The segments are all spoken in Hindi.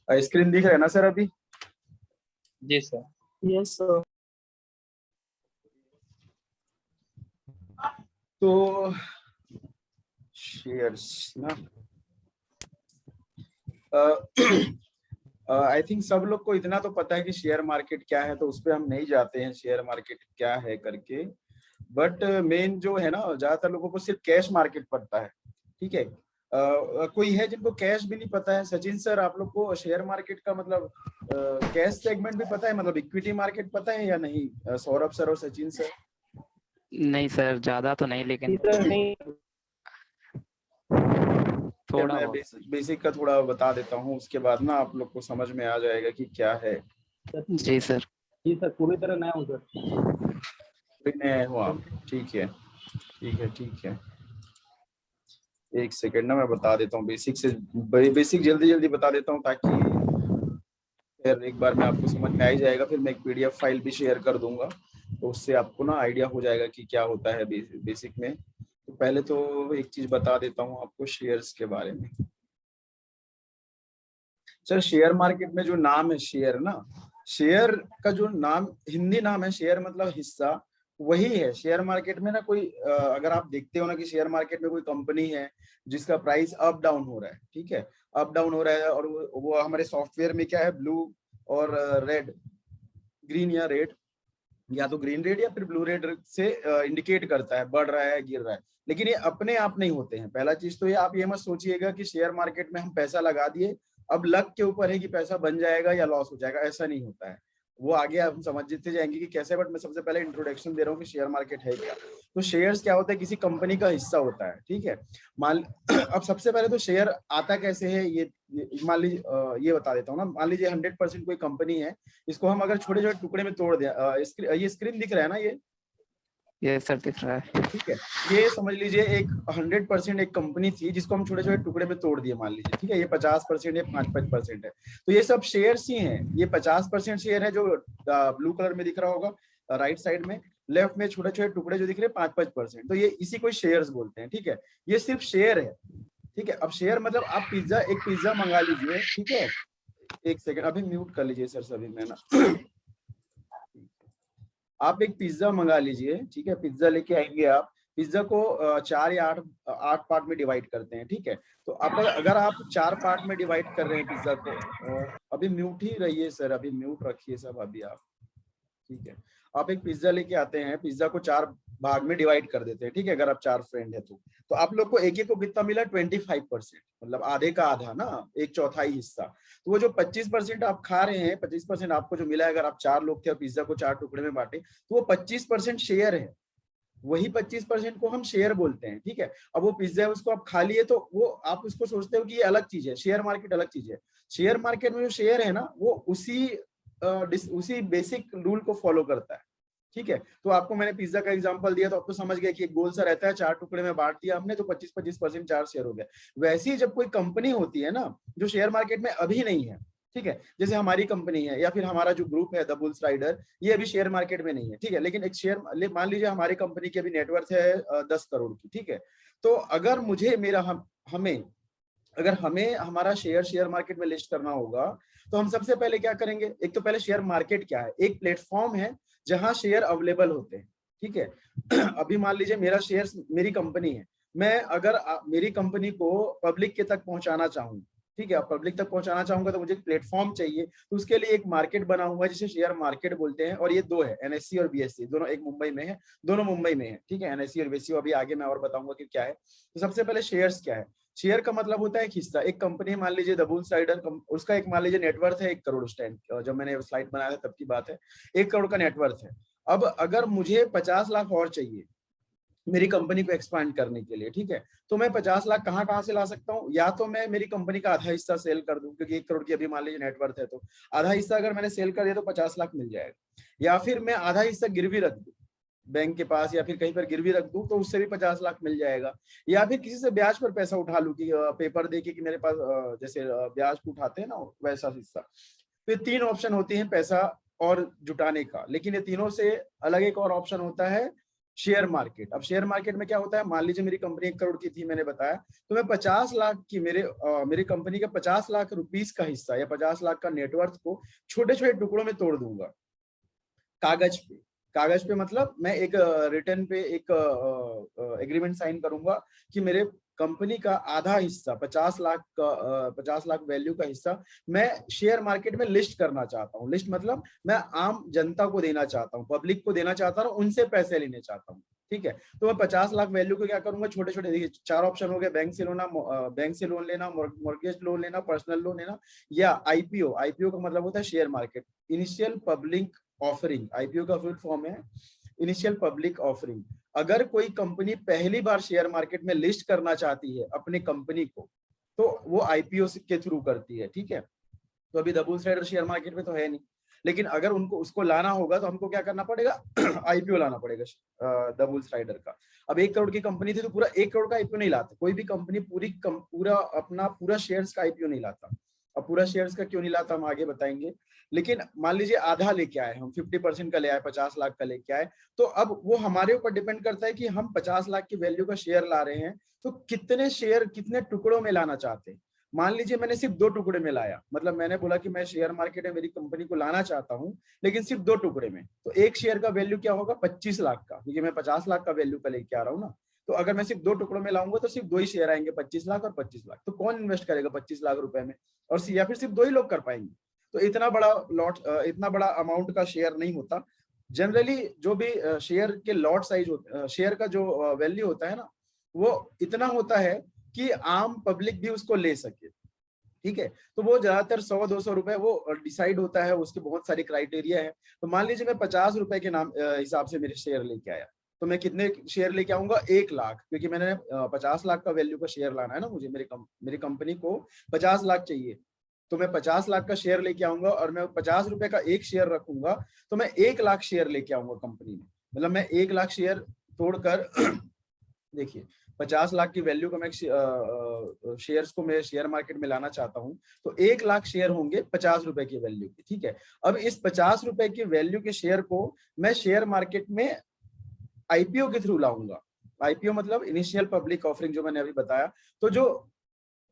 स्क्रीन दिख रहा है ना सर अभी? जी सर। Yes sir. तो शेयर्स ना, आई थिंक सब लोग को इतना तो पता है कि शेयर मार्केट क्या है, तो उस पर हम नहीं जाते हैं शेयर मार्केट क्या है करके। बट मेन जो है ना, ज्यादातर लोगों को सिर्फ कैश मार्केट पता है, ठीक है। कोई है जिनको कैश भी नहीं पता है? सचिन सर, आप लोग को शेयर मार्केट का मतलब कैश सेगमेंट भी पता है, मतलब इक्विटी मार्केट पता है या नहीं? सौरभ सर और सचिन सर? नहीं सर, ज्यादा तो नहीं, लेकिन इधर नहीं। थोड़ा मैं बहुत। बेसिक का थोड़ा बता देता हूँ, उसके बाद ना आप लोग को समझ में आ जाएगा कि क्या है। जी सर। जी सर, पूरी तरह नया हूँ सर। कोई नया हो आप? ठीक है, ठीक है, ठीक है। एक सेकेंड ना, मैं बता देता हूँ बेसिक से, बेसिक जल्दी जल्दी बता देता हूँ, ताकि फिर एक बार में आपको समझ में आ ही जाएगा। फिर मैं एक पीडीएफ फाइल भी शेयर कर दूंगा, तो उससे आपको ना आइडिया हो जाएगा कि क्या होता है बेसिक में। तो पहले तो एक चीज बता देता हूँ आपको शेयर्स के बारे में। सर, शेयर मार्केट में जो नाम है शेयर ना, शेयर का जो नाम हिंदी नाम है शेयर मतलब हिस्सा, वही है शेयर मार्केट में ना। कोई अगर आप देखते हो ना कि शेयर मार्केट में कोई कंपनी है जिसका प्राइस अप डाउन हो रहा है, ठीक है, अप डाउन हो रहा है, और वो हमारे सॉफ्टवेयर में क्या है, ब्लू और रेड, ग्रीन या रेड, या तो ग्रीन रेड या फिर ब्लू रेड से इंडिकेट करता है बढ़ रहा है गिर रहा है। लेकिन ये अपने आप नहीं होते हैं। पहला चीज तो ये, आप ये मत सोचिएगा कि शेयर मार्केट में हम पैसा लगा दिए, अब लक के ऊपर है कि पैसा बन जाएगा या लॉस हो जाएगा, ऐसा नहीं होता है। वो आगे हम समझते जाएंगे कि कैसे, बट मैं सबसे पहले इंट्रोडक्शन दे रहा हूँ कि शेयर मार्केट है क्या। तो शेयर्स क्या होता है, किसी कंपनी का हिस्सा होता है, ठीक है। मान अब सबसे पहले तो शेयर आता कैसे है, ये मान लीजिए, ये बता देता हूँ ना। मान लीजिए 100% कोई कंपनी है, इसको हम अगर छोटे छोटे टुकड़े में तोड़ दें, ये स्क्रीन दिख रहा है ना ये सर दिख रहा है। ठीक है। ये समझ लीजिए एक 100% एक कंपनी थी जिसको हम छोटे छोटे टुकड़े में तोड़ दिए, मान लीजिए, ठीक है। ये 50% है, 5-5% है, तो ये सब शेयर्स ही हैं। ये 50% शेयर है जो ब्लू कलर में दिख रहा होगा राइट साइड में। लेफ्ट में छोटे छोटे टुकड़े जो दिख रहे हैं 5-5%, तो ये इसी को शेयर्स बोलते हैं, ठीक है। ये सिर्फ शेयर है, ठीक है। अब शेयर मतलब आप एक पिज्जा मंगा लीजिए, ठीक है। एक सेकंड, अभी म्यूट कर लीजिए सर सभी में ना। आप एक पिज्जा मंगा लीजिए, ठीक है। पिज्जा लेके आएंगे आप, पिज्जा को 4 या 8 पार्ट में डिवाइड करते हैं, ठीक है। तो आप अगर आप 4 पार्ट में डिवाइड कर रहे हैं पिज्जा को, अभी म्यूट ही रहिए सर, अभी म्यूट रखिए सब अभी आप, ठीक है। आप एक पिज्जा लेके आते हैं, पिज्जा को 4 भाग में डिवाइड कर देते हैं, ठीक है, अगर आप 4 फ्रेंड है तो आप लोग को एक एक को कितना मिला, 25%, मतलब आधे का आधा ना, एक चौथाई हिस्सा। तो वो जो 25% आप खा रहे हैं, 25% आपको जो मिला है, अगर आप 4 लोग थे और पिज्जा को 4 टुकड़े में बांटे, तो वो 25% शेयर है। वही 25% को हम शेयर बोलते हैं, ठीक है। अब वो पिज्जा है, उसको आप खा लिए, तो वो आप उसको सोचते हो कि ये अलग चीज है, शेयर मार्केट अलग चीज है। शेयर मार्केट में जो शेयर है ना, वो उसी बेसिक रूल को फॉलो करता है, ठीक है। तो आपको मैंने पिज्जा का एग्जांपल दिया, तो आपको समझ गया कि एक गोल सा रहता है, 4 टुकड़े में बांट दिया हमने, तो 25-25% 4 शेयर हो गया। वैसे ही जब कोई कंपनी होती है ना, जो शेयर मार्केट में अभी नहीं है, ठीक है, जैसे हमारी कंपनी है या फिर हमारा जो ग्रुप है द बुल्स राइडर, ये अभी शेयर मार्केट में नहीं है, ठीक है। लेकिन एक शेयर मान लीजिए हमारी कंपनी की अभी नेटवर्थ है 10 करोड़ की, ठीक है। तो अगर मुझे मेरा हमें अगर हमें हमारा शेयर मार्केट में लिस्ट करना होगा, तो हम सबसे पहले क्या करेंगे, एक तो पहले शेयर मार्केट क्या है, एक प्लेटफॉर्म है जहां शेयर अवेलेबल होते हैं, ठीक है। अभी मान लीजिए मेरा शेयर, मेरी कंपनी है, मैं अगर मेरी कंपनी को पब्लिक के तक पहुंचाना चाहूँ, ठीक है, पब्लिक तक पहुंचाना चाहूंगा, तो मुझे प्लेटफॉर्म चाहिए। तो उसके लिए एक मार्केट बना हुआ है जिसे शेयर मार्केट बोलते हैं, और ये दो है, एनएससी और बीएससी, दोनों, एक मुंबई में है, दोनों मुंबई में है, ठीक है। एनएससी और बीएससी अभी आगे मैं और बताऊंगा कि क्या है। तो सबसे पहले शेयर्स क्या है। शेयर का मतलब होता है एक हिस्सा। एक कंपनी मान लीजिए द बुल्स राइडर, उसका एक मान लीजिए नेटवर्थ है 1 करोड़ उस टाइम, जब मैंने स्लाइड बनाया था तब की बात है, 1 करोड़ का नेटवर्थ है। अब अगर मुझे 50 लाख और चाहिए मेरी कंपनी को एक्सपांड करने के लिए, ठीक है, तो मैं 50 लाख कहाँ कहाँ से ला सकता हूँ? या तो मैं मेरी कंपनी का आधा हिस्सा सेल कर दूं, क्योंकि 1 करोड़ की अभी मान लीजिए नेटवर्थ है, तो आधा हिस्सा अगर मैंने सेल कर दिया तो 50 लाख मिल जाएगा। या फिर मैं आधा हिस्सा गिरवी रख दूं बैंक के पास, या फिर कहीं पर गिरवी रख दूं, तो उससे भी 50 लाख मिल जाएगा। या फिर किसी से ब्याज पर पैसा उठा लूं, कि पेपर देके कि मेरे पास जैसे ब्याज को उठाते हैं ना, वैसा हिस्सा। फिर 3 ऑप्शन होती हैं पैसा और जुटाने का, लेकिन ये तीनों से अलग एक और ऑप्शन होता है शेयर मार्केट। अब शेयर मार्केट में क्या होता है, मान लीजिए मेरी कंपनी 1 करोड़ की थी, मैंने बताया, तो मैं 50 लाख की मेरी कंपनी का 50 लाख रुपीस का हिस्सा या 50 लाख का नेटवर्थ को छोटे छोटे टुकड़ों में तोड़ दूंगा कागज पे। कागज पे मतलब मैं एक रिटर्न पे एक एग्रीमेंट साइन करूंगा कि मेरे कंपनी का आधा हिस्सा 50 लाख का 50 लाख वैल्यू का हिस्सा मैं शेयर मार्केट में लिस्ट करना चाहता हूँ। लिस्ट मतलब मैं आम जनता को देना चाहता हूँ, पब्लिक को देना चाहता हूँ, उनसे पैसे लेने चाहता हूँ। ठीक है, तो मैं 50 लाख वैल्यू को क्या करूंगा, छोटे छोटे, देखिए 4 ऑप्शन हो गए, बैंक से लोन लेना, मॉर्गेज लोन लेना, पर्सनल लोन लेना, या आईपीओ। आईपीओ का मतलब होता है share market, initial public offering. IPO का फुल फॉर्म है इनिशियल पब्लिक ऑफरिंग। अगर कोई कंपनी पहली बार शेयर मार्केट में लिस्ट करना चाहती है अपनी कंपनी को, तो वो आईपीओ के थ्रू करती है। ठीक है, तो अभी the Bulls Rider share market में तो है नहीं, लेकिन अगर उनको उसको लाना होगा तो हमको क्या करना पड़ेगा, आईपीओ लाना पड़ेगा द बुल्स राइडर का। अब 1 करोड़ की कंपनी थी तो पूरा 1 करोड़ का आईपीओ नहीं लाता कोई भी कंपनी, पूरा शेयर्स का आईपीओ नहीं लाता। अब पूरा शेयर्स का क्यों नहीं लाता हम आगे बताएंगे, लेकिन मान लीजिए आधा लेके आए हम, 50% का ले आए, 50 लाख का लेके आए, तो अब वो हमारे ऊपर डिपेंड करता है कि हम 50 लाख की वैल्यू का शेयर ला रहे हैं तो कितने शेयर कितने टुकड़ों में लाना चाहते हैं। मान लीजिए मैंने सिर्फ 2 टुकड़े में लाया, मतलब मैंने बोला कि मैं शेयर मार्केट में मेरी कंपनी को लाना चाहता हूं लेकिन सिर्फ 2 टुकड़े में, तो एक शेयर का वैल्यू क्या होगा, 25 लाख का, क्योंकि मैं 50 लाख का वैल्यू का लेके आ रहा हूँ ना। तो अगर मैं सिर्फ 2 टुकड़ों में लाऊंगा तो सिर्फ 2 ही शेयर आएंगे, 25 लाख और 25 लाख। तो कौन इन्वेस्ट करेगा 25 लाख रुपए में, और या फिर सिर्फ 2 ही लोग कर पाएंगे। तो इतना बड़ा अमाउंट का शेयर नहीं होता। जनरली जो भी शेयर के लॉट साइज शेयर का जो वैल्यू होता है ना, वो इतना होता है कि आम पब्लिक भी उसको ले सके। ठीक है, तो वो ज्यादातर 100-200 रुपए वो डिसाइड होता है, उसके बहुत सारी क्राइटेरिया है। तो मान लीजिए मैं 50 रुपए के नाम हिसाब से मेरे शेयर लेके आया, तो मैं कितने शेयर लेके आऊंगा, 1 लाख, क्योंकि मैंने 50 लाख का वैल्यू का शेयर लाना है ना मुझे, मेरी कंपनी को 50 लाख चाहिए, तो मैं 50 लाख का शेयर लेके आऊंगा और मैं 50 रुपए का एक शेयर रखूंगा, तो मैं 1 लाख शेयर लेके आऊंगा कंपनी में। मतलब मैं 1 लाख शेयर तोड़कर देखिए 50 लाख की वैल्यू का मैं शेयर्स को मैं शेयर मार्केट में लाना चाहता हूं, तो 1 लाख शेयर होंगे 50 रुपए की वैल्यू के। ठीक है, अब इस 50 रुपए की वैल्यू के शेयर को मैं शेयर मार्केट में आईपीओ के थ्रू लाऊंगा। आईपीओ मतलब इनिशियल पब्लिक ऑफरिंग, जो मैंने अभी बताया। तो जो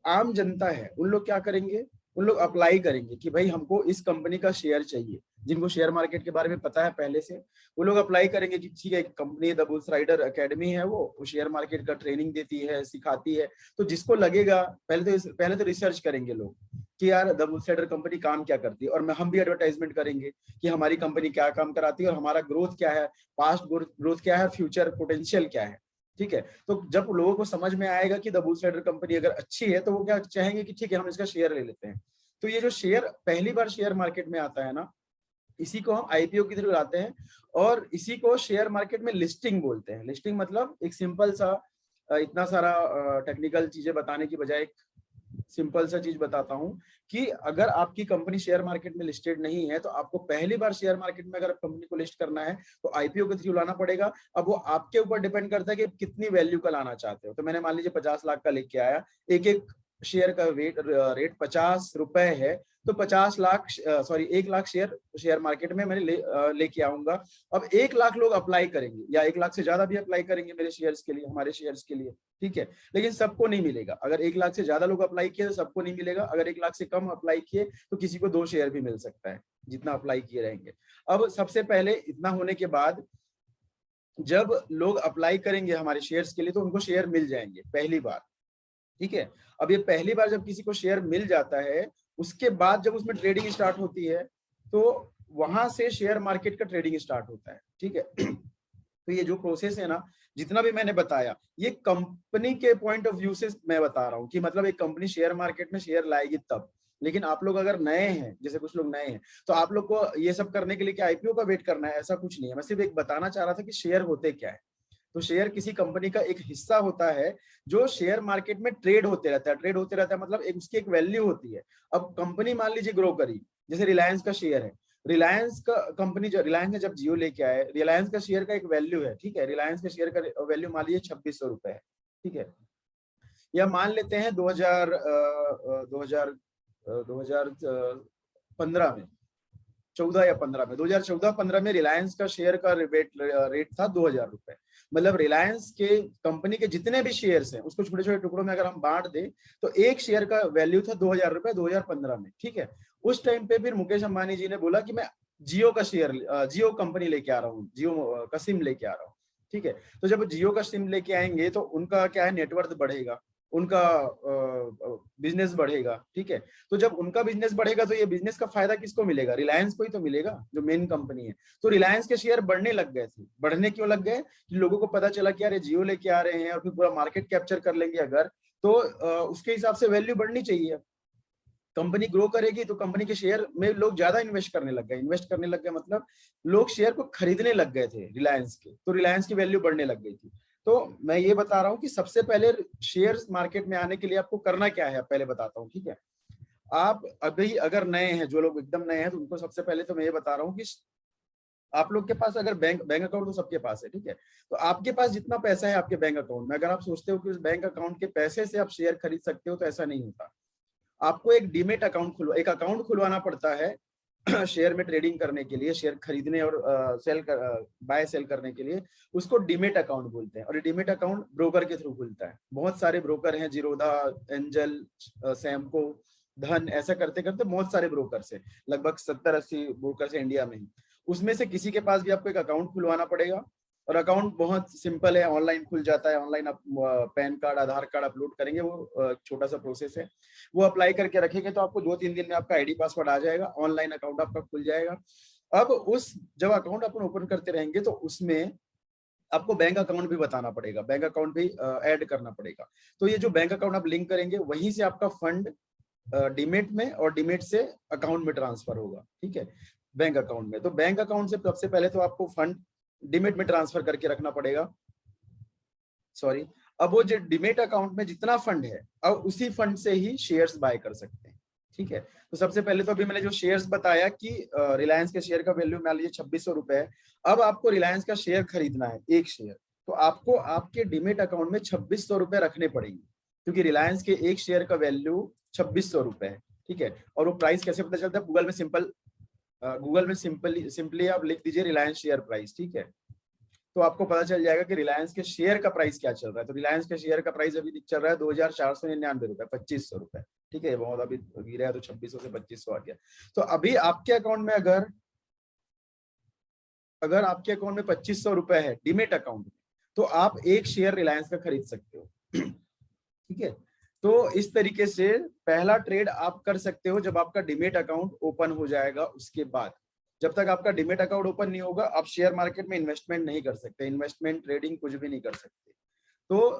आम जनता है उन लोग क्या करेंगे, उन लोग अप्लाई करेंगे कि भाई हमको इस कंपनी का शेयर चाहिए। जिनको शेयर मार्केट के बारे में पता है पहले से, वो लोग अप्लाई करेंगे कि ठीक है, company the Bulls Rider academy है, वो शेयर मार्केट का ट्रेनिंग देती है, सिखाती है। तो जिसको लगेगा, पहले तो रिसर्च करेंगे लोग कि यार द बुल्स राइडर कंपनी काम क्या करती है, और हम भी एडवर्टाइजमेंट करेंगे कि हमारी कंपनी क्या काम कराती है और हमारा ग्रोथ क्या है, पास्ट ग्रोथ क्या है, फ्यूचर पोटेंशियल क्या है। ठीक है, तो जब लोगों को समझ में आएगा कि द बुल्स राइडर कंपनी अगर अच्छी है तो वो क्या चाहेंगे कि ठीक है हम इसका शेयर ले लेते हैं। तो ये जो शेयर पहली बार शेयर मार्केट में आता है ना, इसी को हम आईपीओ की थ्रू लाते हैं, और इसी को शेयर मार्केट में लिस्टिंग बोलते हैं। लिस्टिंग मतलब एक सिंपल सा, इतना सारा टेक्निकल चीजें बताने की बजाय एक सिंपल सा चीज बताता हूं कि अगर आपकी कंपनी शेयर मार्केट में लिस्टेड नहीं है तो आपको पहली बार शेयर मार्केट में अगर कंपनी को लिस्ट करना है तो आईपीओ के थ्रू लाना पड़ेगा। अब वो आपके ऊपर डिपेंड करता है कि कितनी वैल्यू का लाना चाहते हो। तो मैंने मान लीजिए 50 लाख का लेके आया, एक शेयर का रेट 50 रुपए है, तो 1 लाख शेयर मार्केट में मैंने लेके आऊंगा। अब 1 लाख लोग अप्लाई करेंगे या 1 लाख से ज्यादा भी अप्लाई करेंगे मेरे शेयर्स के लिए, हमारे शेयर्स के लिए। ठीक है, लेकिन सबको नहीं मिलेगा। अगर 1 लाख से ज्यादा लोग अप्लाई किए तो सबको नहीं मिलेगा, अगर 1 लाख से कम अप्लाई किए तो किसी को 2 शेयर भी मिल सकता है, जितना अप्लाई किए रहेंगे। अब सबसे पहले इतना होने के बाद जब लोग अप्लाई करेंगे हमारे शेयर्स के लिए तो उनको शेयर मिल जाएंगे पहली बार। ठीक है, अब ये पहली बार जब किसी को शेयर मिल जाता है, उसके बाद जब उसमें ट्रेडिंग स्टार्ट होती है तो वहां से शेयर मार्केट का ट्रेडिंग स्टार्ट होता है। ठीक है, तो ये जो प्रोसेस है ना, जितना भी मैंने बताया, ये कंपनी के पॉइंट ऑफ व्यू से मैं बता रहा हूँ कि मतलब एक कंपनी शेयर मार्केट में शेयर लाएगी तब। लेकिन आप लोग अगर नए हैं, जैसे कुछ लोग नए हैं, तो आप लोग को ये सब करने के लिए क्या आईपीओ का वेट करना है, ऐसा कुछ नहीं है। मैं सिर्फ एक बताना चाह रहा था कि शेयर होते क्या है। तो शेयर किसी कंपनी का एक हिस्सा होता है जो शेयर मार्केट में ट्रेड होते रहता है मतलब उसकी एक वैल्यू होती है। अब कंपनी मान लीजिए ग्रो करी, जैसे रिलायंस का शेयर है, रिलायंस ने जब जियो लेके आए, रिलायंस का शेयर का एक वैल्यू है। ठीक है, रिलायंस के शेयर का वैल्यू मान लीजिए 2600 रुपए है। ठीक है, या मान लेते हैं 2015 में, 14 या 15 में, 2014-15 में रिलायंस का शेयर का रेट था 2000 रुपए। मतलब रिलायंस के कंपनी के जितने भी शेयर्स हैं उसको छोटे छोटे टुकड़ों में अगर हम बांट दें तो एक शेयर का वैल्यू था 2000 रुपए 2015 में, ठीक है। उस टाइम पे फिर मुकेश अंबानी जी ने बोला कि मैं जियो का शेयर, जियो कंपनी लेके आ रहा हूँ, जियो का सिम लेके आ रहा हूँ, ठीक है। तो जब जियो का सिम लेके आएंगे तो उनका क्या है, नेटवर्थ बढ़ेगा, उनका बिजनेस बढ़ेगा, ठीक है। तो जब उनका बिजनेस बढ़ेगा तो ये बिजनेस का फायदा किसको मिलेगा, रिलायंस को ही तो मिलेगा, जो मेन कंपनी है। तो रिलायंस के शेयर बढ़ने लग गए थे। बढ़ने क्यों लग गए कि लोगों को पता चला कि यार ये जियो लेके आ रहे हैं और फिर पूरा मार्केट कैप्चर कर लेंगे अगर, तो उसके हिसाब से वैल्यू बढ़नी चाहिए। कंपनी ग्रो करेगी तो कंपनी के शेयर में लोग ज्यादा इन्वेस्ट करने लग गए। इन्वेस्ट करने लग गए मतलब लोग शेयर को खरीदने लग गए थे रिलायंस के, तो रिलायंस की वैल्यू बढ़ने लग गई थी। तो मैं ये बता रहा हूँ कि सबसे पहले शेयर मार्केट में आने के लिए आपको करना क्या है, पहले बताता हूँ, ठीक है। आप अभी अगर नए हैं, जो लोग एकदम नए हैं, तो उनको सबसे पहले तो मैं ये बता रहा हूँ कि आप लोग के पास अगर बैंक अकाउंट तो सबके पास है, ठीक है। तो आपके पास जितना पैसा है आपके बैंक अकाउंट में, अगर आप सोचते हो कि उस बैंक अकाउंट के पैसे से आप शेयर खरीद सकते हो, तो ऐसा नहीं होता। आपको एक डीमेट अकाउंट एक अकाउंट खुलवाना पड़ता है शेयर में ट्रेडिंग करने के लिए, शेयर खरीदने और बाय सेल करने के लिए। उसको डीमेट अकाउंट बोलते हैं। और ये डीमेट अकाउंट ब्रोकर के थ्रू खुलता है। बहुत सारे ब्रोकर हैं, जीरोधा, एंजल, सैमको, धन, ऐसा करते करते बहुत सारे ब्रोकर है, लगभग 70-80 ब्रोकर है इंडिया में ही। उसमें से किसी के पास भी आपको एक अकाउंट खुलवाना पड़ेगा। और अकाउंट बहुत सिंपल है, ऑनलाइन खुल जाता है। ऑनलाइन आप पैन कार्ड, आधार कार्ड अपलोड करेंगे, वो छोटा सा प्रोसेस है, वो अप्लाई करके रखेंगे तो आपको 2-3 दिन में आपका आईडी पासवर्ड आ जाएगा, ऑनलाइन अकाउंट आपका खुल जाएगा। अब उस जब अकाउंट अपन ओपन करते रहेंगे तो उसमें आपको बैंक अकाउंट भी बताना पड़ेगा, बैंक अकाउंट भी ऐड करना पड़ेगा। तो ये जो बैंक अकाउंट आप लिंक करेंगे वहीं से आपका फंड डीमेट में और डीमेट से अकाउंट में ट्रांसफर होगा, ठीक है, बैंक अकाउंट में। तो बैंक अकाउंट से सबसे पहले तो आपको फंड डीमेट में ट्रांसफर करके रखना पड़ेगा, सॉरी। अब वो जो डीमेट अकाउंट में जितना फंड है, अब उसी फंड से ही शेयर्स बाय कर सकते हैं, ठीक है। तो सबसे पहले तो अभी मैंने जो शेयर्स बताया कि रिलायंस के शेयर का वैल्यू मान लीजिए 2600 रुपए है। अब आपको रिलायंस का शेयर खरीदना है, एक शेयर, तो आपको आपके डीमेट अकाउंट में 2600 रुपए रखने पड़ेंगे, क्योंकि रिलायंस के एक शेयर का वैल्यू 2600 रुपए है, ठीक है। और वो प्राइस कैसे पता चलता है, गूगल में सिंपली आप लिख दीजिए रिलायंस शेयर प्राइस, ठीक है। तो आपको पता चल जाएगा कि रिलायंस के शेयर का प्राइस क्या चल रहा है। तो रिलायंस के शेयर का प्राइस अभी चल रहा है 2499 रुपए, 2500 रुपए, ठीक है। बहुत अभी गिरा है तो 2600 से 2500 आ गया। तो अभी आपके अकाउंट में अगर आपके अकाउंट में 2500 रुपए है डीमेट अकाउंट में, तो आप एक शेयर रिलायंस का खरीद सकते हो, ठीक है। तो इस तरीके से पहला ट्रेड आप कर सकते हो जब आपका डीमेट अकाउंट ओपन हो जाएगा। उसके बाद जब तक आपका डीमेट अकाउंट ओपन नहीं होगा, आप शेयर मार्केट में इन्वेस्टमेंट नहीं कर सकते, इन्वेस्टमेंट, ट्रेडिंग कुछ भी नहीं कर सकते। तो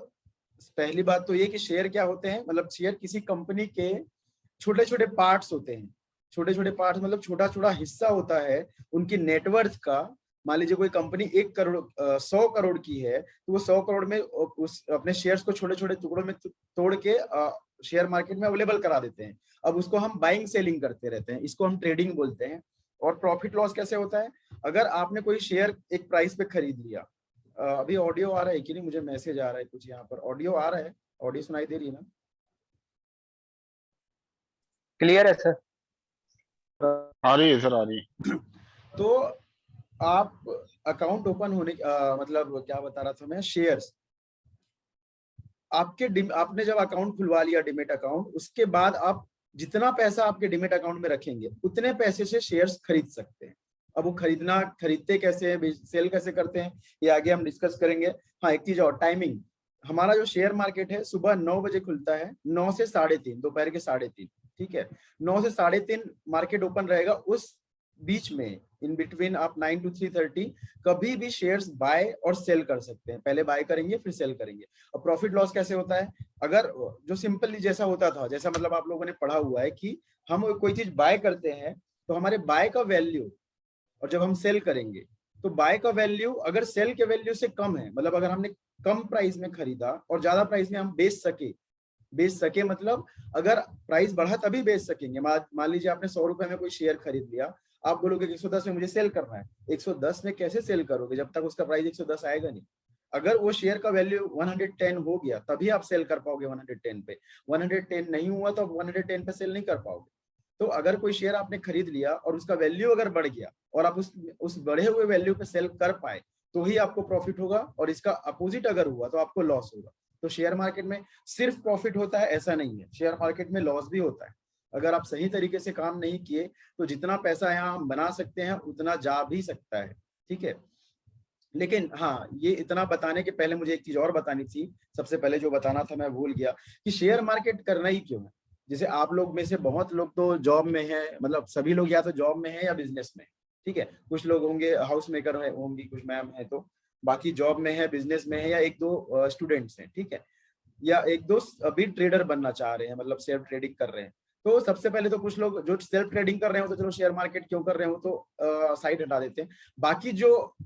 पहली बात तो ये कि शेयर क्या होते हैं, मतलब शेयर किसी कंपनी के छोटे छोटे पार्ट्स होते हैं। छोटे छोटे पार्ट्स मतलब छोटा छोटा हिस्सा होता है उनकी नेटवर्थ का। मान लीजिए कोई कंपनी 1 करोड़ 100 करोड़ की है, तो वो 100 करोड़ में उस अपने शेयर्स को छोटे छोटे टुकड़ों में तोड़ के शेयर मार्केट में अवेलेबल करा देते हैं। अब उसको हम बाइंग सेलिंग करते रहते हैं, इसको हम ट्रेडिंग बोलते हैं। और प्रॉफिट लॉस कैसे होता है, अगर आपने कोई शेयर एक प्राइस पे खरीद लिया, अभी ऑडियो आ रहा है कि नहीं, मुझे मैसेज आ रहा है कुछ, यहाँ पर ऑडियो आ रहा है, ऑडियो सुनाई दे रही है ना? क्लियर है सर? आ रही है सर, आ रही है। तो आप अकाउंट ओपन होने मतलब क्या बता रहा था मैं, शेयर्स आपने जब अकाउंट खुलवा लिया डीमेट अकाउंट, उसके बाद आप जितना पैसा आपके डीमेट अकाउंट में रखेंगे उतने पैसे से शेयर्स खरीद सकते हैं। अब वो खरीदते कैसे हैं, सेल कैसे करते हैं, ये आगे हम डिस्कस करेंगे। हाँ, एक चीज और, टाइमिंग। हमारा जो शेयर मार्केट है सुबह 9 बजे खुलता है, 9 से 3:30, दोपहर के 3:30, ठीक है। 9 से 3:30 मार्केट ओपन रहेगा। उस बीच में इन बिटवीन आप 9 to 3:30 कभी भी शेयर्स बाय और सेल कर सकते हैं। पहले बाय करेंगे फिर सेल करेंगे। और प्रॉफिट लॉस कैसे होता है, अगर जो सिंपली जैसा होता था, जैसा मतलब आप लोगों ने पढ़ा हुआ है कि हम कोई चीज बाय करते हैं तो हमारे बाय का वैल्यू, और जब हम सेल करेंगे तो बाय का वैल्यू अगर सेल के वैल्यू से कम है, मतलब अगर हमने कम प्राइस में खरीदा और ज्यादा प्राइस में हम बेच सके मतलब अगर प्राइस बढ़ा तभी बेच सकेंगे। मान लीजिए आपने 100 रुपए में कोई शेयर खरीद लिया, आप बोलोगे 110 में मुझे सेल करना है। 110 में कैसे सेल करोगे जब तक उसका प्राइस 110 आएगा नहीं। अगर वो शेयर का वैल्यू 110 हो गया तभी आप सेल कर पाओगे 110 पे। 110 नहीं हुआ तो आप 110 पे सेल नहीं कर पाओगे। तो अगर कोई शेयर आपने खरीद लिया और उसका वैल्यू अगर बढ़ गया और आप उस बढ़े हुए वैल्यू पे सेल कर पाए, तो ही आपको प्रॉफिट होगा, और इसका अपोजिट अगर हुआ तो आपको लॉस होगा। तो शेयर मार्केट में सिर्फ प्रॉफिट होता है ऐसा नहीं है, शेयर मार्केट में लॉस भी होता है। अगर आप सही तरीके से काम नहीं किए तो जितना पैसा यहाँ हम बना सकते हैं उतना जा भी सकता है, ठीक है। लेकिन हाँ, ये इतना बताने के पहले मुझे एक चीज और बतानी थी। सबसे पहले जो बताना था मैं भूल गया कि शेयर मार्केट करना ही क्यों है। जैसे आप लोग में से बहुत लोग तो जॉब में है, मतलब सभी लोग या तो जॉब में है या बिजनेस में, ठीक है। कुछ लोग होंगे हाउस मेकर होंगी, कुछ मैम है, तो बाकी जॉब में है, बिजनेस में है, या एक दो स्टूडेंट्स हैं, ठीक है, या एक दो अभी ट्रेडर बनना चाह रहे हैं, मतलब सेल्फ ट्रेडिंग कर रहे हैं। तो सबसे पहले तो कुछ लोग जो सेल्फ ट्रेडिंग कर रहे हो तो चलो शेयर मार्केट क्यों कर रहे हो तो साइड हटा देते हैं। बाकी जो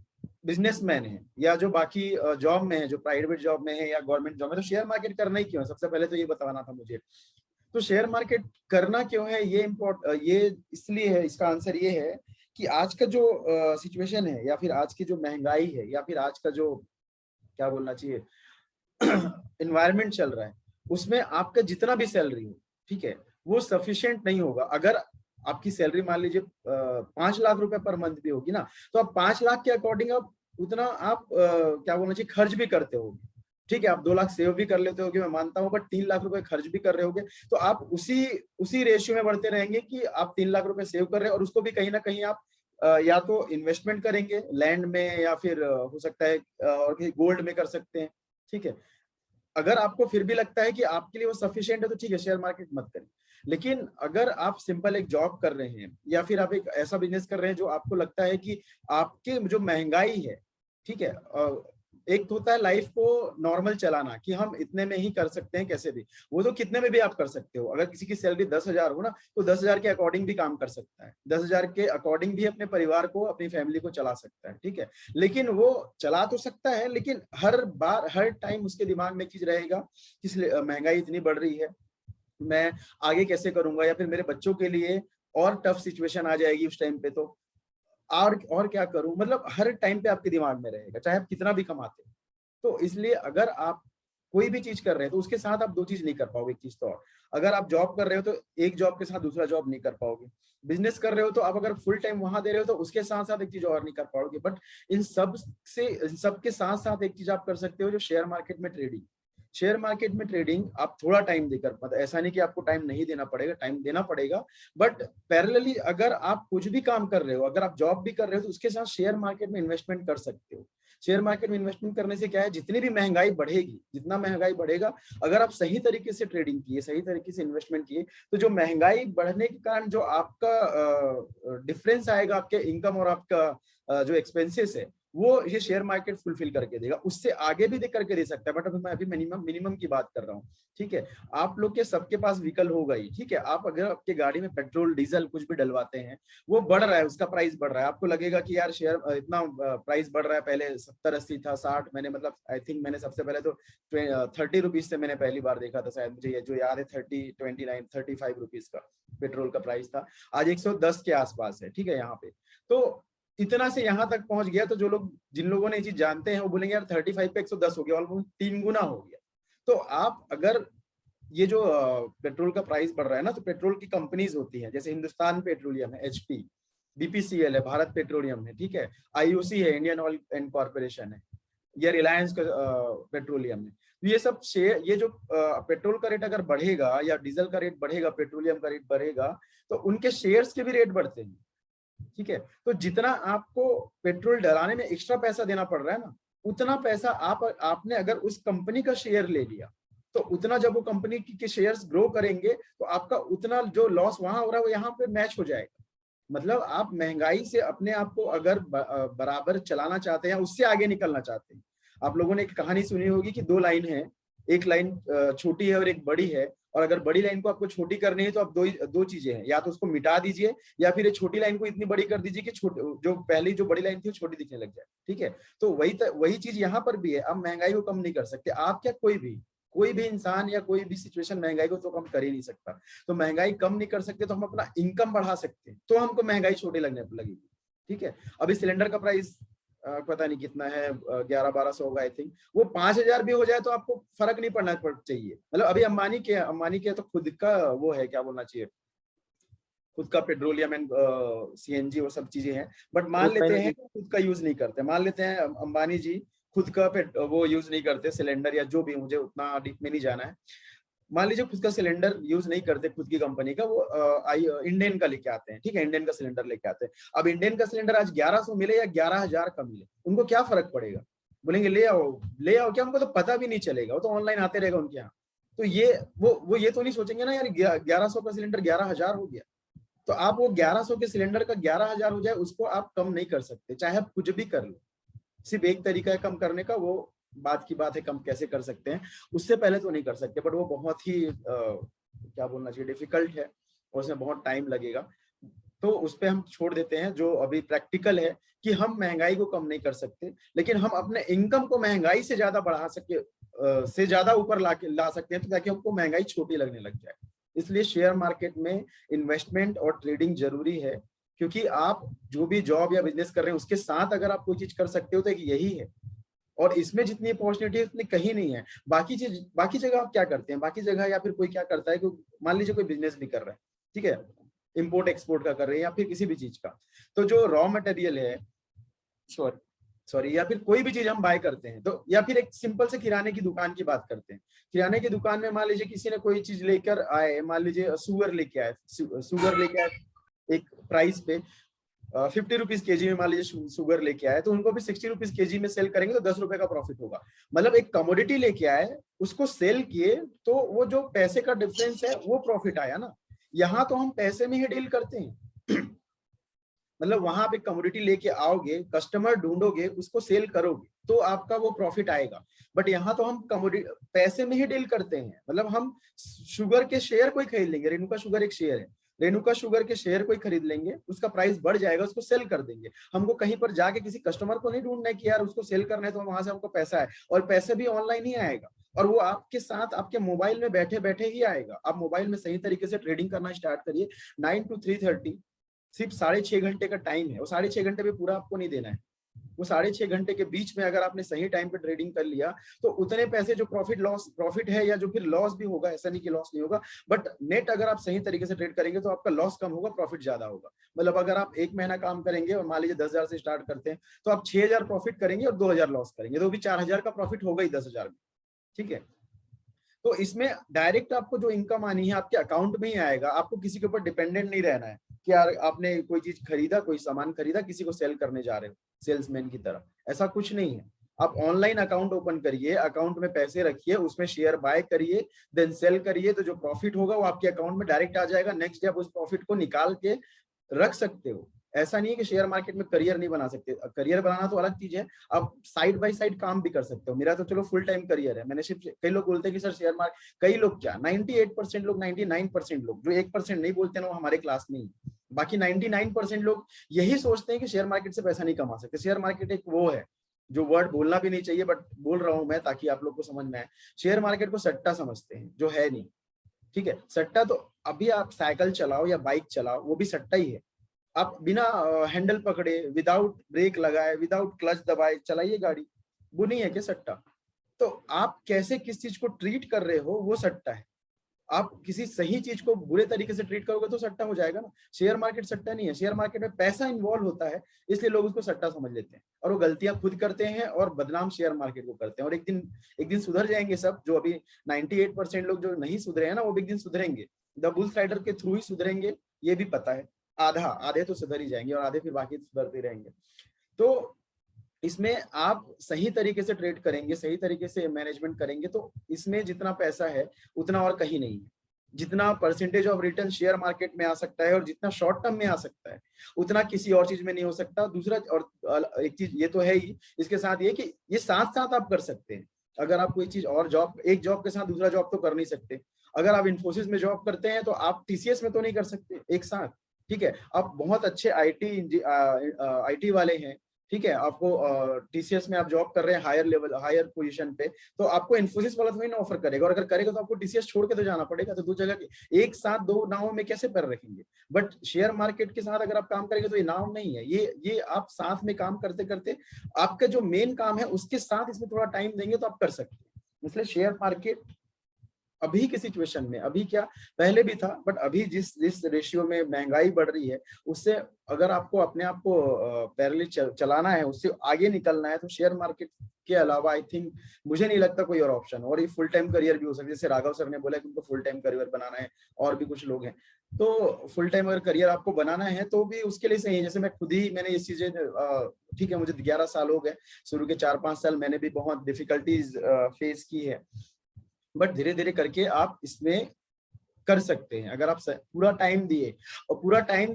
बिजनेसमैन है या जो बाकी जॉब में है, जो प्राइवेट जॉब में है या गवर्नमेंट जॉब में, तो शेयर मार्केट करना ही क्यों है, सबसे पहले तो ये बताना था मुझे। तो शेयर मार्केट करना क्यों है ये इसलिए है, इसका आंसर ये है कि आज का जो सिचुएशन है, या फिर आज की जो महंगाई है, या फिर आज का जो क्या बोलना चाहिए एनवायरनमेंट चल रहा है, उसमें आपका जितना भी सैलरी हो, ठीक है, वो सफिशिएंट नहीं होगा। अगर आपकी सैलरी मान लीजिए 5 लाख रुपए पर मंथ भी होगी ना, तो आप 5 लाख के अकॉर्डिंग आप उतना आप क्या बोलना चाहिए खर्च भी करते होगे, ठीक है। आप 2 लाख सेव भी कर लेते होगे, मैं मानता हूँ, बट 3 लाख रुपए खर्च भी कर रहे होगे, तो आप उसी रेशियो में बढ़ते रहेंगे कि आप 3 लाख रुपए सेव कर रहे हैं, और उसको भी कहीं ना कहीं आप या तो इन्वेस्टमेंट करेंगे लैंड में, या फिर हो सकता है और कहीं गोल्ड में कर सकते हैं, ठीक है। अगर आपको फिर भी लगता है कि आपके लिए वो सफिशिएंट है तो ठीक है, शेयर मार्केट मत करें। लेकिन अगर आप सिंपल एक जॉब कर रहे हैं, या फिर आप एक ऐसा बिजनेस कर रहे हैं जो आपको लगता है कि आपके जो महंगाई है, ठीक है, एक होता है लाइफ को नॉर्मल चलाना कि हम इतने में ही कर सकते हैं कैसे भी, वो तो कितने में भी आप कर सकते हो। अगर किसी की सैलरी 10,000 हो ना, तो 10,000 के अकॉर्डिंग भी काम कर सकता है, 10,000 के अकॉर्डिंग भी अपने परिवार को, अपनी फैमिली को चला सकता है, ठीक है। लेकिन वो चला तो सकता है, लेकिन हर बार हर टाइम उसके दिमाग में चीज रहेगा कि महंगाई इतनी बढ़ रही है, मैं आगे कैसे करूंगा, या फिर मेरे बच्चों के लिए और टफ सिचुएशन आ जाएगी उस टाइम पे, तो और क्या करूं, मतलब हर टाइम पे आपके दिमाग में रहेगा, चाहे आप कितना भी कमाते हो। तो इसलिए अगर आप कोई भी चीज कर रहे हैं तो उसके साथ आप दो चीज नहीं कर पाओगे। एक चीज तो और, अगर आप जॉब कर रहे हो तो एक जॉब के साथ दूसरा जॉब नहीं कर पाओगे। बिजनेस कर रहे हो तो आप अगर फुल टाइम वहां दे रहे हो तो उसके साथ साथ एक चीज और नहीं कर पाओगे। बट इन सब के साथ साथ एक चीज आप कर सकते हो, जो शेयर मार्केट में ट्रेडिंग। शेयर मार्केट में ट्रेडिंग आप थोड़ा टाइम देकर, मतलब ऐसा नहीं कि आपको टाइम नहीं देना पड़ेगा, टाइम देना पड़ेगा, बट पैरेलली अगर आप कुछ भी काम कर रहे हो, अगर आप जॉब भी कर रहे हो, तो उसके साथ शेयर मार्केट में इन्वेस्टमेंट कर सकते हो। शेयर मार्केट में इन्वेस्टमेंट करने से क्या है, जितनी भी महंगाई बढ़ेगी, जितना महंगाई बढ़ेगा, अगर आप सही तरीके से ट्रेडिंग किए, सही तरीके से इन्वेस्टमेंट किए, तो जो महंगाई बढ़ने के कारण जो आपका डिफरेंस आएगा आपके इनकम और आपका जो एक्सपेंसेस है, वो ये शेयर मार्केट फुलफिल करके देगा। उससे आगे भी दे करके दे सकता है, बट मैं अभी मिनिमम की बात कर रहा हूँ, ठीक है। आप लोग के सबके पास व्हीकल होगा ही, ठीक है। आप अगर आपके गाड़ी में पेट्रोल डीजल कुछ भी डलवाते हैं, वो बढ़ रहा है, उसका प्राइस बढ़ रहा है, आपको लगेगा कि यार शेयर इतना प्राइस बढ़ रहा है, पहले 70-80 था, 60, मैंने मतलब आई थिंक मैंने सबसे पहले तो 30 रुपीज से मैंने पहली बार देखा था, शायद मुझे ये जो याद है 35 रुपीज का पेट्रोल का प्राइस था। आज 110 के आसपास है, ठीक है, यहाँ पे। तो इतना से यहाँ तक पहुंच गया, तो जिन लोगों ने ये चीज जानते हैं वो बोलेंगे यार 35 पे 110 हो गया, ऑलमोस्ट 3 गुना हो गया। तो आप अगर ये जो पेट्रोल का प्राइस बढ़ रहा है ना, तो पेट्रोल की कंपनीज होती हैं, जैसे हिंदुस्तान पेट्रोलियम है, HP, BPCL है, भारत पेट्रोलियम है, ठीक है, IOC है, इंडियन ऑयल एंड कॉर्पोरेशन है, या रिलायंस का पेट्रोलियम है। तो ये सब शेयर, ये जो पेट्रोल का रेट अगर बढ़ेगा या डीजल का रेट बढ़ेगा, पेट्रोलियम का रेट बढ़ेगा, तो उनके शेयर्स के भी रेट बढ़ते हैं, ठीक है। तो जितना आपको पेट्रोल डलाने में एक्स्ट्रा पैसा देना पड़ रहा है ना, उतना पैसा आपने अगर उस कंपनी का शेयर ले लिया, तो उतना जब वो कंपनी के शेयर्स ग्रो करेंगे, तो आपका उतना जो लॉस वहां हो रहा है वो यहाँ पे मैच हो जाएगा। मतलब आप महंगाई से अपने आप को अगर बराबर चलाना चाहते हैं, उससे आगे निकलना चाहते हैं। आप लोगों ने एक कहानी सुनी होगी कि 2 लाइन है, एक लाइन छोटी है और एक बड़ी है, और अगर बड़ी लाइन को आपको छोटी करनी है तो आप दो चीजें हैं, या तो उसको मिटा दीजिए, या फिर ये छोटी लाइन को इतनी बड़ी कर दीजिए कि जो पहली जो बड़ी लाइन थी वो छोटी दिखने लग जाए, ठीक है। तो वही चीज यहाँ पर भी है। आप महंगाई को कम नहीं कर सकते, आप क्या कोई भी इंसान या कोई भी सिचुएशन महंगाई को तो कम कर ही नहीं सकता। तो महंगाई कम नहीं कर सकते तो हम अपना इनकम बढ़ा सकते हैं, तो हमको महंगाई छोटी लगने लगेगी, ठीक है। अभी सिलेंडर का प्राइस पता नहीं कितना है, 1100-1200 होगा आई थिंक। वो 5000 भी हो जाए तो आपको फर्क नहीं पड़ना चाहिए। मतलब अभी अंबानी के तो खुद का वो है, क्या बोलना चाहिए, खुद का पेट्रोलियम एंड सीएनजी वो सब चीजें हैं, बट मान लेते हैं कि खुद का यूज नहीं करते, मान लेते हैं अंबानी जी खुद का वो यूज नहीं करते सिलेंडर, या जो भी, मुझे उतना डीप में नहीं जाना है, मान लीजिए खुद का सिलेंडर यूज नहीं करते खुद की कंपनी का, वो इंडियन का लेके आते हैं, ठीक है, इंडियन का सिलेंडर लेके आते हैं। अब इंडियन का सिलेंडर आज 1100 मिले या 11,000 का मिले, उनको क्या फर्क पड़ेगा? बोलेंगे ले आओ क्या, उनको तो पता भी नहीं चलेगा, वो तो ऑनलाइन आते रहेगा उनके यहाँ। तो ये वो ये तो नहीं सोचेंगे ना यार 1100 का सिलेंडर 11,000 हो गया। तो आप वो 1100 के सिलेंडर का 11,000 हो जाए, उसको आप कम नहीं कर सकते, चाहे आप कुछ भी कर लो। सिर्फ एक तरीका है कम करने का, वो बात की बात है कम कैसे कर सकते हैं, उससे पहले तो नहीं कर सकते, बट वो बहुत ही क्या बोलना चाहिए, डिफिकल्ट है और उसमें बहुत टाइम लगेगा। तो उस पर हम छोड़ देते हैं। जो अभी प्रैक्टिकल है कि हम महंगाई को कम नहीं कर सकते, लेकिन हम अपने इनकम को महंगाई से ज्यादा बढ़ा सके, से ज्यादा ऊपर ला सकते हैं, तो ताकि हमको महंगाई छोटी लगने लग जाए। इसलिए शेयर मार्केट में इन्वेस्टमेंट और ट्रेडिंग जरूरी है, क्योंकि आप जो भी जॉब या बिजनेस कर रहे हैं उसके साथ अगर आप कोई चीज कर सकते हो तो एक यही है, और इसमें जितनी अपॉर्चुनिटी है उतनी कहीं नहीं है। बाकी जगह आप क्या करते हैं, बाकी जगह या फिर कोई क्या करता है कि मान लीजिए कोई बिजनेस भी कर रहा है, ठीक है, इंपोर्ट एक्सपोर्ट का कर रहे हैं या फिर किसी भी चीज का, तो जो रॉ मटेरियल है, सॉरी या फिर कोई भी चीज हम बाय करते हैं, तो या फिर एक सिंपल से किराने की दुकान की बात करते हैं। किराने की दुकान में मान लीजिए किसी ने कोई चीज लेकर आए, मान लीजिए सुगर लेके आए एक प्राइस पे 50 रुपीज केजी में, मान लीजिए शुगर लेके आए, तो उनको भी 60 रुपीज केजी में सेल करेंगे तो 10 रुपए का प्रॉफिट होगा। मतलब एक कमोडिटी लेके आए, उसको सेल किए, तो वो जो पैसे का डिफरेंस है वो प्रॉफिट आया ना। यहाँ तो हम पैसे में ही डील करते हैं मतलब वहां पे कमोडिटी लेके आओगे, कस्टमर ढूंढोगे, उसको सेल करोगे, तो आपका वो प्रॉफिट आएगा। बट यहाँ तो हम कमोडिटी पैसे में ही डील करते हैं। मतलब हम शुगर के शेयर कोई खरीद लेंगे, रेणुका शुगर एक शेयर है, रेणुका शुगर के शेयर कोई खरीद लेंगे, उसका प्राइस बढ़ जाएगा, उसको सेल कर देंगे। हमको कहीं पर जाके किसी कस्टमर को नहीं ढूंढना है कि यार उसको सेल करना है, तो वहां से हमको पैसा है, और पैसे भी ऑनलाइन ही आएगा, और वो आपके साथ आपके मोबाइल में बैठे बैठे ही आएगा। आप मोबाइल में सही तरीके से ट्रेडिंग करना स्टार्ट करिए। 9 to 3:30 सिर्फ 6.5 घंटे का टाइम है, वो 6.5 घंटे भी पूरा आपको नहीं देना है। वो 6.5 घंटे के बीच में अगर आपने सही टाइम पे ट्रेडिंग कर लिया, तो उतने पैसे जो प्रॉफिट है या जो फिर लॉस भी होगा, ऐसा नहीं कि लॉस नहीं होगा, बट नेट अगर आप सही तरीके से ट्रेड करेंगे तो आपका लॉस कम होगा, प्रॉफिट ज्यादा होगा। मतलब अगर आप 1 महीना काम करेंगे और मान लीजिए 10,000 से स्टार्ट करते हैं, तो आप 6,000 प्रॉफिट करेंगे और 2,000 लॉस करेंगे, तो भी 4,000 का प्रॉफिट होगा ही 10,000 में, ठीक है। तो इसमें डायरेक्ट आपको जो इनकम आनी है आपके अकाउंट में ही आएगा। आपको किसी के ऊपर डिपेंडेंट नहीं रहना है कि यार आपने कोई चीज खरीदा, कोई सामान खरीदा, किसी को सेल करने जा रहे हो सेल्समैन की तरह, ऐसा कुछ नहीं है। आप ऑनलाइन अकाउंट ओपन करिए, अकाउंट में पैसे रखिए, उसमें शेयर बाय करिए, देन सेल करिए, तो जो प्रॉफिट होगा वो आपके अकाउंट में डायरेक्ट आ जाएगा। नेक्स्ट डे आप उस प्रॉफिट को निकाल के रख सकते हो। ऐसा नहीं है कि शेयर मार्केट में करियर नहीं बना सकते, करियर बनाना तो अलग चीज है, आप साइड बाय साइड काम भी कर सकते हो। मेरा तो चलो फुल टाइम करियर है। मैंने सिर्फ, कई लोग बोलते हैं कि सर शेयर मार्केट, कई लोग क्या 98% लोग, 99% लोग, जो 1% नहीं बोलते ना, वो हमारे क्लास में ही। बाकी 99% लोग यही सोचते हैं कि शेयर मार्केट से पैसा नहीं कमा सकते। शेयर मार्केट एक वो है जो वर्ड बोलना भी नहीं चाहिए, बट बोल रहा हूं मैं ताकि आप लोग को समझ में आए। शेयर मार्केट को सट्टा समझते हैं, जो है नहीं, ठीक है। सट्टा तो अभी आप साइकिल चलाओ या बाइक चलाओ, वो भी सट्टा ही है। आप बिना हैंडल पकड़े, विदाउट ब्रेक लगाए, विदाउट क्लच दबाए चलाइए गाड़ी, वो नहीं है क्या सट्टा? तो आप कैसे किस चीज को ट्रीट कर रहे हो वो सट्टा है। आप किसी सही चीज को बुरे तरीके से ट्रीट करोगे तो सट्टा हो जाएगा ना। शेयर मार्केट सट्टा नहीं है। शेयर मार्केट में पैसा इन्वॉल्व होता है, इसलिए लोग उसको सट्टा समझ लेते हैं, और वो गलतियां खुद करते हैं और बदनाम शेयर मार्केट को करते हैं। और एक दिन सुधर जाएंगे सब। जो अभी 98% लोग जो नहीं सुधरे हैं ना, वो भी एक दिन सुधरेंगे। द बुल्स राइडर के थ्रू ही सुधरेंगे, ये भी पता है। आधे तो सुधर ही जाएंगे और आधे फिर बाकी सुधरते रहेंगे। तो इसमें आप सही तरीके से ट्रेड करेंगे, सही तरीके से मैनेजमेंट करेंगे, तो इसमें जितना पैसा है उतना और कहीं नहीं है। जितना percentage of return share market में आ सकता है और जितना शॉर्ट टर्म में आ सकता है, उतना किसी और चीज में नहीं हो सकता। दूसरा, और एक चीज ये तो है ही, इसके साथ ये कि ये साथ साथ आप कर सकते हैं। अगर आप कोई चीज और जॉब, एक जॉब के साथ दूसरा जॉब तो कर नहीं सकते। अगर आप इन्फोसिस में जॉब करते हैं तो आप टीसीएस में तो नहीं कर सकते एक साथ, ठीक है। आप बहुत अच्छे आईटी वाले हैं, ठीक है, आपको टीसीएस में आप जॉब कर रहे हैं हायर पोजीशन पे, तो आपको इन्फोसिस वाला थोड़ी ना ऑफर करेगा, और अगर करेगा तो आपको टीसीएस छोड़ के तो जाना पड़ेगा। तो दो जगह के एक साथ दो नाव में कैसे पैर रखेंगे? बट शेयर मार्केट के साथ अगर आप काम करेंगे तो ये नाव नहीं है, ये आप साथ में काम करते करते आपका जो मेन काम है उसके साथ इसमें थोड़ा टाइम देंगे तो आप कर सकते हैं। इसलिए शेयर मार्केट अभी की सिचुएशन में, अभी क्या पहले भी था, बट अभी जिस रेशियो में महंगाई बढ़ रही है, उससे अगर आपको अपने आप को पैरेलल चलाना है, उससे आगे निकलना है, तो शेयर मार्केट के अलावा आई थिंक मुझे नहीं लगता कोई और ऑप्शन। और ये फुल टाइम करियर भी हो सकता है, जैसे राघव सर ने बोला कि उनको फुल टाइम करियर बनाना है, और भी कुछ लोग हैं, तो फुल टाइम अगर करियर आपको बनाना है तो भी उसके लिए सही है। जैसे मैं खुद ही, मैंने ये चीजें, ठीक है मुझे 11 साल हो गए, शुरू के 4-5 साल मैंने भी बहुत डिफिकल्टीज फेस की है, बट धीरे धीरे करके आप इसमें कर सकते हैं अगर आप पूरा टाइम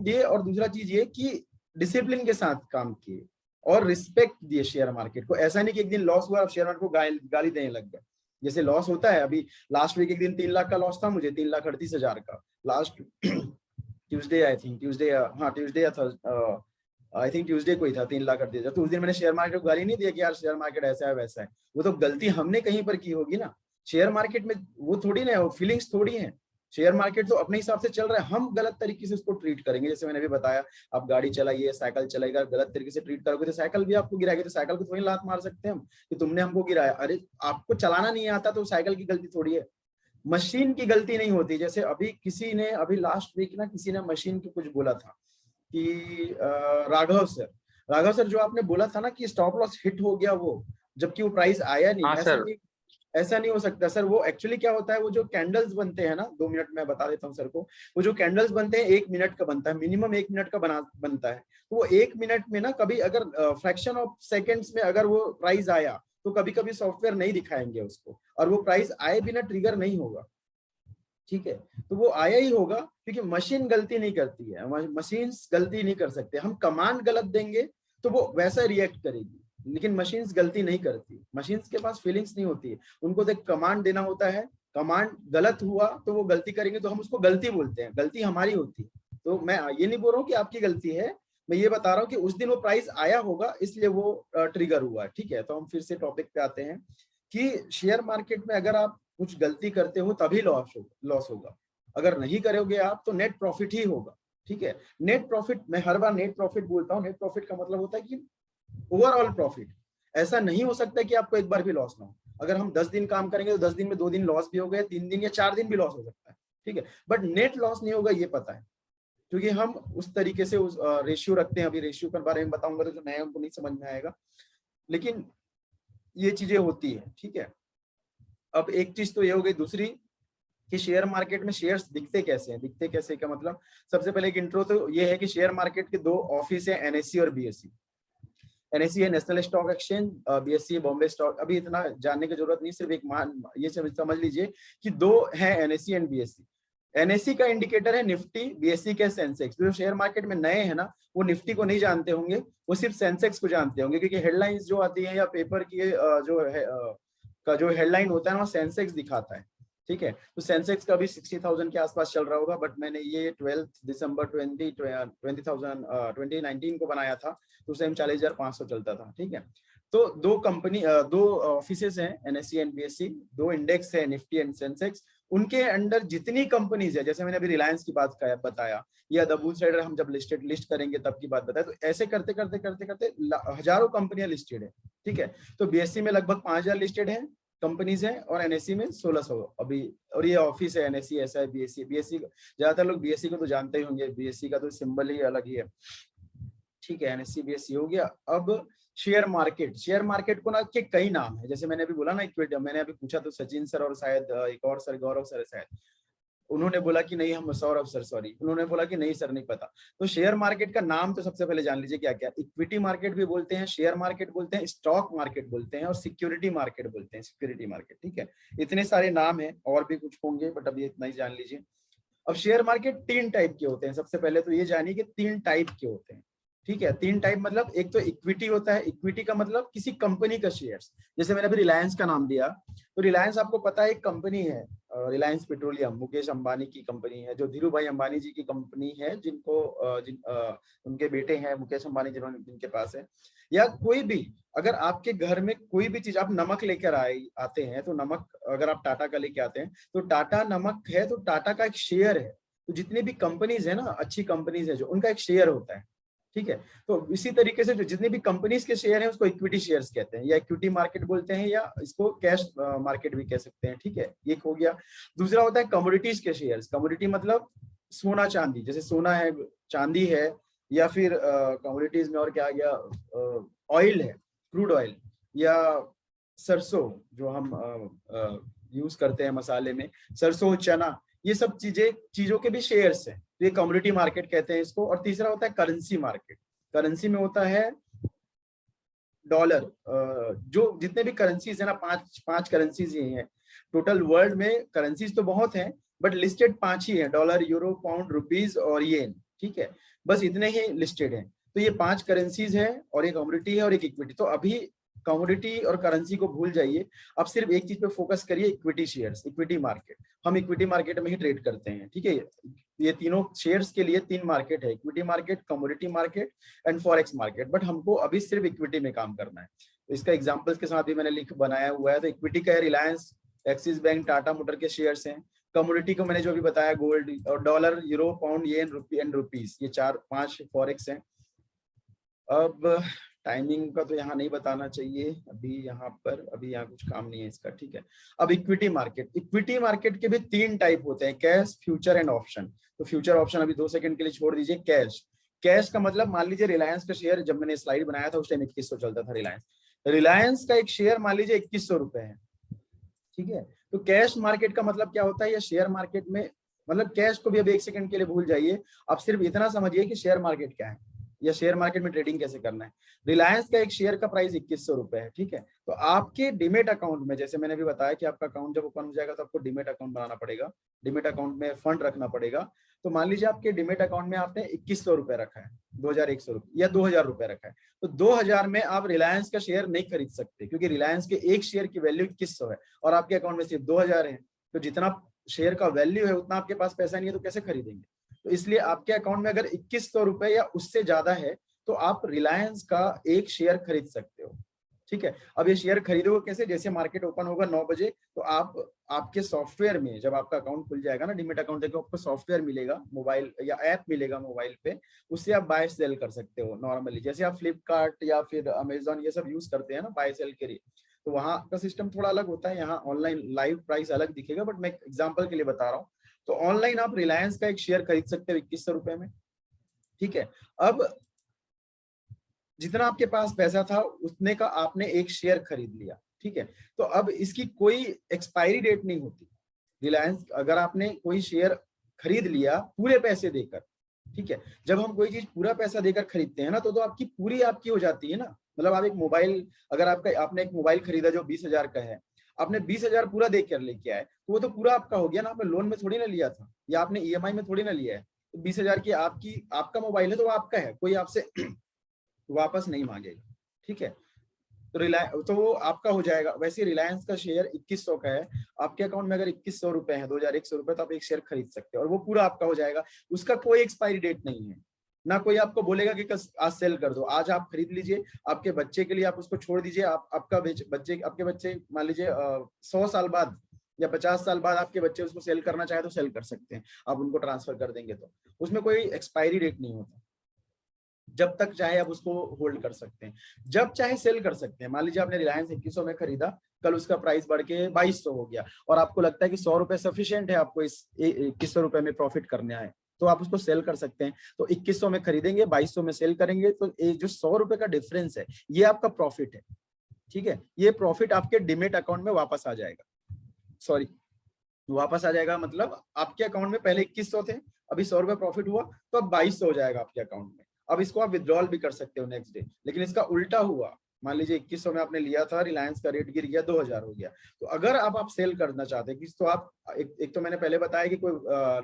दिए। और दूसरा चीज ये कि डिसिप्लिन के साथ काम किए और रिस्पेक्ट दिए शेयर मार्केट को। ऐसा नहीं कि एक दिन लॉस हुआ आप शेयर मार्केट को गाली देने लग गए, जैसे लॉस होता है। अभी लास्ट वीक एक दिन 3 लाख का लॉस था मुझे, 3,38,000 का last Tuesday, I think Tuesday, हाँ ट्यूसडे या था, आई थिंक ट्यूसडे को ही था, 3,38,000। तो उस दिन मैंने शेयर मार्केट को गाली नहीं दिया कि यार शेयर मार्केट ऐसा है वैसा है, वो तो गलती हमने कहीं पर की होगी ना। शेयर मार्केट में वो थोड़ी ना, वो फीलिंग्स थोड़ी है। शेयर मार्केट तो अपने हिसाब से चल रहा है, हम गलत तरीके से उसको ट्रीट करेंगे। जैसे मैंने भी बताया, आप गाड़ी चलाइए, साइकिल चलाएगा, गलत तरीके से ट्रीट करोगे तो साइकिल भी आपको गिराएगी। तो साइकिल को थोड़ी लात मार सकते हैं हम कि तुमने हमको गिराया। अरे आपको चलाना नहीं आता तो साइकिल की गलती थोड़ी है, मशीन की गलती नहीं होती। जैसे अभी लास्ट वीक ना किसी ने मशीन की कुछ बोला था कि राघव सर जो आपने बोला था ना कि स्टॉप लॉस हिट हो गया, वो जबकि वो प्राइस आया नहीं। हाँ सर। ऐसा नहीं हो सकता सर। वो एक्चुअली क्या होता है, वो जो कैंडल्स बनते हैं ना, 2 मिनट में बता देता हूँ सर को। वो जो कैंडल्स बनते हैं 1 मिनट का बनता है, मिनिमम 1 मिनट का बनता है। तो वो 1 मिनट में ना, कभी अगर फ्रैक्शन ऑफ सेकेंड्स में अगर वो प्राइस आया तो कभी कभी सॉफ्टवेयर नहीं दिखाएंगे उसको, और वो प्राइस आए बिना ट्रिगर नहीं होगा, ठीक है। तो वो आया ही होगा क्योंकि मशीन गलती नहीं करती है, मशीन गलती नहीं कर सकते। हम कमांड गलत देंगे तो वो वैसा रिएक्ट करेगी, लेकिन मशीन्स गलती नहीं करती। मशीन्स के पास फीलिंग्स नहीं होती है, उनको तो कमांड देना होता है। कमांड गलत हुआ तो वो गलती करेंगे तो हम उसको गलती बोलते हैं, गलती हमारी होती है। तो मैं ये नहीं बोल रहा हूँ कि आपकी गलती है, मैं ये बता रहा हूँ कि उस दिन वो प्राइस आया होगा इसलिए वो ट्रिगर हुआ है, ठीक है। तो हम फिर से टॉपिक पे आते हैं कि शेयर मार्केट में अगर आप कुछ गलती करते हो तभी लॉस होगा, अगर नहीं करोगे आप तो नेट प्रॉफिट ही होगा, ठीक है। नेट प्रॉफिट, मैं हर बार नेट प्रॉफिट बोलता हूँ। नेट प्रॉफिट का मतलब होता है कि ओवरऑल प्रॉफिट। ऐसा नहीं हो सकता कि आपको एक बार भी लॉस ना हो। अगर हम 10 दिन काम करेंगे तो 10 दिन में 2 दिन लॉस भी हो गए, 3 दिन या 4 दिन भी लॉस हो सकता है, ठीक है, बट नेट लॉस नहीं होगा, ये पता है, क्योंकि हम उस तरीके से उस रेशियो रखते हैं। अभी रेशियो के बारे में बताऊंगा तो जो नए उनको नहीं समझ में आएगा, लेकिन ये चीजें होती है, ठीक है। अब एक चीज तो ये हो गई। दूसरी कि शेयर मार्केट में शेयर्स दिखते कैसे हैं। दिखते कैसे का मतलब, सबसे पहले एक इंट्रो तो ये है कि शेयर मार्केट के 2 ऑफिस है, एनएससी और बीएससी। एनएससी है नेशनल स्टॉक एक्सचेंज, बीएससी है बॉम्बे स्टॉक। अभी इतना जानने की जरूरत नहीं, सिर्फ एक ये समझ लीजिए कि 2 है, एनएससी एंड बीएससी। एनएससी का इंडिकेटर है निफ्टी, बीएससी का सेंसेक्स। जो शेयर मार्केट में नए हैं ना, वो निफ्टी को नहीं जानते होंगे, वो सिर्फ सेंसेक्स को जानते होंगे, क्योंकि हेडलाइंस जो आती है या पेपर की जो है का जो हेडलाइन होता है ना, वो सेंसेक्स दिखाता है, ठीक है। तो सेंसेक्स का भी 60,000 के आसपास चल रहा होगा, बट मैंने ये 12 दिसंबर 2019 को बनाया था, तो उस टाइम 40,500 चलता था, ठीक है। तो 2 ऑफिसेस हैं, एनएससी एंड बीएससी, 2 इंडेक्स है, निफ्टी एंड सेंसेक्स। उनके अंडर जितनी कंपनीज है, जैसे मैंने अभी रिलायंस की बात बताया, या द बुल ट्रेडर हम जब लिस्ट करेंगे तब की बात बताया, तो ऐसे करते करते हजारों कंपनियां लिस्टेड है, ठीक है। तो बीएससी में लगभग 5,000 लिस्टेड है कंपनीज हैं, और एनएससी में 1600 अभी। और ये ऑफिस है एनएससी, ऐसा है बीएससी ज्यादातर लोग बीएससी को तो जानते ही होंगे, बीएससी का तो सिंबल ही अलग ही है, ठीक है। एनएससी बीएससी हो गया। अब शेयर मार्केट को ना के कई नाम है, जैसे मैंने अभी बोला ना इक्विटी। मैंने अभी पूछा तो सचिन सर और शायद एक और सर, गौरव सर शायद, उन्होंने बोला कि नहीं, हम सौरभ सर, सॉरी, उन्होंने बोला कि नहीं सर नहीं पता। तो शेयर मार्केट का नाम तो सबसे पहले जान लीजिए क्या क्या। इक्विटी मार्केट भी बोलते हैं, शेयर मार्केट बोलते हैं, स्टॉक मार्केट बोलते हैं, और सिक्योरिटी मार्केट बोलते हैं, सिक्योरिटी मार्केट, ठीक है। इतने सारे नाम है, और भी कुछ होंगे, बट अभी इतना ही जान लीजिए। अब शेयर मार्केट 3 टाइप के होते हैं। सबसे पहले तो ये जानिए कि 3 टाइप के होते हैं, ठीक है। 3 टाइप मतलब, एक तो इक्विटी होता है। इक्विटी का मतलब किसी कंपनी का शेयर्स। जैसे मैंने अभी रिलायंस का नाम दिया, तो रिलायंस आपको पता है एक कंपनी है, रिलायंस पेट्रोलियम, मुकेश अंबानी की कंपनी है, जो धीरू भाई अंबानी जी की कंपनी है, उनके बेटे हैं मुकेश अंबानी, जिनके पास है। या कोई भी, अगर आपके घर में कोई भी चीज, आप नमक लेकर आते हैं, तो नमक अगर आप टाटा का लेके आते हैं, तो टाटा नमक है, तो टाटा का एक शेयर है। तो जितनी भी कंपनीज है ना, अच्छी कंपनीज है जो, उनका एक शेयर होता है, ठीक है। तो इसी तरीके से जो जितने भी कंपनीज के शेयर हैं उसको इक्विटी शेयर्स कहते हैं, या इक्विटी मार्केट बोलते हैं, या इसको कैश मार्केट भी कह सकते हैं, ठीक है। ये हो गया। दूसरा होता है कमोडिटीज के शेयर्स। कमोडिटी मतलब सोना चांदी, जैसे सोना है, चांदी है, या फिर कमोडिटीज में और क्या आ गया, ऑयल है, क्रूड ऑयल, या सरसों जो हम यूज करते हैं मसाले में, सरसों, चना, ये सब चीजों के भी शेयर्स हैं, तो ये कमोडिटी मार्केट कहते हैं इसको। और तीसरा होता है करेंसी मार्केट। करेंसी में होता है डॉलर, जो जितने भी करेंसीज है ना, पांच करेंसीज ही हैं टोटल वर्ल्ड में। करेंसीज तो बहुत हैं बट लिस्टेड 5 ही हैं, डॉलर, यूरो, पाउंड, रुपीज और येन, ठीक है, बस इतने ही लिस्टेड हैं। तो ये 5 करेंसीज है, और एक कमोडिटी है और एक इक्विटी। तो अभी कमोडिटी और करेंसी को भूल जाइए, अब सिर्फ एक चीज पे फोकस करिए, इक्विटी शेयर्स, इक्विटी मार्केट। हम इक्विटी मार्केट में ही ट्रेड करते हैं, ठीक है। ये तीनों शेयर्स के लिए 3 मार्केट है, equity market, commodity market and forex market, but हमको अभी सिर्फ इक्विटी में काम करना है। तो इसका एग्जांपल्स के साथ भी मैंने लिख बनाया हुआ है। तो इक्विटी का है Reliance, axis bank, Tata motor के शेयर्स हैं। कमोडिटी को मैंने जो भी बताया, गोल्ड और dollar, euro, pound, yen, rupee and rupees, ये 4-5 फॉरेक्स हैं। अब टाइमिंग का तो यहाँ नहीं बताना चाहिए अभी यहाँ पर, अभी यहाँ कुछ काम नहीं है इसका, ठीक है। अब इक्विटी मार्केट। इक्विटी मार्केट के भी 3 टाइप होते हैं, कैश, फ्यूचर एंड ऑप्शन। तो फ्यूचर ऑप्शन अभी 2 सेकंड के लिए छोड़ दीजिए। कैश, कैश का मतलब मान लीजिए रिलायंस का शेयर, जब मैंने स्लाइड बनाया था उस टाइम 2100 चलता था रिलायंस। रिलायंस का एक शेयर मान लीजिए 2100 रुपए है, ठीक है। तो कैश मार्केट का मतलब क्या होता है, या शेयर मार्केट में, मतलब कैश को भी अब 1 सेकंड के लिए भूल जाइए, आप सिर्फ इतना समझिए कि शेयर मार्केट क्या है, या शेयर मार्केट में ट्रेडिंग कैसे करना है। रिलायंस का एक शेयर का प्राइस 2100 रुपए है, ठीक है। तो आपके डीमेट अकाउंट में, जैसे मैंने भी बताया कि आपका अकाउंट जब ओपन हो जाएगा तो आपको डीमेट अकाउंट बनाना पड़ेगा, डीमेट अकाउंट में फंड रखना पड़ेगा। तो मान लीजिए आपके डीमेट अकाउंट में आपने 2100 रुपए रखा है, 2100 रुपए या 2000 रुपए रखा है, तो 2000 में आप रिलायंस का शेयर नहीं खरीद सकते, क्योंकि रिलायंस के एक शेयर की वैल्यू 2100 है और आपके अकाउंट में सिर्फ 2000 है। तो जितना शेयर का वैल्यू है उतना आपके पास पैसा नहीं है, तो कैसे खरीदेंगे। तो इसलिए आपके अकाउंट में अगर 2100 रुपए या उससे ज्यादा है तो आप रिलायंस का एक शेयर खरीद सकते हो, ठीक है। अब ये शेयर खरीदोगे कैसे, जैसे मार्केट ओपन होगा 9 बजे, तो आप आपके सॉफ्टवेयर में, जब आपका अकाउंट खुल जाएगा ना, डीमेट अकाउंट देखो, आपको सॉफ्टवेयर मिलेगा, मोबाइल या ऐप मिलेगा मोबाइल पे, उससे आप बाय सेल कर सकते हो नॉर्मली, जैसे आप फ्लिपकार्ट या फिर अमेजोन ये सब यूज करते हैं ना बाय सेल के लिए। तो वहां का सिस्टम थोड़ा अलग होता है, यहाँ ऑनलाइन लाइव प्राइस अलग दिखेगा, बट मैं एग्जाम्पल के लिए बता रहा हूँ। तो ऑनलाइन आप रिलायंस का एक शेयर खरीद सकते हो 2100 रुपए में, ठीक है। अब जितना आपके पास पैसा था उतने का आपने एक शेयर खरीद लिया, ठीक है। तो अब इसकी कोई एक्सपायरी डेट नहीं होती। रिलायंस, अगर आपने कोई शेयर खरीद लिया पूरे पैसे देकर, ठीक है, जब हम कोई चीज पूरा पैसा देकर खरीदते हैं ना, तो आपकी पूरी आपकी हो जाती है ना। मतलब आप एक मोबाइल, अगर आपने एक मोबाइल खरीदा जो 20,000 का है, आपने 20,000 पूरा देकर लेके आए, तो वो तो पूरा आपका हो गया ना, आपने लोन में थोड़ी ना लिया था, या आपने ईएमआई में थोड़ी ना लिया है। तो 20,000 की आपका मोबाइल है तो वो आपका है, कोई आपसे वापस नहीं मांगेगा, ठीक है। तो वो आपका हो जाएगा। वैसे रिलायंस का शेयर 2100 का है, आपके अकाउंट में अगर 2100 रुपए है, 2100 रुपए, तो आप एक शेयर खरीद सकते हैं और वो पूरा आपका हो जाएगा। उसका कोई एक्सपायरी डेट नहीं है, ना कोई आपको बोलेगा कि आज सेल कर दो। आज आप खरीद लीजिए, आपके बच्चे के लिए आप उसको छोड़ दीजिए, आपके बच्चे मान लीजिए 100 साल बाद या 50 साल बाद आपके बच्चे उसको सेल करना चाहे तो सेल कर सकते हैं, आप उनको ट्रांसफर कर देंगे। तो उसमें कोई एक्सपायरी डेट नहीं होता, जब तक चाहे आप उसको होल्ड कर सकते हैं, जब चाहे सेल कर सकते हैं। मान लीजिए आपने रिलायंस 2100 में खरीदा, कल उसका प्राइस बढ़ के 2200 हो गया और आपको लगता है कि 100 रुपए सफिशिएंट है आपको इस 2100 रुपए में प्रॉफिट करने आए, तो आप उसको सेल कर सकते हैं। तो 2100 में खरीदेंगे, 2200 में सेल करेंगे, तो ये जो 100 रुपए का डिफरेंस है ये आपका प्रॉफिट है, ठीक है। ये प्रॉफिट आपके डीमेट अकाउंट में वापस आ जाएगा, सॉरी वापस आ जाएगा, मतलब आपके अकाउंट में पहले 2100 थे, अभी 100 रुपए प्रॉफिट हुआ तो अब 2200 हो जाएगा आपके अकाउंट में। अब इसको आप विड्रॉल भी कर सकते हो नेक्स्ट डे। लेकिन इसका उल्टा हुआ, मान लीजिए 2100 में आपने लिया था, रिलायंस का रेट गिर गया 2000 हो गया, तो अगर आप सेल करना चाहते हैं तो आप एक तो मैंने पहले बताया कि कोई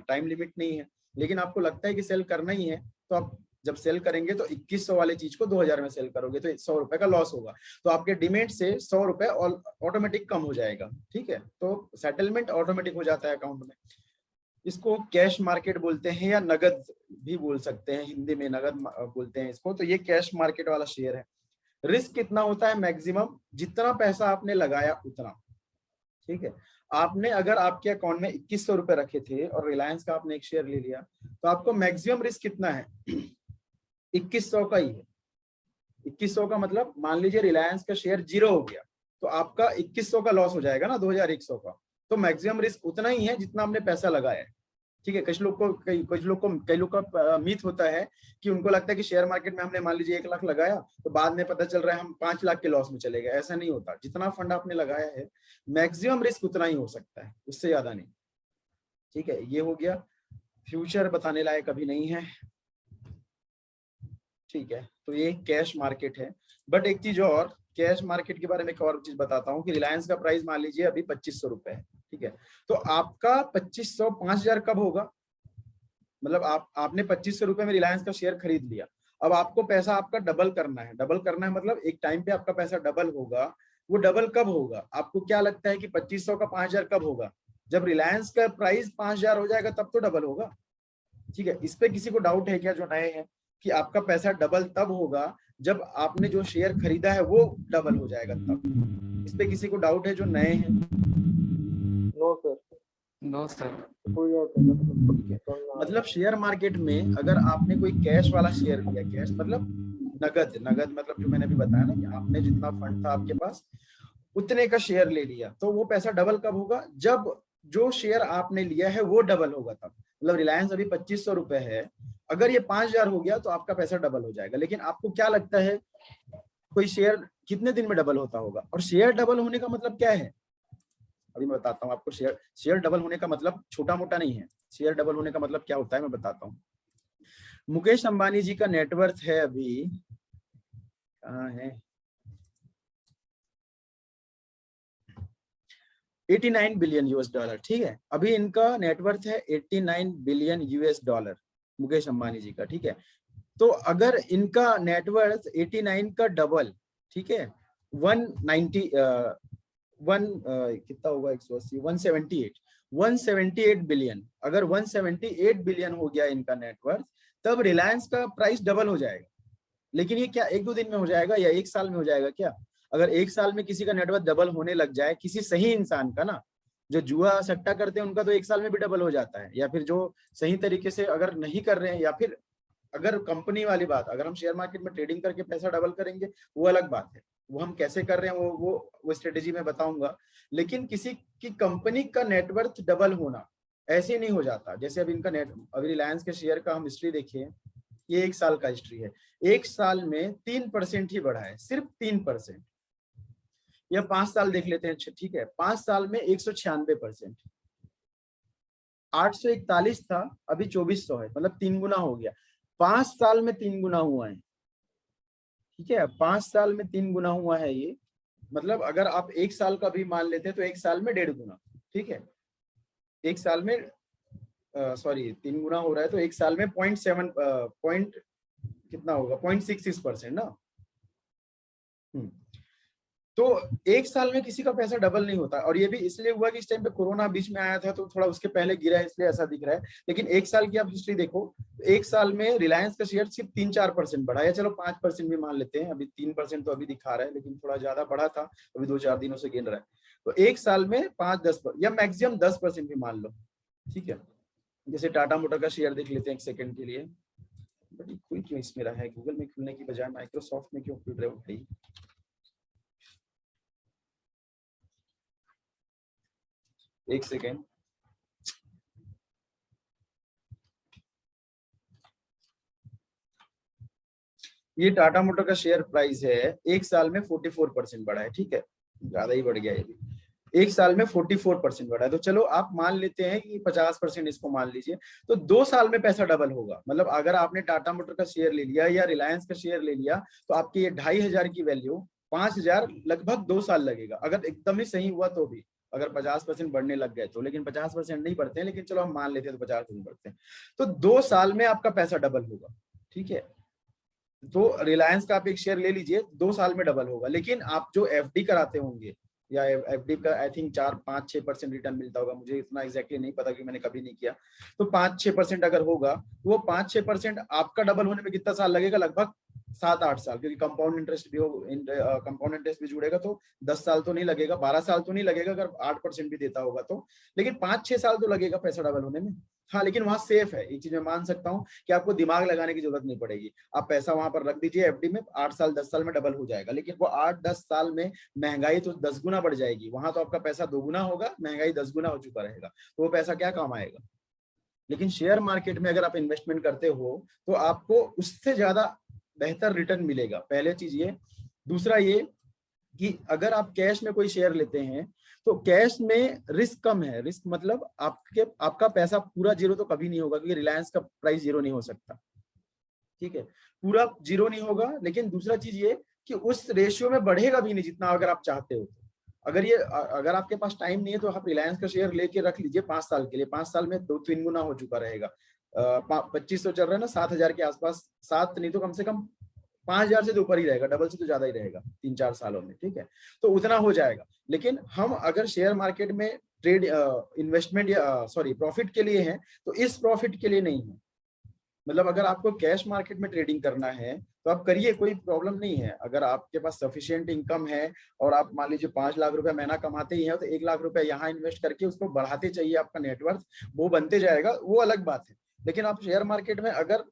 टाइम लिमिट नहीं है, लेकिन आपको लगता है कि सेल करना ही है, तो आप जब सेल करेंगे तो 2100 वाले चीज को 2000 में सेल करोगे तो 100 रुपए का लॉस होगा, तो आपके डीमेट से 100 रुपए ऑटोमेटिक कम हो जाएगा, ठीक है। तो सेटलमेंट ऑटोमेटिक हो जाता है अकाउंट में। इसको कैश मार्केट बोलते हैं या नगद भी बोल सकते हैं, हिंदी में नगद बोलते हैं इसको। तो ये कैश मार्केट वाला शेयर है। रिस्क कितना होता है, मैक्सिमम जितना पैसा आपने लगाया उतना, ठीक है। आपने अगर आपके अकाउंट में 2100 रुपए रखे थे और रिलायंस का आपने एक शेयर ले लिया, तो आपको मैक्सिमम रिस्क कितना है 2100 का ही है। 2100 का मतलब मान लीजिए रिलायंस का शेयर 0 हो गया तो आपका 2100 का लॉस हो जाएगा ना, 2100 का। तो मैक्सिमम रिस्क उतना ही है जितना हमने पैसा लगाया है, ठीक है। कई लोग का मीथ होता है कि उनको लगता है कि शेयर मार्केट में हमने मान लीजिए 1 लाख लगाया तो बाद में पता चल रहा है हम 5 लाख के लॉस में चले गए। ऐसा नहीं होता, जितना फंड आपने लगाया है मैक्सिमम रिस्क उतना ही हो सकता है, उससे ज्यादा नहीं, ठीक है। ये हो गया, फ्यूचर बताने लायक अभी नहीं है, ठीक है। तो ये कैश मार्केट है। बट एक चीज और, कैश मार्केट के बारे में एक और चीज बताता हूँ कि रिलायंस का प्राइस मान लीजिए अभी 2500 रुपए है, ठीक है। तो आपका 2500 5000 कब होगा, मतलब आपने 2500 रुपए में रिलायंस का शेयर खरीद लिया, अब आपको पैसा आपका डबल करना है। डबल करना है मतलब एक टाइम पे आपका पैसा डबल होगा। वो डबल कब होगा, आपको क्या लगता है कि 2500 का 5000 कब होगा? जब रिलायंस का प्राइस 5000 हो जाएगा तब तो डबल होगा, ठीक है। इस पे किसी को डाउट है क्या जो नए हैं, कि आपका पैसा डबल तब होगा जब आपने जो शेयर खरीदा है वो डबल हो जाएगा तब? इस पे किसी को डाउट है जो नए हैं? No sir. No sir. मतलब शेयर मार्केट में अगर आपने कोई कैश वाला शेयर लिया, कैश मतलब नगद मतलब जो मैंने अभी बताया ना कि आपने जितना फंड था आपके पास उतने का शेयर ले लिया, तो वो पैसा डबल कब होगा? जब जो शेयर आपने लिया है वो डबल होगा तब। मतलब रिलायंस अभी 2500 रुपए है, अगर ये 5000 हो गया तो आपका पैसा डबल हो जाएगा। लेकिन आपको क्या लगता है कोई शेयर कितने दिन में डबल होता होगा? और शेयर डबल होने का मतलब क्या है, अभी मैं बताता हूँ आपको। शेयर डबल होने का मतलब छोटा मोटा नहीं है। शेयर डबल होने का मतलब क्या होता है मैं बताता हूँ। मुकेश अंबानी जी का नेटवर्थ है अभी, कहाँ है, 89 बिलियन यूएस डॉलर, ठीक है। अभी इनका नेटवर्थ है 89 billion US dollar, Mukesh Ambani ji का, ठीक है। तो अगर इनका नेटवर्थ 89 का डबल, ठीक है, 190 कितना होगा, 180 178 बिलियन, अगर 178 बिलियन हो गया इनका नेटवर्थ तब रिलायंस का प्राइस डबल हो जाएगा। लेकिन ये क्या 1-2 दिन में हो जाएगा या 1 साल में हो जाएगा क्या? अगर 1 साल में किसी का नेटवर्थ डबल होने लग जाए, किसी सही इंसान का ना, जो जुआ सट्टा करते हैं उनका तो 1 साल में भी डबल हो जाता है, या फिर जो सही तरीके से अगर नहीं कर रहे हैं, या फिर अगर कंपनी वाली बात, अगर हम शेयर मार्केट में ट्रेडिंग करके पैसा डबल करेंगे वो अलग बात है, वो हम कैसे कर रहे हैं वो स्ट्रेटेजी में बताऊंगा। लेकिन किसी की कंपनी का नेटवर्थ डबल होना ऐसे नहीं हो जाता। जैसे अब इनका अभी रिलायंस के शेयर का हम हिस्ट्री देखिए, ये 1 साल का हिस्ट्री है, 1 साल में 3% ही बढ़ा है, सिर्फ 3%। या 5 साल देख लेते हैं, ठीक है, 5 साल में 196%, 841 था अभी 2400 है, मतलब 3 गुना हो गया। 5 साल में 3 गुना हुआ है, ठीक है, 5 साल में 3 गुना हुआ है ये। मतलब अगर आप 1 साल का भी मान लेते हैं तो 1 साल में 1.5 गुना, ठीक है। 1 साल में 3 गुना हो रहा है तो 1 साल में 0.7 कितना होगा, 0.66% ना। तो 1 साल में किसी का पैसा डबल नहीं होता। और ये भी इसलिए हुआ कि इस टाइम पे कोरोना बीच में आया था तो थोड़ा उसके पहले गिरा है, इसलिए ऐसा दिख रहा है। लेकिन 1 साल की आप हिस्ट्री देखो, 1 साल में रिलायंस का शेयर सिर्फ 3-4% बढ़ा है, चलो 5% भी मान लेते हैं, अभी 3% तो अभी दिखा रहा है, लेकिन थोड़ा ज्यादा बढ़ा था, अभी 2-4 दिनों से गिर रहा है। तो 1 साल में 5-10 या मैक्सिमम 10% भी मान लो, ठीक है। जैसे टाटा मोटर का शेयर देख लेते हैं 1 सेकंड के लिए। बट कोई क्यों इसमें रहा है, गूगल में खुलने की बजाय माइक्रोसॉफ्ट में क्यों खुल रहे हो भाई? एक सेकेंड, ये टाटा मोटर का शेयर प्राइस है, 1 साल में 44% बढ़ा है, ठीक है, ज्यादा ही बढ़ गया ये भी। 1 साल में 44% बढ़ा है, तो चलो आप मान लेते हैं कि 50% इसको मान लीजिए, तो 2 साल में पैसा डबल होगा। मतलब अगर आपने टाटा मोटर का शेयर ले लिया या रिलायंस का शेयर ले लिया तो आपकी ये 2500 की वैल्यू 5000 लगभग 2 साल लगेगा, अगर एकदम ही सही हुआ तो भी, अगर 50% बढ़ने लग गए तो। लेकिन 50% नहीं बढ़ते हैं, लेकिन चलो हम मान लेते हैं तो 50% बढ़ते हैं, तो 2 साल में आपका पैसा डबल होगा, ठीक है। तो रिलायंस का आप एक शेयर ले लीजिए, 2 साल में डबल होगा। लेकिन आप जो एफडी कराते होंगे, या एफडी का आई थिंक 4-5-6% रिटर्न मिलता होगा, मुझे इतना एग्जैक्टली नहीं पता कि मैंने कभी नहीं किया। तो 5-6% अगर होगा तो वो 5-6% आपका डबल होने में कितना साल लगेगा, लगभग 7-8 साल, क्योंकि कंपाउंड इंटरेस्ट भी हो, कंपाउंड इंटरेस्ट भी जुड़ेगा तो 10 साल तो नहीं लगेगा, 12 साल तो नहीं लगेगा अगर 8% भी देता होगा तो, लेकिन 5-6 साल तो लगेगा पैसा डबल होने में। हाँ, लेकिन वहां सेफ है, एक चीज मैं मान सकता हूँ कि आपको दिमाग लगाने की जरूरत नहीं पड़ेगी। आप पैसा वहां पर रख दीजिए एफडी में, 8 साल 10 साल में डबल हो जाएगा। लेकिन वो 8-10 साल में महंगाई तो 10 गुना बढ़ जाएगी, वहां तो आपका पैसा 2 गुना होगा, महंगाई 10 गुना हो चुका रहेगा, तो वो पैसा क्या काम आएगा। लेकिन शेयर मार्केट में अगर आप इन्वेस्टमेंट करते हो तो आपको उससे ज्यादा बेहतर रिटर्न मिलेगा, पहले चीज ये। दूसरा ये कि अगर आप कैश में कोई शेयर लेते हैं तो कैश में रिस्क कम है। रिस्क मतलब आपका पैसा पूरा जीरो तो कभी नहीं होगा, क्योंकि रिलायंस का प्राइस जीरो नहीं हो सकता, ठीक है, पूरा जीरो नहीं होगा। लेकिन दूसरा चीज ये कि उस रेशियो में बढ़ेगा भी नहीं जितना अगर आप चाहते हो। अगर आपके पास टाइम नहीं है तो आप रिलायंस का शेयर लेके रख लीजिए 5 साल के लिए, 5 साल में 2-3 गुना हो चुका रहेगा। 2500 चल रहा है ना, 7,000 के आसपास, 7 नहीं तो कम से कम 5,000 से तो ऊपर ही रहेगा, डबल से तो ज्यादा ही रहेगा 3-4 सालों में, ठीक है, तो उतना हो जाएगा। लेकिन हम अगर शेयर मार्केट में ट्रेड इन्वेस्टमेंट या सॉरी प्रॉफिट के लिए हैं तो इस प्रॉफिट के लिए नहीं है। मतलब अगर आपको कैश मार्केट में ट्रेडिंग करना है तो आप करिए, कोई प्रॉब्लम नहीं है। अगर आपके पास सफिशिएंट इनकम है और आप मान लीजिए 5 लाख रुपए महीना कमाते ही हैं तो 1 लाख रुपए यहाँ इन्वेस्ट करके उसको बढ़ाते चाहिए, आपका नेटवर्थ वो बनते जाएगा, वो अलग बात है। लेकिन आप शेयर मार्केट में अगर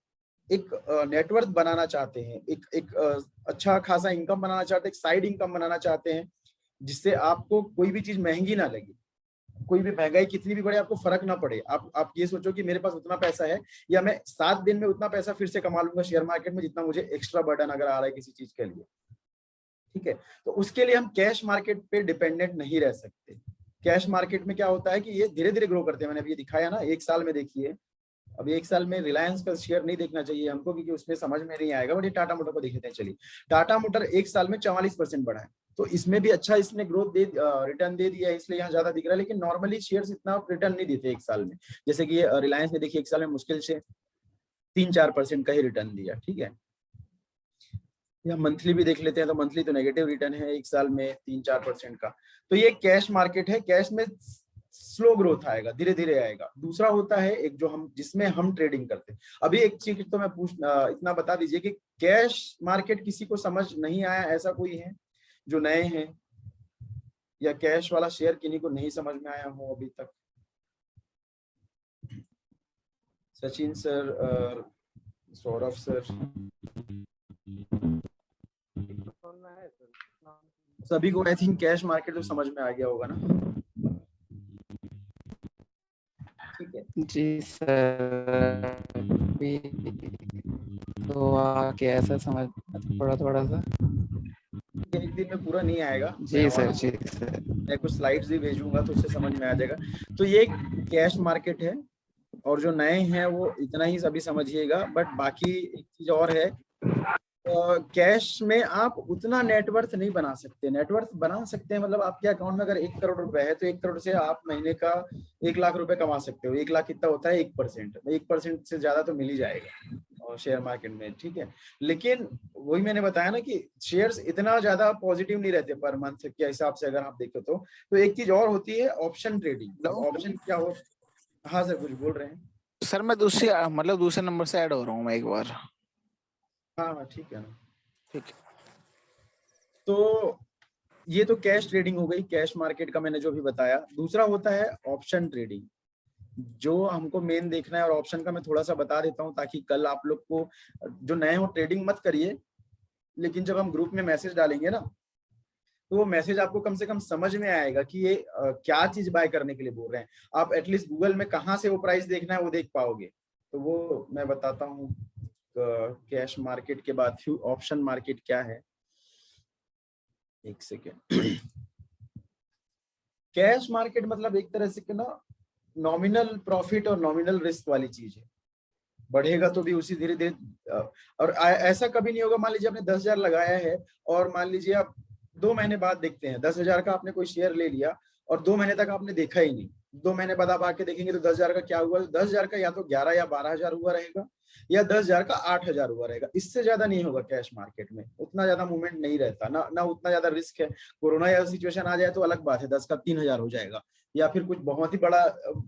एक नेटवर्थ बनाना चाहते हैं, एक अच्छा खासा इनकम बनाना चाहते हैं, एक साइड इनकम बनाना चाहते हैं जिससे आपको कोई भी चीज महंगी ना लगे, कोई भी महंगाई कितनी भी बढ़े आपको फर्क ना पड़े। आप ये सोचो कि मेरे पास उतना पैसा है या मैं 7 दिन में उतना पैसा फिर से कमा लूंगा शेयर मार्केट में जितना मुझे एक्स्ट्रा बर्डन अगर आ रहा है किसी चीज के लिए, ठीक है। तो उसके लिए हम कैश मार्केट पे डिपेंडेंट नहीं रह सकते। कैश मार्केट में क्या होता है कि ये धीरे धीरे ग्रो करते हैं, मैंने अभी ये दिखाया ना, 1 साल में देखिए, अब 1 साल में रिलायंस का शेयर नहीं देखना चाहिए हमको क्योंकि उसमें समझ में नहीं आएगा, बट ये टाटा मोटर को देख लेते हैं। चलिए, टाटा मोटर 1 साल में 44% बढ़ा है, तो इसमें भी अच्छा इसने ग्रोथ रिटर्न दे दिया है, इसलिए यहाँ ज्यादा दिख रहा है। लेकिन नॉर्मली शेयर्स इतना रिटर्न नहीं देते 1 साल में, जैसे कि रिलायंस ने देखिए 1 साल में मुश्किल से 3-4% का ही रिटर्न दिया, ठीक है। या मंथली भी देख लेते हैं तो मंथली तो नेगेटिव रिटर्न है 1 साल में 3-4% का। तो ये कैश मार्केट है, कैश में स्लो ग्रोथ आएगा, धीरे धीरे आएगा। दूसरा होता है एक जो हम जिसमें हम ट्रेडिंग करते हैं। अभी एक चीज तो मैं इतना बता दीजिए कि कैश मार्केट किसी को समझ नहीं आया, ऐसा कोई है जो नए हैं, या कैश वाला शेयर किन्हीं को नहीं समझ में आया हो अभी तक? सचिन सर, सौरभ सर, सभी को आई थिंक कैश मार्केट तो समझ में आ गया होगा ना, ठीक है। जी सर, तो आके ऐसा समझ थोड़ा थोड़ा सा। एक दिन में पूरा नहीं आएगा, जी सर, जी सर। मैं कुछ स्लाइड्स भी भेजूंगा तो उससे समझ में आ जाएगा। तो ये कैश मार्केट है, और जो नए हैं वो इतना ही सभी समझिएगा। बट बाकी एक चीज और है, कैश में आप उतना नेटवर्थ नहीं बना सकते। नेटवर्थ बना सकते हैं मतलब आपके अकाउंट में अगर 1 करोड़ रुपए है तो 1 करोड़ से आप महीने का 1 लाख रुपए कमा सकते हो। 1 लाख कितना होता है? 1% से ज्यादा तो मिल ही जाएगा और शेयर मार्केट में, ठीक है। लेकिन वही मैंने बताया ना कि शेयर्स इतना ज्यादा पॉजिटिव नहीं रहते पर मंथ के हिसाब से अगर आप देखो तो एक चीज और होती है ऑप्शन ट्रेडिंग। ऑप्शन क्या हो? हाँ सर, कुछ बोल रहे हैं सर? मैं दूसरे नंबर से ऐड हो रहा हूँ मैं एक बार। हाँ ठीक है ना, ठीक है। तो ये तो कैश ट्रेडिंग हो गई, कैश मार्केट का मैंने जो भी बताया। दूसरा होता है ऑप्शन ट्रेडिंग, जो हमको मेन देखना है। और ऑप्शन का मैं थोड़ा सा बता देता हूँ ताकि कल आप लोग को, जो नए हो ट्रेडिंग मत करिए, लेकिन जब हम ग्रुप में मैसेज डालेंगे ना तो वो मैसेज आपको कम से कम समझ में आएगा कि ये क्या चीज बाय करने के लिए बोल रहे हैं। आप एटलीस्ट गूगल में कहाँ से वो प्राइस देखना है वो देख पाओगे। तो वो मैं बताता हूँ कैश मार्केट के बाद ऑप्शन मार्केट क्या है। एक सेकेंड। कैश मार्केट मतलब एक तरह से ना नॉमिनल प्रॉफिट और नॉमिनल रिस्क वाली चीज है। बढ़ेगा तो भी उसी धीरे धीरे, और ऐसा कभी नहीं होगा मान लीजिए आपने 10,000 लगाया है और मान लीजिए आप 2 महीने बाद देखते हैं 10,000 का आपने कोई शेयर ले लिया और 2 महीने तक आपने देखा ही नहीं। 2 महीने बाद आप आके देखेंगे तो 10,000 का क्या हुआ? 10,000 का या तो 11 या 12,000 हुआ रहेगा, या 10,000 का 8,000 हुआ रहेगा। इससे ज्यादा नहीं होगा कैश मार्केट में, उतना ज्यादा मूवमेंट नहीं रहता ना उतना ज्यादा रिस्क है। कोरोना या सिचुएशन आ जाए तो अलग बात है, 10 का 3,000 हो जाएगा, या फिर कुछ बहुत ही बड़ा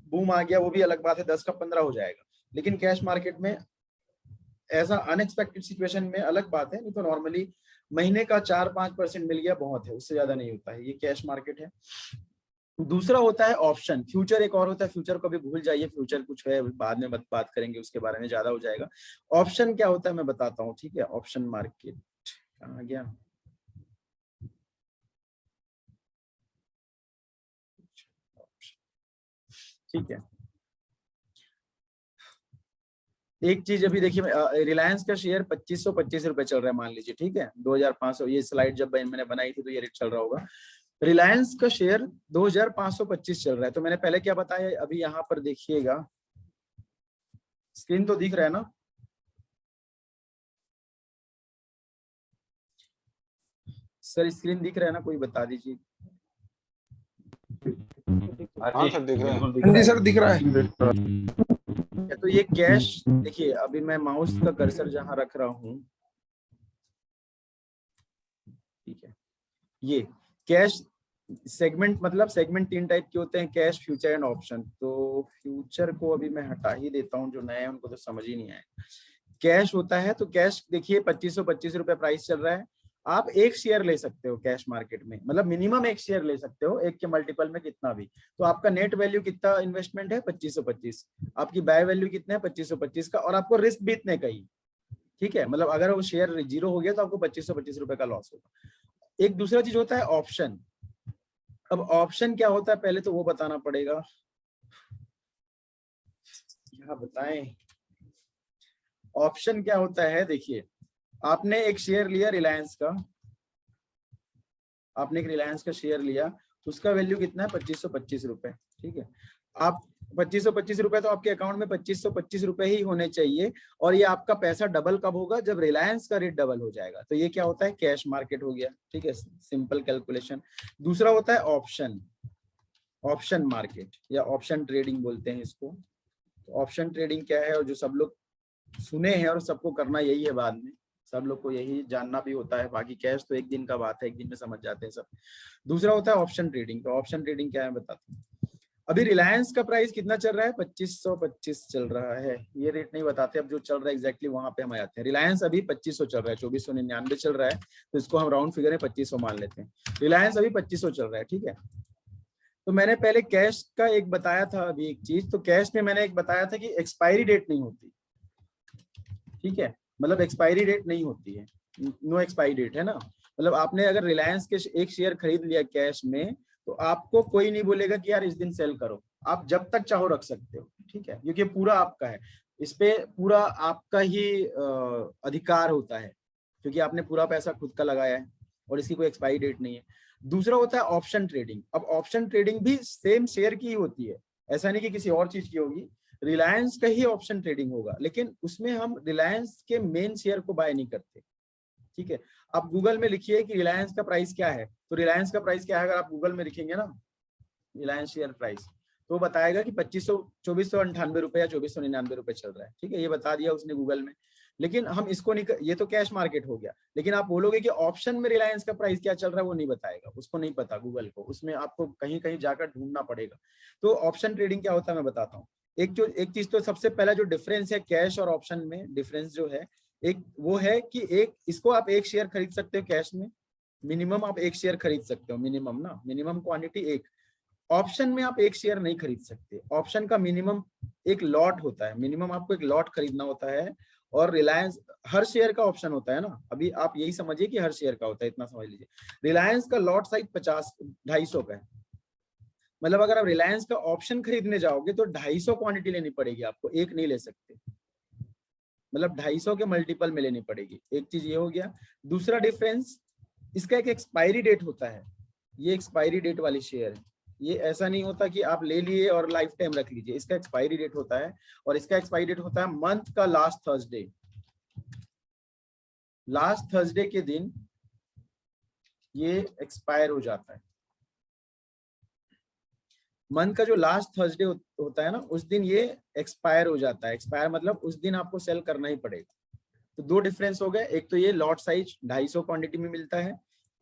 बूम आ गया वो भी अलग बात है, 10 का 15 हो जाएगा। लेकिन कैश मार्केट में ऐसा अनएक्सपेक्टेड सिचुएशन में अलग बात है, नहीं तो नॉर्मली महीने का 4-5% मिल गया बहुत है, उससे ज्यादा नहीं होता है। ये कैश मार्केट है। दूसरा होता है ऑप्शन, फ्यूचर एक और होता है। फ्यूचर को भी भूल जाइए, फ्यूचर कुछ है बाद में बात करेंगे उसके बारे में, ज्यादा हो जाएगा। ऑप्शन क्या होता है मैं बताता हूँ, ठीक है। ऑप्शन मार्केट कहाँ गया, ठीक है। एक चीज अभी देखिए, रिलायंस का शेयर 2525 रुपए चल रहा है मान लीजिए, ठीक है। 2500, ये स्लाइड जब मैंने बनाई थी तो ये रेट चल रहा होगा। रिलायंस का शेयर 2525 चल रहा है। तो मैंने पहले क्या बताया, अभी यहाँ पर देखिएगा, स्क्रीन तो दिख रहा है ना? सर स्क्रीन दिख रहा है ना, कोई बता दीजिए। हाँ सर दिख रहा है। हाँ जी सर दिख रहा है। तो ये कैश देखिए, अभी मैं माउस का कर्सर जहां रख रहा हूं, ठीक है। ये कैश सेगमेंट, मतलब सेगमेंट 3 टाइप के होते हैं, कैश, फ्यूचर एंड ऑप्शन। तो फ्यूचर को अभी मैं हटा ही देता हूं, जो नए हैं उनको तो समझ ही नहीं आए। कैश होता है, तो कैश देखिए 2525 रुपए प्राइस चल रहा है। आप एक शेयर ले सकते हो कैश मार्केट में, मतलब मिनिमम एक शेयर ले सकते हो, एक के मल्टीपल में कितना भी। तो आपका नेट वैल्यू कितना इन्वेस्टमेंट है, 2525। आपकी बाय वैल्यू कितना है, 2525 का, और आपको रिस्क भी इतने का ही, ठीक है। मतलब अगर वो शेयर 0 हो गया तो आपको 2525 रुपए का लॉस होगा। एक दूसरा चीज होता है ऑप्शन। अब ऑप्शन क्या होता है पहले तो वो बताना पड़ेगा, क्या बताएं। ऑप्शन क्या होता है, देखिए आपने एक शेयर लिया रिलायंस का, आपने एक रिलायंस का शेयर लिया, उसका वैल्यू कितना है, 2525 रुपए, ठीक है। आप 2525 रुपए, तो आपके अकाउंट में 2525 रुपए ही होने चाहिए। और ये आपका पैसा डबल कब होगा, जब रिलायंस का रेट डबल हो जाएगा। तो ये क्या होता है, कैश मार्केट हो गया, ठीक है, सिंपल कैलकुलेशन। दूसरा होता है ऑप्शन, ऑप्शन मार्केट या ऑप्शन ट्रेडिंग बोलते हैं इसको। तो ऑप्शन ट्रेडिंग क्या है, और जो सब लोग सुने हैं और सबको करना यही है, बाद में सब लोग को यही जानना भी होता है। बाकी कैश तो एक दिन का बात है, एक दिन में समझ जाते हैं सब। दूसरा होता है ऑप्शन ट्रेडिंग। तो ऑप्शन ट्रेडिंग क्या है बताता हूँ। अभी रिलायंस का प्राइस कितना चल रहा है, 2525 चल रहा है। ये रेट नहीं बताते, अब जो चल रहा है एग्जैक्टली वहां पे हम आ जाते हैं। रिलायंस अभी 2500 चल रहा है, 2499 चल रहा है, तो इसको हम राउंड फिगर में 2500 मान लेते हैं। रिलायंस अभी 2500 चल रहा है, ठीक है। तो मैंने पहले कैश का एक बताया था, अभी एक चीज, तो कैश में मैंने एक बताया था कि एक्सपायरी डेट नहीं होती, ठीक है। मतलब एक्सपायरी डेट नहीं होती है, नो एक्सपायरी डेट है ना। मतलब आपने अगर रिलायंस के एक शेयर खरीद लिया कैश में, तो आपको कोई नहीं बोलेगा कि यार इस दिन सेल करो, आप जब तक चाहो रख सकते हो, ठीक है, क्योंकि पूरा आपका है, इस पे पूरा आपका ही अधिकार होता है, क्योंकि आपने पूरा पैसा खुद का लगाया है और इसकी कोई एक्सपायरी डेट नहीं है। दूसरा होता है ऑप्शन ट्रेडिंग। अब ऑप्शन ट्रेडिंग भी सेम शेयर की ही होती है, ऐसा नहीं कि किसी और चीज की होगी। रिलायंस का ही ऑप्शन ट्रेडिंग होगा, लेकिन उसमें हम रिलायंस के मेन शेयर को बाय नहीं करते, ठीक है। आप गूगल में लिखिए कि रिलायंस का प्राइस क्या है, तो रिलायंस का प्राइस क्या है, अगर आप गूगल में लिखेंगे ना रिलायंस शेयर प्राइस, तो बताएगा कि 2498 रुपए या 2499 रुपए चल रहा है, ठीक है। ये बता दिया उसने गूगल में। लेकिन हम इसको नहीं, ये तो कैश मार्केट हो गया। लेकिन आप बोलोगे कि ऑप्शन में रिलायंस का प्राइस क्या चल रहा है, वो नहीं बताएगा, उसको नहीं पता गूगल को, उसमें आपको कहीं कहीं जाकर ढूंढना पड़ेगा। तो ऑप्शन ट्रेडिंग क्या होता है मैं बताता हूँ। एक चीज तो सबसे पहला जो डिफरेंस है कैश और ऑप्शन में, डिफरेंस जो है एक वो है कि एक इसको आप एक शेयर खरीद सकते हो कैश में, मिनिमम आप एक शेयर खरीद सकते हो, मिनिमम ना, मिनिमम क्वांटिटी एक। ऑप्शन में आप एक शेयर नहीं खरीद सकते, ऑप्शन का मिनिमम एक लॉट होता है, मिनिमम आपको एक लॉट खरीदना होता है। और रिलायंस हर शेयर का ऑप्शन होता है ना, अभी आप यही समझिए कि हर शेयर का होता है, इतना समझ लीजिए। रिलायंस का लॉट साइज 250 का है, मतलब अगर आप रिलायंस का ऑप्शन खरीदने जाओगे तो 250 क्वांटिटी लेनी पड़ेगी आपको, एक नहीं ले सकते, मतलब 250 के मल्टीपल में लेनी पड़ेगी। एक चीज ये हो गया। दूसरा डिफरेंस, इसका एक एक्सपायरी डेट होता है, ये एक्सपायरी डेट वाली शेयर है। ये ऐसा नहीं होता कि आप ले लिए और लाइफ टाइम रख लीजिए, इसका एक्सपायरी डेट होता है। और इसका एक्सपायरी डेट होता है मंथ का लास्ट थर्सडे, लास्ट थर्सडे के दिन ये एक्सपायर हो जाता है। मंथ का जो लास्ट थर्सडे होता है ना, उस दिन ये एक्सपायर हो जाता है। एक्सपायर मतलब उस दिन आपको सेल करना ही पड़ेगा। तो दो डिफरेंस हो गए, एक तो ये लॉट साइज 250 क्वांटिटी में मिलता है,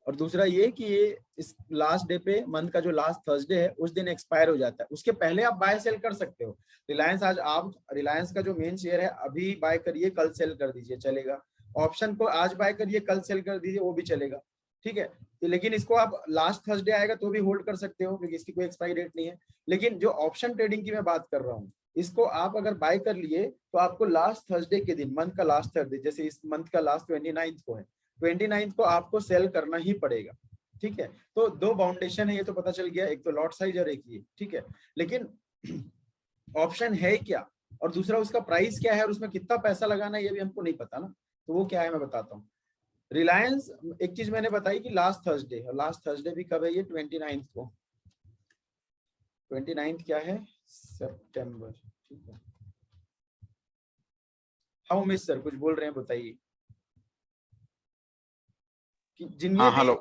और दूसरा ये कि ये इस लास्ट डे पे, मंथ का जो लास्ट थर्सडे है उस दिन एक्सपायर हो जाता है, उसके पहले आप बाय सेल कर सकते हो। रिलायंस आज आप रिलायंस का जो मेन शेयर है अभी बाय करिए, कल सेल कर दीजिए, चलेगा। ऑप्शन को आज बाय करिए, कल सेल कर दीजिए, वो भी चलेगा, ठीक है। लेकिन इसको आप लास्ट थर्सडे आएगा तो भी होल्ड कर सकते हो क्योंकि इसकी कोई एक्सपायरी डेट नहीं है। लेकिन जो ऑप्शन ट्रेडिंग की मैं बात कर रहा हूँ, इसको आप अगर बाय कर लिए तो आपको लास्ट थर्सडे के दिन, मंथ का लास्ट थर्सडे, जैसे इस मंथ का लास्ट 29 को है, 29 को आपको सेल करना ही पड़ेगा, ठीक है। तो दो बाउंडेशन है, ये तो पता चल गया, एक तो लॉट साइज और एक ये, ठीक है। लेकिन ऑप्शन है क्या और दूसरा उसका प्राइस क्या है और उसमें कितना पैसा लगाना है ये भी हमको नहीं पता ना, तो वो क्या है मैं बताता हूँ। रिलायंस, एक चीज मैंने बताई कि लास्ट थर्सडे, और लास्ट थर्सडे भी कब है, ये 29 को, 29 क्या है, सितंबर, ठीक है। हाँ उमेश सर कुछ बोल रहे हैं, बताइए कि जिनमें भी हेलो।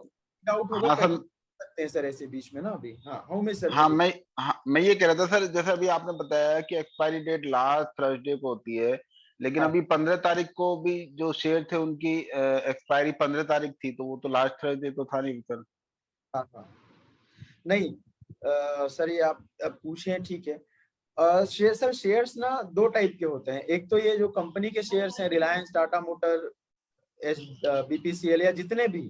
डाउट होगा हाँ सर, सकते हैं सर ऐसे बीच में ना अभी। हाँ उमेश सर हाँ बोलिए। मैं ये कह रहा था सर, जैसे अभी आपने बताया कि एक्सपायरी डेट लास्ट थर्सडे को होती है, लेकिन हाँ अभी 15 तारीख को भी जो शेयर थे उनकी एक्सपायरी 15 तारीख थी, तो वो तो लास्ट थर्सडे तो था नहीं सर। हाँ हाँ नहीं सर ये आप पूछे हैं, ठीक है। शेयर सर, शेयर्स ना दो टाइप के होते हैं, एक तो ये जो कंपनी के शेयर्स हैं, रिलायंस, टाटा मोटर, बीपीसीएल या जितने भी,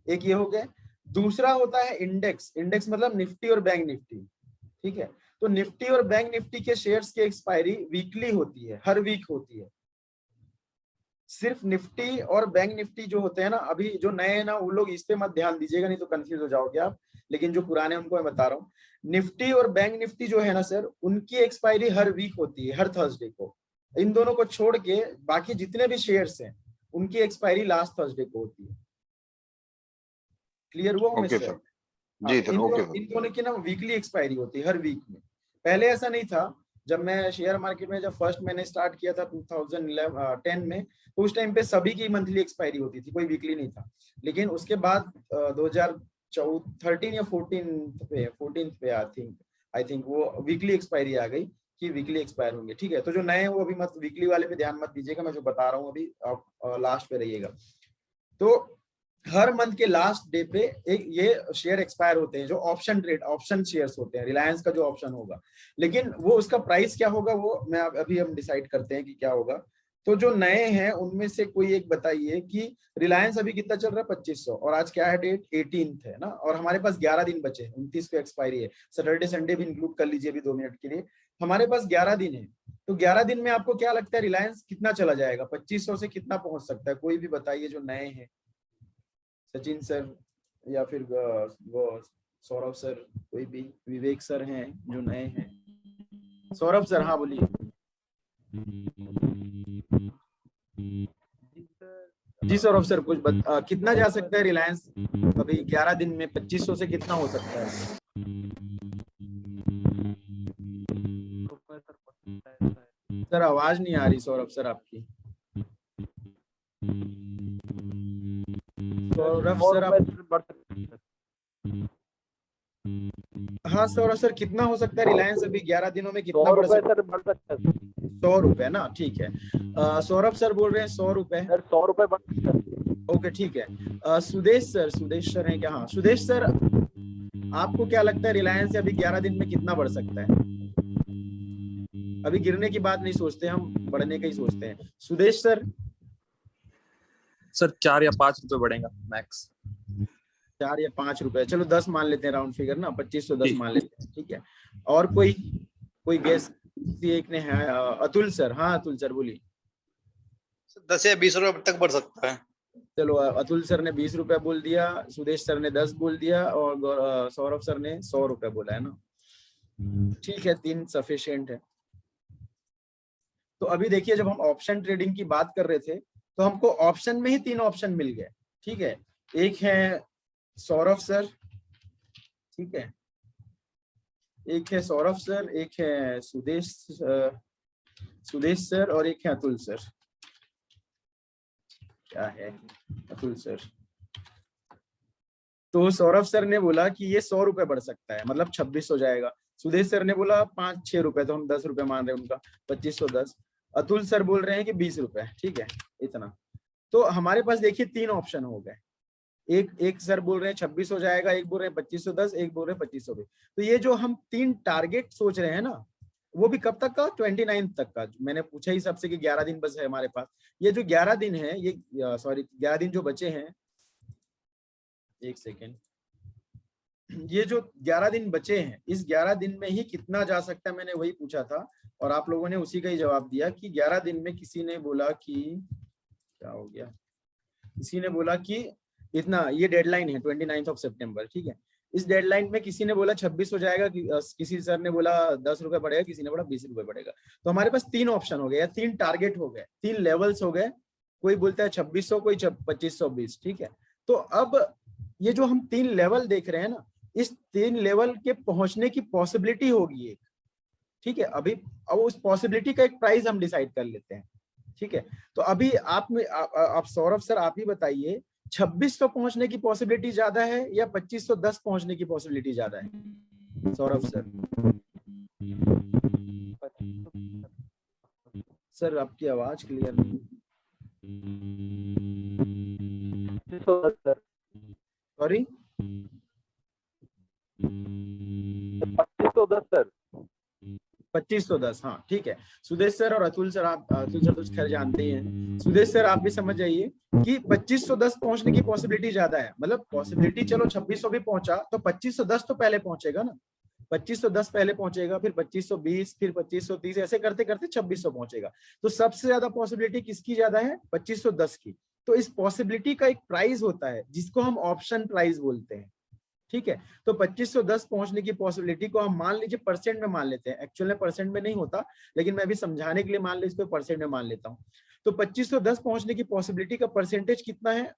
एक ये हो गए। दूसरा होता है इंडेक्स, इंडेक्स मतलब निफ्टी और बैंक निफ्टी, ठीक है। तो निफ्टी और बैंक निफ्टी के शेयर्स की एक्सपायरी वीकली होती है, हर वीक होती है। सिर्फ निफ्टी और बैंक निफ्टी जो होते हैं ना, अभी जो नए हैं ना वो लोग इस पे मत ध्यान दीजिएगा, नहीं तो कंफ्यूज हो जाओगे आप। लेकिन जो पुराने उनको मैं बता रहा हूँ, निफ्टी और बैंक निफ्टी जो है ना सर, उनकी एक्सपायरी हर वीक होती है, हर थर्सडे को। इन दोनों को छोड़ के बाकी जितने भी शेयर्स हैं उनकी एक्सपायरी लास्ट थर्सडे को होती है। क्लियर हुआ उमेश ओके सर? सर। हाँ जी तो सर, ओके सर। इन दोनों की ना वीकली एक्सपायरी होती है, हर वीक में। पहले ऐसा नहीं था, जब मैं शेयर मार्केट में जब फर्स्ट मैंने स्टार्ट किया था 2010 में, तो उस टाइम पे सभी की मंथली एक्सपायरी होती थी, कोई वीकली नहीं था। लेकिन उसके बाद 2013 या 14 पे आई थिंक वो वीकली एक्सपायरी आ गई कि वीकली एक्सपायर होंगे, ठीक है। तो जो नए हैं वो अभी मत वीकली वाले पे ध्यान मत दीजिएगा, मैं जो बता रहा हूँ अभी आप लास्ट पे रहिएगा। तो हर मंथ के लास्ट डे पे एक ये शेयर एक्सपायर होते हैं, जो ऑप्शन ट्रेड, ऑप्शन शेयर्स होते हैं, रिलायंस का जो ऑप्शन होगा। लेकिन वो उसका प्राइस क्या होगा वो मैं अभी हम डिसाइड करते हैं कि क्या होगा। तो जो नए हैं उनमें से कोई एक बताइए कि रिलायंस अभी कितना चल रहा है, 2500, और आज क्या है डेट, 18 है ना, और हमारे पास 11 दिन बचे हैं, 29 को एक्सपायरी है। सैटरडे संडे भी इंक्लूड कर लीजिए अभी 2 मिनट के लिए, हमारे पास 11 दिन है। तो 11 दिन में आपको क्या लगता है रिलायंस कितना चला जाएगा, 2500 से कितना पहुंच सकता है, कोई भी बताइए जो नए हैं, सचिन सर या फिर वो सौरभ सर, कोई भी, विवेक सर हैं जो नए हैं। सौरभ सर, हाँ बोलिए। जी सौरभ सर कुछ कितना जा सकता है रिलायंस अभी 11 दिन में, 2500 से कितना हो सकता है? सर आवाज नहीं आ रही सौरभ सर आपकी। सौरभ सर आप, हाँ सौरभ सर कितना हो सकता है रिलायंस अभी 11 दिनों में कितना बढ़ सकता है? 100 रुपए ना, ठीक है। सौरभ सर बोल रहे हैं 100 रुपए, 100 रुपए बढ़ सकता है। ओके ठीक है। सुदेश सर हैं क्या? हाँ सुदेश सर, आपको क्या लगता है रिलायंस अभी 11 दिन में कितना बढ़ सकता है? अभी गिरने की बात नहीं सोचते हम, बढ़ने का ही सोचते हैं। सुदेश सर? सर 4 या 5 रुपए बढ़ेगा मैक्स। 4 या 5 रुपए, चलो 10 मान लेते हैं, राउंड फिगर ना, 2510 मान लेते हैं, ठीक है। और कोई गेस? एक ने है अतुल सर, हाँ अतुल सर बोलिए। 10 या 20 रुपए तक बढ़ सकता है। चलो अतुल सर ने 20 रुपए बोल दिया, सुदेश सर ने 10 बोल दिया, और सौरभ सर ने 100 रुपए बोला है ना, ठीक है, 3 सफिशिएंट है। तो अभी देखिए जब हम ऑप्शन ट्रेडिंग की बात कर रहे थे तो हमको ऑप्शन में ही 3 ऑप्शन मिल गए, ठीक है। एक है सौरभ सर, ठीक है, एक है सौरभ सर, एक है सुदेश सर, और एक है अतुल सर। क्या है अतुल सर? तो सौरभ सर ने बोला कि ये 100 रुपए बढ़ सकता है, मतलब 26 हो जाएगा। सुदेश सर ने बोला 5-6 रुपए, तो हम 10 रुपए मान रहे हैं उनका, 2510। अतुल सर बोल रहे हैं कि 20 रुपए, ठीक है, इतना। तो हमारे पास देखिए 3 ऑप्शन हो गए, एक सर बोल रहे हैं 26 हो जाएगा, एक बोल रहे हैं 2510, एक बोल रहे हैं 2520। तो ये जो हम 3 टारगेट सोच रहे हैं ना, वो भी कब तक का, 29 तक का। मैंने पूछा ही सबसे कि 11 दिन बस है हमारे पास। ये जो 11 दिन है, ये सॉरी 11 दिन जो बचे हैं, एक सेकेंड, ये जो 11 दिन बचे हैं, इस 11 दिन में ही कितना जा सकता है, मैंने वही पूछा था और आप लोगों ने उसी का ही जवाब दिया कि 11 दिन में किसी ने बोला कि क्या हो गया, किसी ने बोला कि इतना, ये डेडलाइन है 29 सितंबर, ठीक है। इस डेडलाइन में किसी ने बोला 26 हो जाएगा, किसी सर ने बोला 10 रुपए बढ़ेगा, किसी ने बोला 20 रुपए बढ़ेगा। तो हमारे पास 3 ऑप्शन हो गए या 3 टारगेट हो गए, 3 लेवल्स हो गए। कोई बोलता है 2600, कोई 2520, ठीक है। तो अब ये जो हम 3 लेवल देख रहे हैं ना, इस 3 लेवल के पहुंचने की पॉसिबिलिटी होगी एक, ठीक है। अभी अब उस पॉसिबिलिटी का एक प्राइस हम डिसाइड कर लेते हैं, ठीक है। तो अभी आप सौरभ सर आप ही बताइए, 2600 पहुंचने की पॉसिबिलिटी ज्यादा है या 2510 पहुंचने की पॉसिबिलिटी ज्यादा है, सौरभ सर? सर आपकी आवाज क्लियर नहीं। Sorry 2510 sir. 2510, हाँ ठीक है। सुदेश सर और अतुल सर, अतुल सर तो खैर जानते ही हैं। सुदेश सर आप भी समझ जाइए कि 2510 पहुंचने की पॉसिबिलिटी ज्यादा है। मतलब पॉसिबिलिटी चलो 2600 भी पहुंचा तो 2510 तो पहले पहुंचेगा ना, 2510 पहले पहुंचेगा, फिर 2520, फिर 2530, ऐसे करते करते 2600 पहुंचेगा। तो सबसे ज्यादा पॉसिबिलिटी किसकी ज्यादा है? 2510 की। तो इस पॉसिबिलिटी का एक प्राइस होता है जिसको हम ऑप्शन प्राइस बोलते हैं, ठीक है। तो 2510 पहुंचने की पॉसिबिलिटी को हम मान लीजिए परसेंट में मान लेते हैं। एक्चुअल में परसेंट में नहीं होता, लेकिन मैं भी समझाने के लिए मान ली इसको परसेंट में मान लेता हूं। तो 2510 पहुंचने की पॉसिबिलिटी का परसेंटेज कितना है?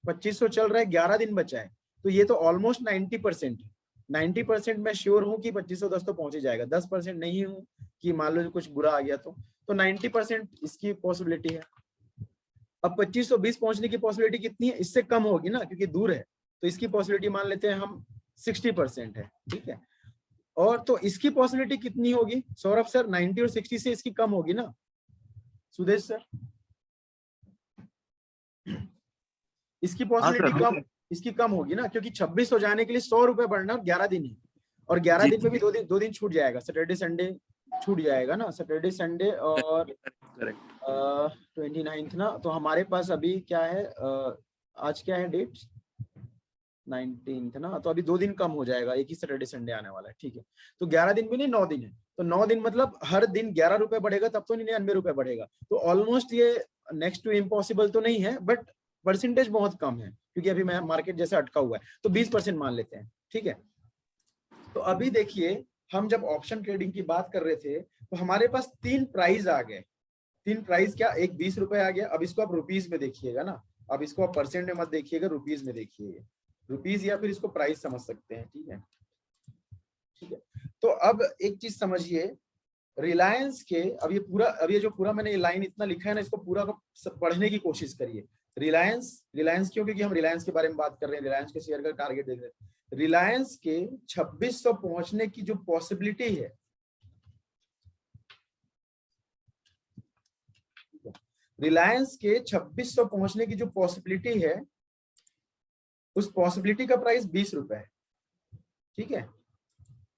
2500 चल रहा है, 11 दिन बचा है, तो ये तो ऑलमोस्ट 90% है। 90% मैं श्योर हूं कि 2510 तो पहुंच ही जाएगा। 10% नहीं हूं कि मान लो कुछ बुरा आ गया तो 90% इसकी पॉसिबिलिटी है। अब 2520 पहुंचने की पॉसिबिलिटी कितनी है? इससे कम होगी ना, क्योंकि दूर है। तो इसकी पॉसिबिलिटी मान लेते हैं हम 60% है, ठीक है। और तो इसकी पॉसिबिलिटी कितनी होगी सौरभ सर? 90 और 60 से इसकी कम होगी ना, सुदेश सर? इसकी पॉसिबिलिटी इसकी कम होगी ना, क्योंकि 26 हो जाने के लिए 100 रुपए बढ़ना, 11 दिन है, और 11 दिन में भी 2 दिन छूट जाएगा। सैटरडे संडे छूट जाएगा ना, सैटरडे संडे और 29 ना। तो हमारे पास अभी क्या है, आज क्या है डेट? 19 ना। तो अभी 2 दिन कम हो जाएगा, एक ही सैटरडे संडे आने वाला है, ठीक है। तो 11 दिन भी नहीं, 9 दिन है। तो 9 दिन मतलब हर दिन 11 रुपए बढ़ेगा, तब तो 99 रुपए बढ़ेगा। तो ऑलमोस्ट ये नेक्स्ट टू इम्पॉसिबल तो नहीं है, बट परसेंटेज बहुत कम है, क्योंकि अभी मैं मार्केट जैसे अटका हुआ है। तो 20% मान लेते हैं, ठीक है। तो अभी देखिए, हम जब ऑप्शन ट्रेडिंग की बात कर रहे थे तो हमारे पास 3 प्राइस आ गए। 3 प्राइस क्या? एक 20 रुपए आ गया। अब इसको आप रुपीज में देखिएगा ना, अब इसको आप परसेंट में मत देखिएगा, रुपीज में देखिएगा। रुपीज या फिर इसको प्राइस समझ सकते हैं, ठीक है, ठीक है। तो अब एक चीज समझिए, रिलायंस के, अब ये जो पूरा मैंने ये लाइन इतना लिखा है ना, इसको पूरा पढ़ने की कोशिश करिए। रिलायंस क्यों? क्योंकि हम रिलायंस के बारे में बात कर रहे हैं, रिलायंस के शेयर का टारगेट देख रहे हैं। रिलायंस के 2600 पहुंचने की जो पॉसिबिलिटी है, रिलायंस के 2600 पहुंचने की जो पॉसिबिलिटी है, उस पॉसिबिलिटी का प्राइस 20 रुपए है, ठीक है।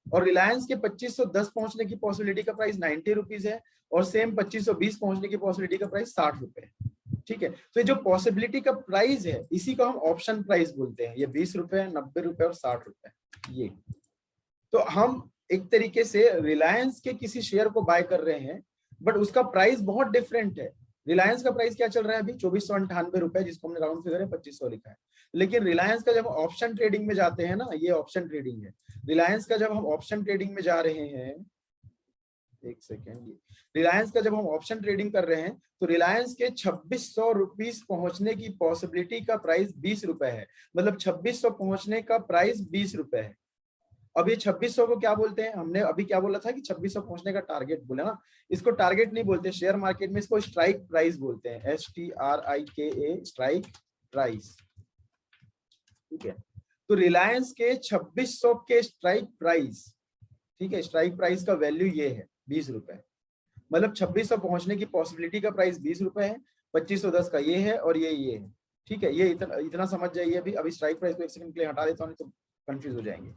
और रिलायंस के 2510 पहुंचने की पॉसिबिलिटी का प्राइस 90 रुपीज है, और सेम 2520 पहुंचने की पॉसिबिलिटी का प्राइस 60 रुपए है, ठीक है। तो ये जो पॉसिबिलिटी का प्राइस है, इसी को हम ऑप्शन प्राइस बोलते हैं। ये 20 रुपए, 90 रुपए और 60 रुपए, ये। तो हम एक तरीके से रिलायंस के किसी शेयर को बाय कर रहे हैं, बट उसका प्राइस बहुत डिफरेंट है। रिलायंस का प्राइस क्या चल रहा है अभी? 2498 रुपए, जिसको हमने राउंड फिगर है 2500 लिखा है। लेकिन रिलायंस का जब ऑप्शन ट्रेडिंग में जाते हैं ना, ये ऑप्शन ट्रेडिंग है, रिलायंस का जब हम ऑप्शन ट्रेडिंग में जा रहे हैं, एक सेकेंड, रिलायंस का जब हम ऑप्शन ट्रेडिंग कर रहे हैं, तो रिलायंस के 2600 रुपीज पहुंचने की पॉसिबिलिटी का प्राइस 20 रुपए है। मतलब 2600 पहुंचने का प्राइस 20 रुपए है। अब ये 2600 को क्या बोलते हैं? हमने अभी क्या बोला था कि 2600 पहुंचने का टारगेट बोला ना, इसको टारगेट नहीं बोलते शेयर मार्केट में, इसको स्ट्राइक प्राइस बोलते हैं, STRIKA, स्ट्राइक प्राइस, ठीक है। तो रिलायंस के 2600 के स्ट्राइक प्राइस, ठीक है, स्ट्राइक प्राइस का वैल्यू ये है 20 रुपए। मतलब 2600 पहुंचने की पॉसिबिलिटी का प्राइस 20 रुपए है, 2510 का ये है, और ये है। ठीक है, ये इतना समझ जाइए। अभी स्ट्राइक प्राइस को एक सेकंड के लिए हटा देता हूँ, नहीं तो कंफ्यूज हो जाएंगे।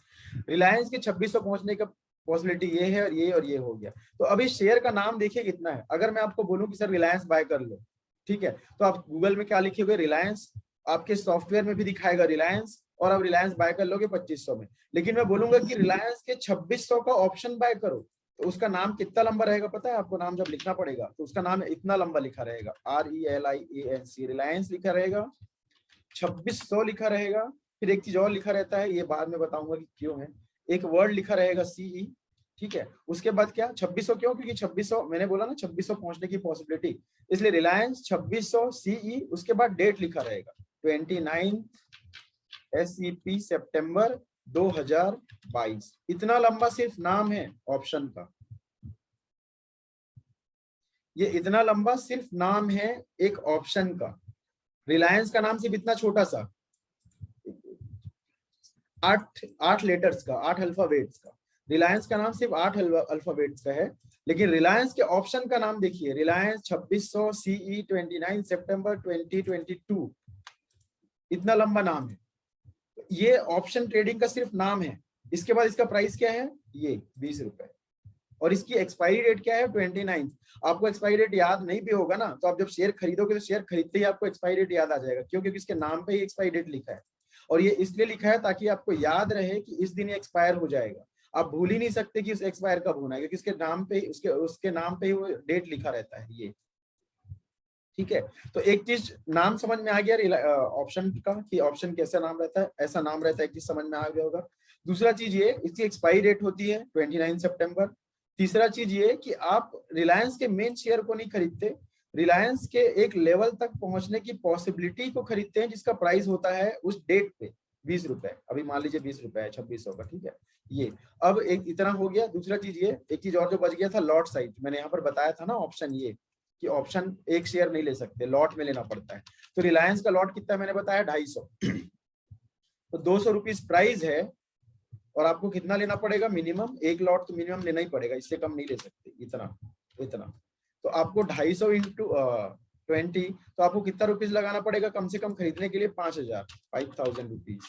रिलायंस के 2600 पहुंचने का पॉसिबिलिटी ये है और ये हो गया। तो अभी शेयर का नाम देखिए कितना है। अगर मैं आपको बोलूं कि सर रिलायंस बाय कर लो, ठीक है, तो आप गूगल में क्या लिखे हुए, रिलायंस, आपके सॉफ्टवेयर में भी दिखाएगा रिलायंस, और आप रिलायंस बाय कर लोगे 2500 में। लेकिन मैं बोलूंगा कि रिलायंस के 2600 का ऑप्शन बाय करो, तो उसका नाम कितना लंबा रहेगा पता है आपको? नाम जब लिखना पड़ेगा तो उसका नाम इतना लंबा लिखा रहेगा, RELIANC, रिलायंस लिखा रहेगा, 2600 लिखा रहेगा। फिर एक चीज और लिखा रहता है, ये बाद में बताऊंगा कि क्यों है। एक वर्ड लिखा रहेगा CE, ठीक है। उसके बाद क्या 2600 क्यों? क्योंकि 2600 मैंने बोला ना 2600 पहुंचने की पॉसिबिलिटी, इसलिए रिलायंस 2600 CE, उसके बाद डेट लिखा रहेगा 29 SEP सितंबर 2022। इतना लंबा सिर्फ नाम है ऑप्शन का, ये इतना लंबा सिर्फ नाम है एक ऑप्शन का। रिलायंस का नाम सिर्फ इतना छोटा सा, 8 लेटर्स का, 8 अल्फाबेट्स का। रिलायंस का नाम सिर्फ 8 अल्फाबेट्स का है, लेकिन रिलायंस के ऑप्शन का नाम देखिए, रिलायंस 2600 CE 29 सितंबर 2022, इतना लंबा नाम है। ये ऑप्शन ट्रेडिंग का सिर्फ नाम है। इसके बाद इसका प्राइस क्या है? ये 20 रुपए, और इसकी एक्सपायरी डेट क्या है? 29। आपको एक्सपायरी डेट याद नहीं भी होगा ना, तो आप जब शेयर खरीदोगे तो शेयर खरीदते ही आपको एक्सपायरी डेट याद आ जाएगा। क्यों? क्योंकि इसके नाम पे ही एक्सपायरी डेट लिखा है, और ये इसलिए लिखा है ताकि आपको याद रहे कि इस दिन एक्सपायर हो जाएगा। आप भूल ही नहीं सकते कि उस एक्सपायर कब होना है, क्योंकि उसके नाम पे उसके नाम पे ही वो डेट लिखा रहता है ये, ठीक है। तो एक चीज नाम समझ में आ गया ऑप्शन का, कि ऑप्शन कैसा नाम रहता है, ऐसा नाम रहता है, एक चीज समझ में आ गया होगा। दूसरा चीज ये, इसकी एक्सपायरी डेट होती है 29 सितंबर। तीसरा चीज ये कि आप रिलायंस के मेन शेयर को नहीं खरीदते, रिलायंस के एक लेवल तक पहुंचने की पॉसिबिलिटी को खरीदते हैं, जिसका प्राइस होता है उस डेट पे 20 रुपए। अभी मान लीजिए 20 रुपए है 2600 का, ठीक है। ये अब एक इतना हो गया। दूसरा चीज ये, एक चीज और जो बच गया था, लॉट साइज। मैंने यहाँ पर बताया था ना ऑप्शन, ये कि ऑप्शन एक शेयर नहीं ले सकते, लॉट में लेना पड़ता है। तो रिलायंस का लॉट कितना मैंने बताया? 250। तो 200 रुपीज प्राइस है, और आपको कितना लेना पड़ेगा? मिनिमम एक लॉट तो मिनिमम लेना ही पड़ेगा, इससे कम नहीं ले सकते। इतना तो आपको 250 इंटू 20, तो आपको कितना रुपीज लगाना पड़ेगा कम से कम खरीदने के लिए? 5000 रुपीज।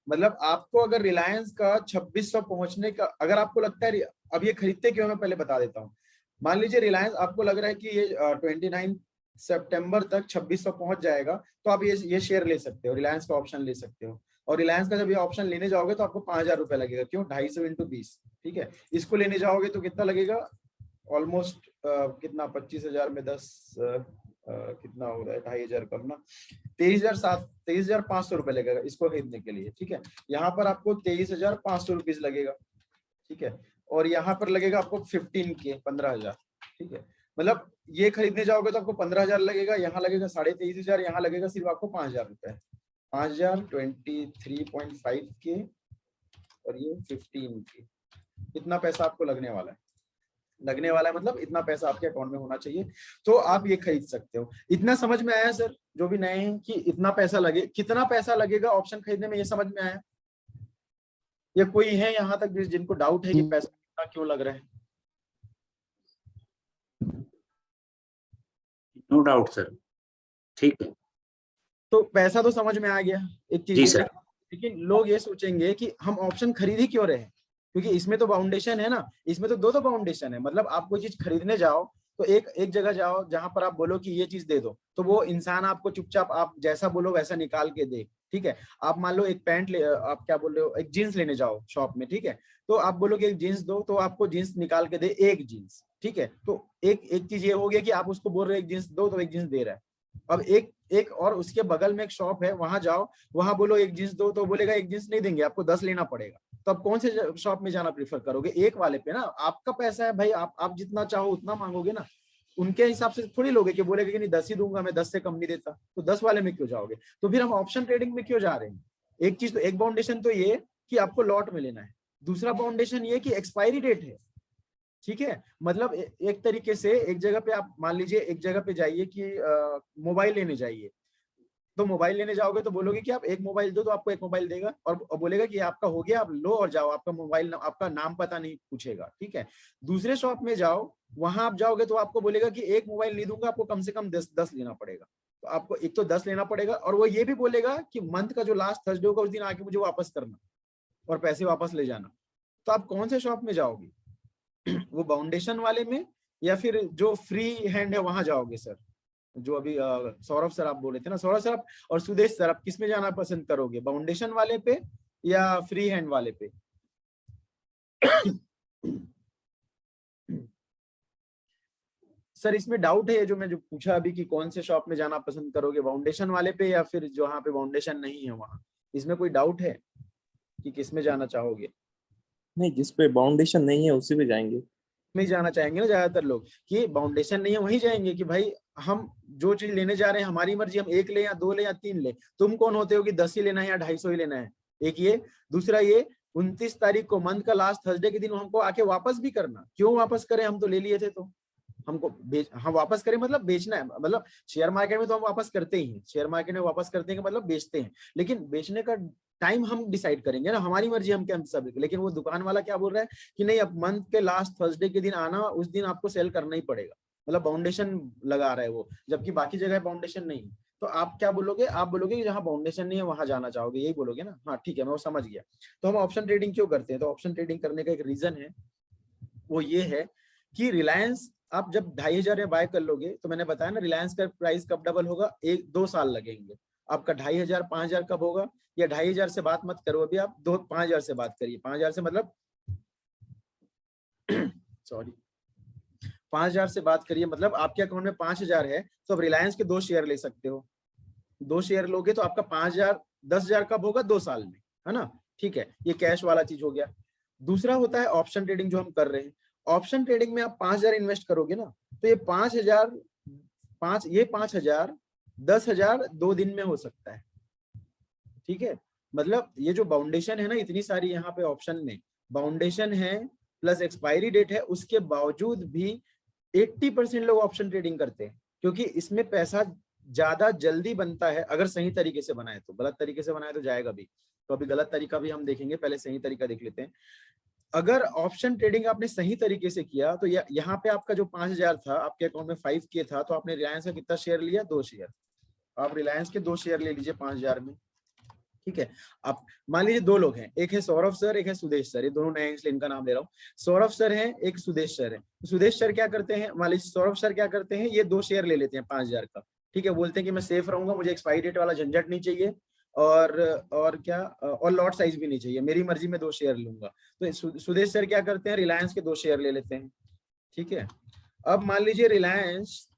मतलब आपको अगर रिलायंस का 2600 पहुंचने का, अगर आपको लगता है, अब ये खरीदते क्यों मैं पहले बता देता हूँ। मान लीजिए रिलायंस आपको लग रहा है कि ये 29 सितंबर तक 2600 पहुंच जाएगा, तो आप ये शेयर ले सकते हो, रिलायंस का ऑप्शन ले सकते हो। और रिलायंस का जब ये ऑप्शन लेने जाओगे तो आपको 5000 रुपए लगेगा। क्यों? 250 इंटू 20, ठीक है। इसको लेने जाओगे तो कितना लगेगा? ऑलमोस्ट कितना, 25,000 में 10 कितना हो रहा है? 2500 कम ना, 23,500 रुपए लगेगा इसको खरीदने के लिए, ठीक है। यहाँ पर आपको 23,500 रुपीज लगेगा, ठीक है। और यहाँ पर लगेगा आपको 15,000, ठीक है। मतलब ये खरीदने जाओगे तो आपको 15,000 लगेगा, यहाँ लगेगा 23,500, यहाँ लगेगा सिर्फ आपको 5,000 रुपए। 5,000 23.5 के, और ये 15 के, इतना पैसा आपको लगने वाला है। मतलब इतना पैसा आपके अकाउंट में होना चाहिए, तो आप ये खरीद सकते हो। इतना समझ में आया सर, जो भी नए हैं, कि इतना पैसा लगे, कितना पैसा लगेगा ऑप्शन खरीदने में, ये समझ में आया? या कोई है यहाँ तक जिनको डाउट है कि पैसा कितना क्यों लग रहा है? नो डाउट सर, ठीक है। तो पैसा तो समझ में आ गया, एक चीज। जी सर। लेकिन लोग ये सोचेंगे कि हम ऑप्शन खरीद ही क्यों रहे हैं, क्योंकि इसमें तो बाउंडेशन है ना, इसमें तो दो बाउंडेशन है। मतलब आप कोई चीज खरीदने जाओ तो एक जगह जाओ जहां पर आप बोलो कि ये चीज दे दो, तो वो इंसान आपको चुपचाप आप जैसा बोलो वैसा निकाल के दे, ठीक है। आप मान लो एक पैंट ले, आप क्या बोल रहे हो, एक जीन्स लेने जाओ शॉप में, ठीक है। तो आप बोलो कि एक जीन्स दो, तो आपको जीन्स निकाल के दे, एक जीन्स, ठीक है। तो एक चीज ये हो गया कि आप उसको बोल रहे हो एक जीन्स दो, तो एक जीन्स दे रहा है। अब एक और उसके बगल में एक शॉप है, वहां जाओ, वहां बोलो एक जींस दो, तो बोलेगा एक जींस नहीं देंगे, आपको 10 लेना पड़ेगा। तो आप कौन से शॉप में जाना प्रेफर करोगे? एक वाले पे ना, आपका पैसा है भाई, आप जितना चाहो उतना मांगोगे ना, उनके हिसाब से थोड़ी लोगे कि बोलेगा कि नहीं 10 ही दूंगा मैं, 10 से कम नहीं देता, तो 10 वाले में क्यों जाओगे? तो फिर हम ऑप्शन ट्रेडिंग में क्यों जा रहे हैं? एक चीज तो, एक बाउंडेशन तो ये कि आपको लॉट में लेना है, दूसरा बाउंडेशन ये कि एक्सपायरी डेट है, ठीक है। मतलब एक तरीके से एक जगह पे आप मान लीजिए एक जगह पे जाइए कि मोबाइल लेने जाइए, तो मोबाइल लेने जाओगे तो बोलोगे कि आप एक मोबाइल दो, तो आपको एक मोबाइल देगा, और बोलेगा कि आपका हो गया, आप लो और जाओ, आपका मोबाइल, आपका नाम पता नहीं पूछेगा, ठीक है। दूसरे शॉप में जाओ, वहां आप जाओगे तो आपको बोलेगा कि एक मोबाइल नहीं दूंगा, आपको कम से कम 10 लेना पड़ेगा। तो तो आपको एक तो 10 लेना पड़ेगा, और वो ये भी बोलेगा कि मंथ का जो लास्ट थर्सडे होगा उस दिन आके मुझे वापस करना और पैसे वापस ले जाना। तो आप कौन से शॉप में जाओगे? वो बाउंडेशन वाले में या फिर जो फ्री हैंड है वहां जाओगे सर? जो अभी सौरभ सर आप बोल रहे थे ना, सौरभ सर आप और सुदेश सर, आप किस में जाना पसंद करोगे, बाउंडेशन वाले पे या फ्री हैंड वाले पे? सर इसमें डाउट है जो मैं जो पूछा अभी कि कौन से शॉप में जाना पसंद करोगे, बाउंडेशन वाले पे या फिर जहाँ पे बाउंडेशन नहीं है वहां? इसमें कोई डाउट है कि किस में जाना चाहोगे? नहीं, जिस पे बाउंडेशन नहीं है उसी पे जाएंगे। में जाना चाहेंगे ना ज्यादातर लोग कि बाउंडेशन नहीं है वहीं जाएंगे कि भाई हम जो चीज लेने जा रहे हैं हमारी मर्जी, हम 1 ले या 2 ले या 3 ले। तुम कौन होते हो कि 10 ही लेना है या 250 ही लेना है? एक ये, दूसरा ये 29 तारीख को मंथ का लास्ट थर्सडे के दिन हमको आके वापस भी करना। क्यों वापस करें, हम तो ले लिए थे, तो हमको हम वापस करें मतलब बेचना है। मतलब शेयर मार्केट में तो हम वापस करते ही हैं, शेयर मार्केट में वापस करते हैं मतलब बेचते हैं, लेकिन बेचने का टाइम हम डिसाइड करेंगे ना, हमारी मर्जी, हम क्या सब। लेकिन वो दुकान वाला क्या बोल रहा है कि नहीं, अब मंथ के लास्ट थर्सडे के दिन आना, उस दिन आपको सेल करना ही पड़ेगा। मतलब बाउंडेशन लगा रहा है वो, जबकि बाकी जगह बाउंडेशन नहीं। तो आप क्या बोलोगे? आप बोलोगे कि जहां बाउंडेशन नहीं है वहां जाना चाहोगे, यही बोलोगे ना? हाँ ठीक है, मैं वो समझ गया। तो हम ऑप्शन ट्रेडिंग क्यों करते हैं? तो ऑप्शन ट्रेडिंग करने का एक रीजन है, वो ये है कि रिलायंस आप जब 2500 में बाय कर लोगे, तो मैंने बताया ना रिलायंस का प्राइस कब डबल होगा, 1-2 साल लगेंगे। आपका 2500-5000 कब होगा? या 2500 से बात मत करो अभी, आप 5000 से बात करिए। 5000 से मतलब सॉरी 5000 से बात करिए, मतलब आपके अकाउंट में 5000 है, तो अब रिलायंस के 2 शेयर ले सकते हो। 2 शेयर लोगे तो आपका 5000 10,000 कब होगा? 2 साल में, है ना? ठीक है, ये कैश वाला चीज हो गया। दूसरा होता है ऑप्शन ट्रेडिंग जो हम कर रहे हैं। ऑप्शन ट्रेडिंग में आप 5000 इन्वेस्ट करोगे ना, तो ये 5000 10,000 2 दिन में हो सकता है। ठीक है, मतलब ये जो बाउंडेशन है ना, इतनी सारी यहाँ पे ऑप्शन में बाउंडेशन है प्लस एक्सपायरी डेट है, उसके बावजूद भी 80% लोग ऑप्शन ट्रेडिंग करते हैं, क्योंकि इसमें पैसा ज्यादा जल्दी बनता है अगर सही तरीके से बनाए तो। गलत तरीके से बनाए तो जाएगा भी। तो अभी गलत तरीका भी हम देखेंगे, पहले सही तरीका देख लेते हैं। अगर ऑप्शन ट्रेडिंग आपने सही तरीके से किया तो यहाँ पे आपका जो 5000 था, आपके अकाउंट में 5K था, तो आपने रिलायंस का कितना शेयर लिया? 2 शेयर। आप रिलायंस के 2 शेयर ले लीजिए 5000 में। ठीक है, आप मान लीजिए 2 लोग हैं, एक है सौरभ सर, एक है सुदेश सर। ये दोनों नए इसलिए इनका नाम ले रहा हूँ। सौरभ सर है, एक सुदेश सर है। सुदेश सर क्या करते हैं, मान लीजिए सौरभ सर क्या करते हैं, ये 2 शेयर ले लेते हैं 5000 का। ठीक है, बोलते हैं कि मैं सेफ रहूंगा, मुझे एक्सपायरी डेट वाला झंझट नहीं चाहिए, और क्या, और लॉट साइज भी नहीं चाहिए, मेरी मर्जी में 2 शेयर लूंगा। तो सुदेश सर क्या करते हैं, रिलायंस के 2 शेयर ले लेते हैं। ठीक है, अब मान लीजिए रिलायंस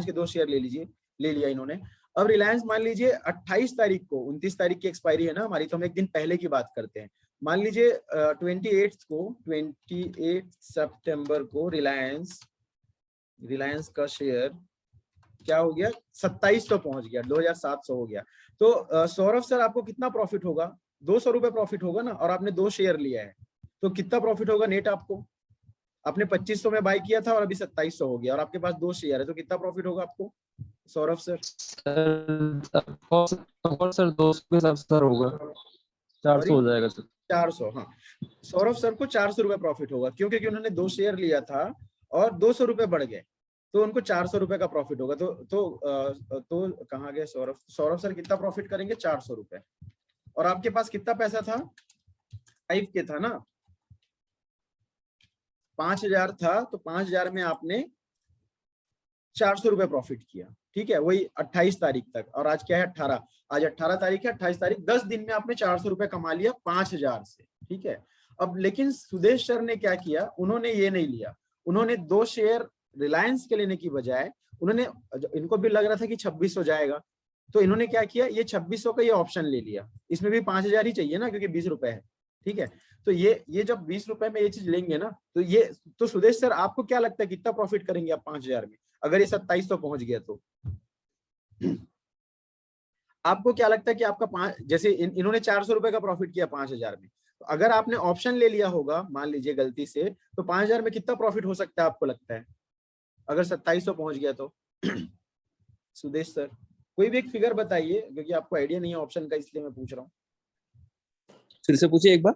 के 2 शेयर ले लिया इन्होंने। अब रिलायंस मान लीजिए 28 तारीख को, 29 तारीख की एक्सपायरी है ना हमारी, तो हम एक दिन पहले की बात करते हैं। मान लीजिए 28 सितंबर को रिलायंस का शेयर क्या हो गया, 2700 पहुंच गया, 2700 हो गया। तो सौरभ सर आपको कितना प्रॉफिट होगा? 200 रुपए प्रॉफिट होगा ना, और आपने 2 शेयर लिया है, तो कितना प्रॉफिट होगा नेट आपको? आपने 2500 में बाय किया था और अभी 2700 हो गया, और आपके पास 2 शेयर है, तो कितना प्रॉफिट होगा आपको सौरभ सर? सर 200 के हिसाब से सर होगा 400 हो जाएगा सर। 400, हाँ। सौरभ सर को 400 रुपए प्रॉफिट होगा, क्योंकि उन्होंने 2 शेयर लिया था और 200 रुपए बढ़ गए, तो उनको 400 रुपए का प्रॉफिट होगा। तो कहाँ गए सौरभ सर कितना प्रॉफिट करेंगे? 400 रुपए। और आपके पास कितना पैसा था? 5K था ना, 5000 था, तो 5000 में आपने 400 रुपए प्रॉफिट किया। ठीक है, वही 28 तारीख तक, और आज क्या है 18, आज 18 तारीख है, 28 तारीख, 10 दिन में आपने 400 रुपए कमा लिया 5000 से। ठीक है, अब लेकिन सुदेश सर ने क्या किया, उन्होंने ये नहीं लिया, उन्होंने 2 शेयर रिलायंस के लेने की बजाय उन्होंने, इनको भी लग रहा था कि 2600 जाएगा, तो इन्होंने क्या किया, ये 2600 का ये ऑप्शन ले लिया। इसमें भी 5000 ही चाहिए ना, क्योंकि 20 रुपए है। ठीक है, तो ये जब 20 रुपए में ये चीज लेंगे ना, तो सुदेश सर आपको क्या लगता है कितना प्रॉफिट करेंगे आप 5000 में, अगर ये 2700 पहुंच गया तो? आपको क्या लगता है कि आपका जैसे इन्होंने 400 रुपए का प्रॉफिट किया 5000 में, तो अगर आपने ऑप्शन ले लिया होगा मान लीजिए गलती से, तो 5000 में कितना प्रॉफिट हो सकता है आपको लगता है, अगर 2700 पहुंच गया तो? सुदेश सर कोई भी एक फिगर बताइए, क्योंकि आपको आइडिया नहीं है ऑप्शन का, इसलिए मैं पूछ रहा हूँ। फिर से पूछिए एक बार।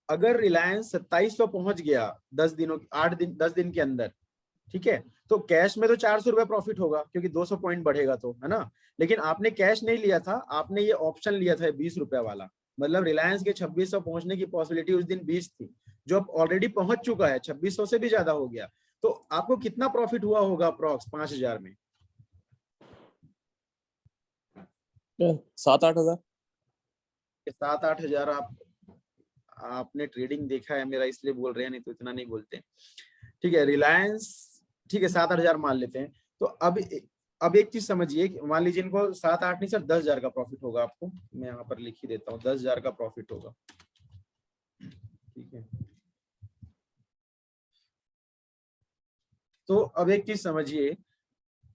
अगर रिलायंस 2700 पहुंच गया 10 दिन के अंदर, ठीक है। तो कैश में तो 400 रुपए प्रॉफिट होगा क्योंकि 200 पॉइंट बढ़ेगा तो, है ना। लेकिन आपने कैश नहीं लिया था, आपने ये ऑप्शन लिया था 20 रुपए वाला, मतलब रिलायंस के 2600 पहुंचने की पॉसिबिलिटी उस दिन 20 थी, जो अब ऑलरेडी पहुंच चुका है, 2600 से भी ज्यादा हो गया। तो आपको कितना प्रॉफिट हुआ होगा अप्रॉक्स 5000 में? 7-8 हजार। 7-8 हजार। आपने ट्रेडिंग देखा है मेरा इसलिए बोल रहे हैं, नहीं तो इतना नहीं बोलते। ठीक है, रिलायंस, ठीक है 7-8 हजार मान लेते हैं। तो अब एक चीज समझिए, मान लीजिए इनको 7-8 नहीं सर 10 हजार का प्रॉफिट होगा आपको, मैं यहाँ पर लिख ही देता हूँ, 10 हजार का प्रॉफिट होगा। ठीक है, तो अब एक चीज समझिए,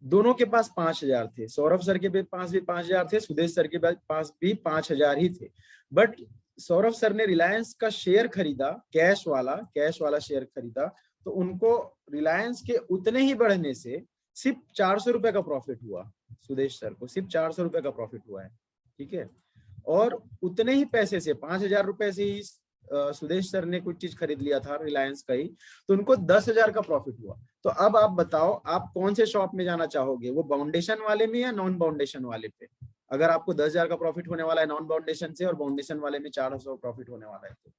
दोनों के पास 5000 थे, सौरभ सर के पास भी 5000 थे, सुदेश सर के पास भी 5000 ही थे। बट सौरभ सर ने रिलायंस का शेयर खरीदा, कैश वाला शेयर खरीदा, तो उनको रिलायंस के उतने ही बढ़ने से सिर्फ 400 रुपए का प्रॉफिट हुआ। सुदेश सर को सिर्फ 400 रुपए का प्रॉफिट हुआ है। ठीक है, और उतने ही पैसे से 5000 रुपए से ही सुदेश सर ने कुछ चीज खरीद लिया था रिलायंस का ही, तो उनको 10,000 का प्रॉफिट हुआ। तो अब आप बताओ आप कौन से शॉप में जाना चाहोगे, वो बाउंडेशन वाले में या नॉन बाउंडेशन वाले पे? अगर आपको 10,000 का प्रॉफिट होने वाला है नॉन बाउंडेशन से और बाउंडेशन वाले में 400 प्रॉफिट होने वाला है, तो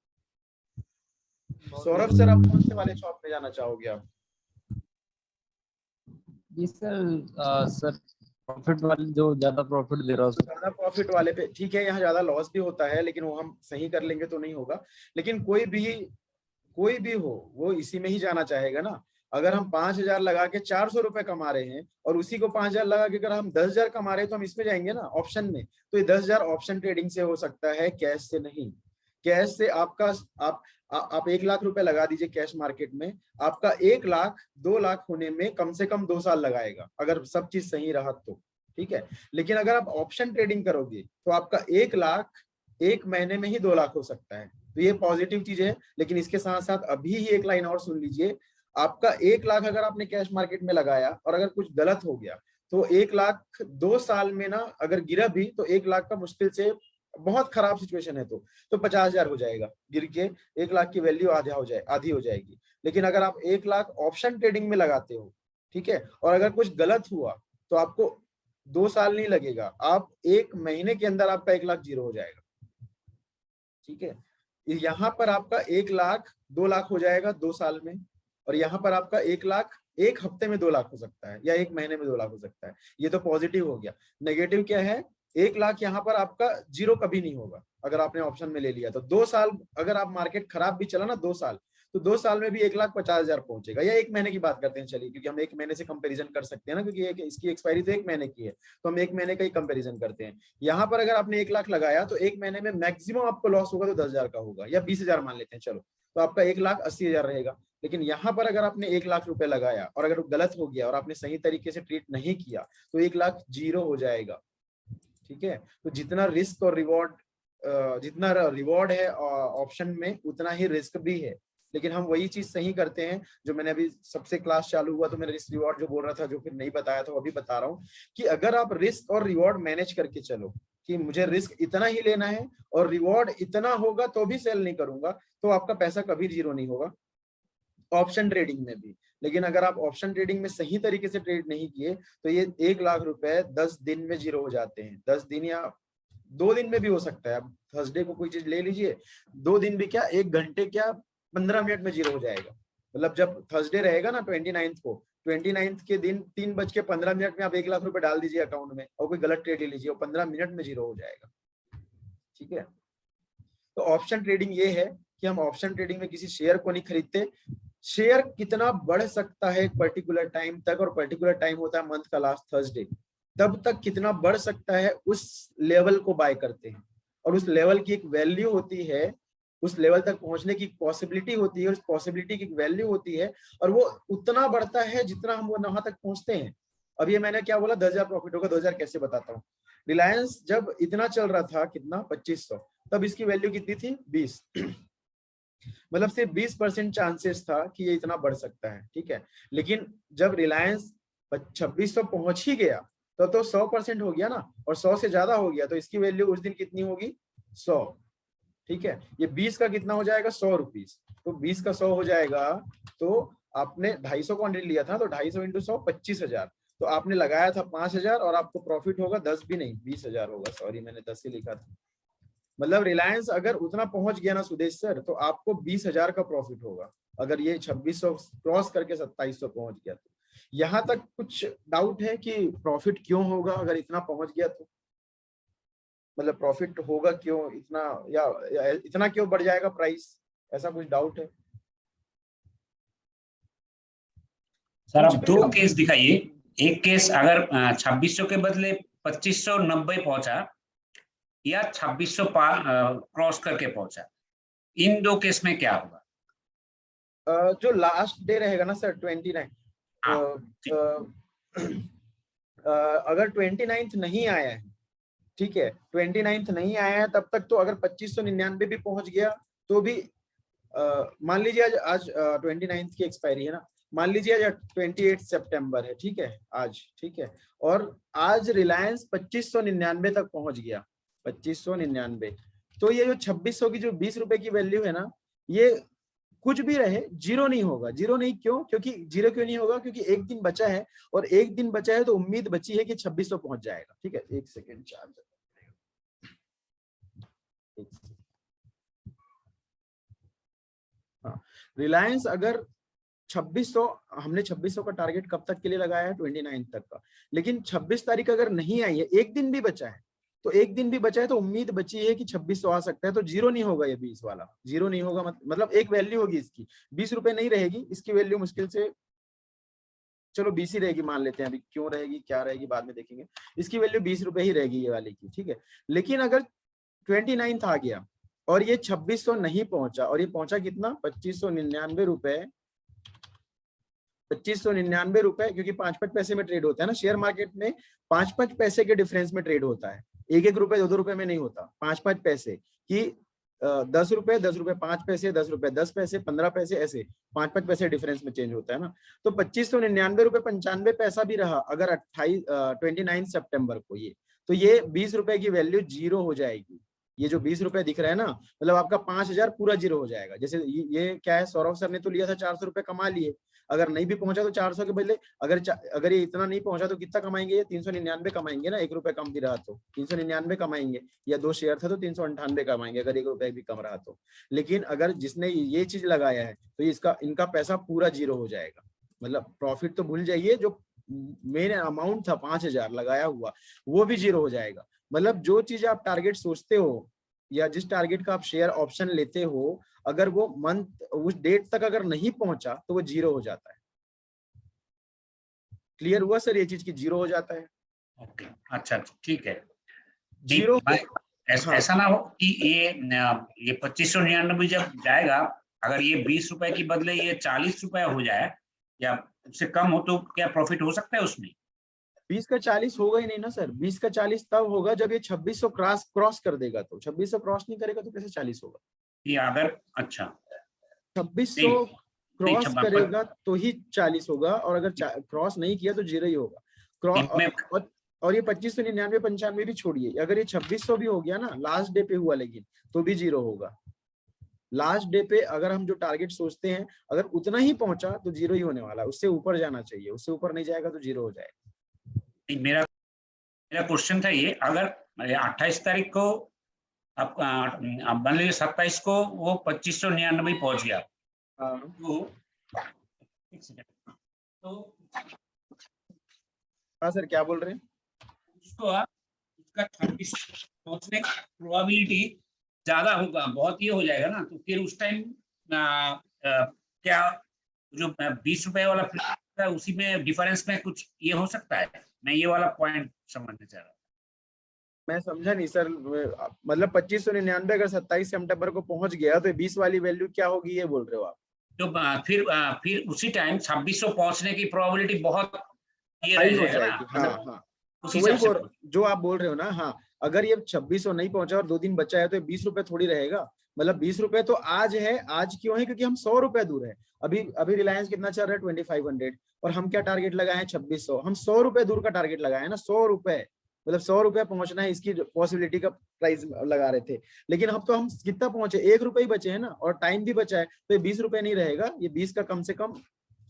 सौरभ सर आप कौन से वाले शॉप में जाना चाहोगे आप? जी सर प्रॉफिट वाले जो ज्यादा प्रॉफिट दे रहा है ज्यादा प्रॉफिट वाले पे। ठीक है, यहाँ ज्यादा लॉस भी होता है लेकिन वो हम सही कर लेंगे तो नहीं होगा। लेकिन कोई भी हो वो इसी में ही जाना चाहेगा ना। अगर हम 5000 लगा के 400 रुपए कमा रहे हैं और उसी को 5000 लगा के अगर हम 10,000 कमा रहे हैं तो हम इसमें जाएंगे ना, ऑप्शन में। तो ये 10,000 ऑप्शन ट्रेडिंग से हो सकता है, कैश से नहीं। कैश से आपका आप 1 लाख रुपए लगा दीजिए कैश मार्केट में, आपका 1 लाख 2 लाख होने में कम से कम 2 साल लगाएगा अगर सब चीज सही रहा तो। ठीक है, लेकिन अगर आप ऑप्शन ट्रेडिंग करोगे तो आपका 1 लाख 1 महीने में ही 2 लाख हो सकता है। तो ये पॉजिटिव चीज है। लेकिन इसके साथ साथ अभी ही एक लाइन और सुन लीजिए, आपका 1 लाख अगर आपने कैश मार्केट में लगाया और अगर कुछ गलत हो गया तो 1 लाख 2 साल में ना अगर गिरा भी तो 1 लाख का मुश्किल से, बहुत खराब सिचुएशन है तो 50,000 हो जाएगा गिर के, 1 लाख की वैल्यू आधी हो जाएगी। लेकिन अगर आप 1 लाख ऑप्शन ट्रेडिंग में लगाते हो, ठीक है, और अगर कुछ गलत हुआ तो आपको 2 साल नहीं लगेगा, आप 1 महीने के अंदर आपका 1 लाख जीरो हो जाएगा। ठीक है, यहाँ पर आपका 1 लाख 2 लाख हो जाएगा 2 साल में, और यहाँ पर आपका 1 लाख 1 हफ्ते में 2 लाख हो सकता है या 1 महीने में 2 लाख हो सकता है। ये तो पॉजिटिव हो गया। नेगेटिव क्या है, 1 लाख यहाँ पर आपका जीरो कभी नहीं होगा अगर आपने ऑप्शन में ले लिया तो। 2 साल अगर आप मार्केट खराब भी चला ना 2 साल, तो 2 साल में भी 1,50,000 पहुंचेगा। या 1 महीने की बात करते हैं चलिए, क्योंकि हम 1 महीने से कंपैरिजन कर सकते हैं ना, क्योंकि इसकी एक्सपायरी तो 1 महीने की है, तो हम 1 महीने का ही कंपैरिजन करते हैं। यहाँ पर अगर आपने 1 लाख लगाया तो 1 महीने में मैक्सिमम आपको लॉस होगा तो 10,000 का होगा, या 20,000 मान लेते हैं चलो, तो आपका 1,80,000 रहेगा। लेकिन यहाँ पर अगर आपने 1 लाख रुपए लगाया और अगर गलत हो गया और आपने सही तरीके से ट्रीट नहीं किया तो 1 लाख जीरो हो जाएगा। ठीक है, तो जितना रिस्क और जितना रिवॉर्ड है ऑप्शन में उतना ही रिस्क भी है। लेकिन हम वही चीज सही करते हैं जो मैंने अभी सबसे क्लास चालू हुआ तो मैंने रिस्क रिवॉर्ड जो बोल रहा था, जो फिर नहीं बताया था, वो अभी बता रहा हूँ कि अगर आप रिस्क और रिवॉर्ड मैनेज करके चलो कि मुझे रिस्क इतना ही लेना है और रिवॉर्ड इतना होगा तो भी सेल नहीं करूंगा, तो आपका पैसा कभी जीरो नहीं होगा ऑप्शन ट्रेडिंग में भी। लेकिन अगर आप ऑप्शन ट्रेडिंग में सही तरीके से ट्रेड नहीं किए तो ये 1 लाख रुपए 10 दिन में जीरो हो जाते हैं। 10 दिन या 2 दिन में भी हो सकता है। आप थर्सडे को कोई चीज ले लीजिए, 2 दिन भी क्या 1 घंटे क्या 15 मिनट में जीरो हो जाएगा। मतलब जब थर्सडे रहेगा ना 29 को, 29 के दिन 3:15 में आप 1 लाख रुपए डाल दीजिए अकाउंट में और कोई गलत ट्रेड ले लीजिए, वो 15 मिनट में जीरो हो जाएगा। ठीक है, तो ऑप्शन ट्रेडिंग ये है कि हम ऑप्शन ट्रेडिंग में किसी शेयर को नहीं खरीदते। शेयर कितना बढ़ सकता है एक पर्टिकुलर टाइम तक, और पर्टिकुलर टाइम होता है मंथ का लास्ट थर्सडे, तब तक कितना बढ़ सकता है उस लेवल को बाय करते हैं। और उस लेवल की एक वैल्यू होती है, उस लेवल तक पहुंचने की पॉसिबिलिटी होती है, उस पॉसिबिलिटी की वैल्यू होती है, और वो उतना बढ़ता है जितना हम वो वहां तक पहुंचते हैं। अब ये मैंने क्या बोला 10,000 प्रॉफिट होगा, 2,000 कैसे बताता हूँ। रिलायंस जब इतना चल रहा था कितना 2500, तब इसकी वैल्यू कितनी थी 20 मतलब सिर्फ 20% चांसेस था कि ये इतना बढ़ सकता है। ठीक है, लेकिन जब रिलायंस 2600 पहुंच ही गया तो 100% हो गया ना, और 100 से ज्यादा हो गया तो इसकी वैल्यू उस दिन कितनी होगी 100। ठीक है, ये 20 का कितना हो जाएगा 100 रुपीज, तो 20 का 100 हो जाएगा तो आपने 250 क्वांटिटी लिया था तो 250 इंटू 100 25,000, तो आपने लगाया था 5,000 और आपको प्रॉफिट होगा 10 भी नहीं 20,000 होगा, सॉरी मैंने 10 ही लिखा था। मतलब रिलायंस अगर उतना पहुंच गया ना सुदेश सर, तो आपको 20,000 का प्रॉफिट होगा, अगर ये 2600 क्रॉस करके 2700 पहुंच गया तो। यहाँ तक कुछ डाउट है कि प्रॉफिट क्यों होगा अगर इतना पहुंच गया तो, मतलब प्रॉफिट होगा क्यों इतना, या इतना क्यों बढ़ जाएगा प्राइस, ऐसा कुछ डाउट है? सर कुछ अब भी दो केस दिखाइए। एक केस अगर 2600 के बदले 2590 पहुंचा या 2600 क्रॉस करके पहुंचा, इन दो केस में क्या होगा? जो लास्ट डे रहेगा ना सर 29, अगर 29 नहीं आया है, ठीक है 29 नहीं आया है तब तक तो अगर 2599 भी पहुंच गया तो भी मान लीजिए आज 29 की एक्सपायरी है ना, मान लीजिए आज 28 सितंबर है, ठीक है आज, ठीक है, और आज रिलायंस 2599 तक पहुंच गया 2599, तो ये जो 2600 की जो 20 रुपए की वैल्यू है ना, ये कुछ भी रहे जीरो नहीं होगा। जीरो नहीं क्यों? क्योंकि जीरो क्यों नहीं होगा? क्योंकि एक दिन बचा है, और एक दिन बचा है तो उम्मीद बची है कि 2600 पहुंच जाएगा। ठीक है, एक सेकेंड चार्ज, हाँ रिलायंस अगर 2600, हमने 2600 का टारगेट कब तक के लिए लगाया है? 29 तक का, लेकिन 26 तारीख अगर नहीं आई है, एक दिन भी बचा है, तो एक दिन भी बचा है तो उम्मीद बची है कि 2600 आ सकता है, तो जीरो नहीं होगा, ये 20 वाला जीरो नहीं होगा, मतलब एक वैल्यू होगी इसकी, 20 रुपए नहीं रहेगी इसकी वैल्यू, मुश्किल से चलो 20 ही रहेगी मान लेते हैं, अभी क्यों रहेगी क्या रहेगी बाद में देखेंगे, इसकी वैल्यू 20 रुपए ही रहेगी ये वाले की, ठीक है। लेकिन अगर 29 आ गया और ये 2600 नहीं पहुंचा, और ये पहुंचा कितना? 2599 रुपए, 2599 रुपए, क्योंकि 5-5 पैसे में ट्रेड होता है ना शेयर मार्केट में, 5-5 पैसे के डिफरेंस में ट्रेड होता है, 1-1 रुपए 2-2 रुपए में नहीं होता, 5-5 पैसे की 10 रुपए 5 पैसे, 10 रुपए 10 पैसे, 15 पैसे, ऐसे 5-5 पैसे डिफरेंस में चेंज होता है ना। तो 2599 रुपए 95 पैसा भी रहा अगर 29 सितंबर को, ये तो ये 20 रुपए की वैल्यू जीरो हो जाएगी। ये जो 20 रुपए दिख रहा है ना, मतलब आपका 5000 पूरा जीरो हो जाएगा। जैसे ये क्या है, सौरभ सर ने तो लिया था 400 रुपए कमा लिए, अगर नहीं भी पहुंचा तो 400 के बदले अगर ये इतना नहीं पहुंचा तो कितना कमाएंगे? ये 399 कमाएंगे ना, 1 रुपए कम भी रहा तो 399 कमाएंगे, या 2 शेयर था तो 398 कमाएंगे अगर 1 रुपए भी कम रहा तो। लेकिन अगर जिसने ये चीज लगाया है तो इनका पैसा पूरा जीरो हो जाएगा, मतलब प्रॉफिट तो भूल जाइए, जो मेन अमाउंट था 5000 लगाया हुआ वो भी जीरो हो जाएगा। मतलब जो चीज आप टारगेट सोचते हो या जिस टारगेट का आप शेयर ऑप्शन लेते हो, अगर वो मंथ उस डेट तक अगर नहीं पहुंचा तो वो जीरो हो जाता है। क्लियर हुआ सर ये चीज की जीरो हो जाता है? ओके, अच्छा ठीक है। जीरो ऐसा ना हो कि ये 2599 जब जाएगा, अगर ये 20 रुपए की बदले ये 40 रुपए हो जाए या उससे कम हो, तो क्या प्रॉफिट हो सकता है उसमें? 20 का 40 होगा ही नहीं ना सर, 20 का 40 तब होगा जब ये 2600 क्रॉस कर देगा, तो 2600 क्रॉस नहीं करेगा तो कैसे 40 होगा? ये अगर अच्छा 2600 क्रॉस करेगा तो ही 40 होगा, और अगर क्रॉस नहीं किया तो जीरो ही होगा। क्रॉस और ये 2599 95 भी छोड़िए, अगर ये 2600 भी हो गया ना लास्ट डे पे हुआ, लेकिन तो भी जीरो होगा। लास्ट डे पे अगर हम जो टारगेट सोचते हैं अगर उतना ही पहुंचा तो जीरो ही होने वाला है, उससे ऊपर जाना चाहिए, उससे ऊपर नहीं जाएगा तो जीरो हो जाएगा। मेरा क्वेश्चन था ये, अगर 28 तारीख को आप मान लीजिए 27 को वो 2599 पहुंच गया, तो हाँ सर क्या बोल रहे हैं? उसका 26 पहुंचने की प्रोबेबिलिटी ज्यादा होगा, बहुत ये हो जाएगा ना, तो फिर उस टाइम क्या जो 20 रुपए वाला है उसी में डिफरेंस में कुछ ये हो सकता है? मैं ये वाला पॉइंट समझना चाह रहा हूँ। मैं समझा नहीं सर, मतलब 2599 अगर 27 सितंबर को पहुंच गया तो 20 वाली वैल्यू क्या होगी ये बोल रहे हो आप? तो फिर उसी टाइम 2600 पहुंचने की प्रोबेबिलिटी बहुत ये हाई रह हो जाएगा जाएगी। ना, हाँ, तो वही जो आप बोल रहे हो ना, हाँ अगर ये 2600 नहीं पहुंचा और 2 दिन बचा है तो 20 रुपए थोड़ी रहेगा, मतलब 20 रुपए तो आज है। आज क्यों है? क्योंकि हम 100 रुपए दूर है। अभी रिलायंस कितना चल रहा है? 2500, और हम क्या टारगेट लगाए हैं? 2600। हम 100 रुपए दूर का टारगेट लगाए हैं ना, 100 रुपए, मतलब 100 रुपए पहुंचना है, इसकी पॉसिबिलिटी का प्राइस लगा रहे थे। लेकिन अब तो हम कितना पहुंचे? 1 रुपए ही बचे हैं ना, और टाइम भी बचा है, तो ये 20 रुपए नहीं रहेगा, ये 20 का कम से कम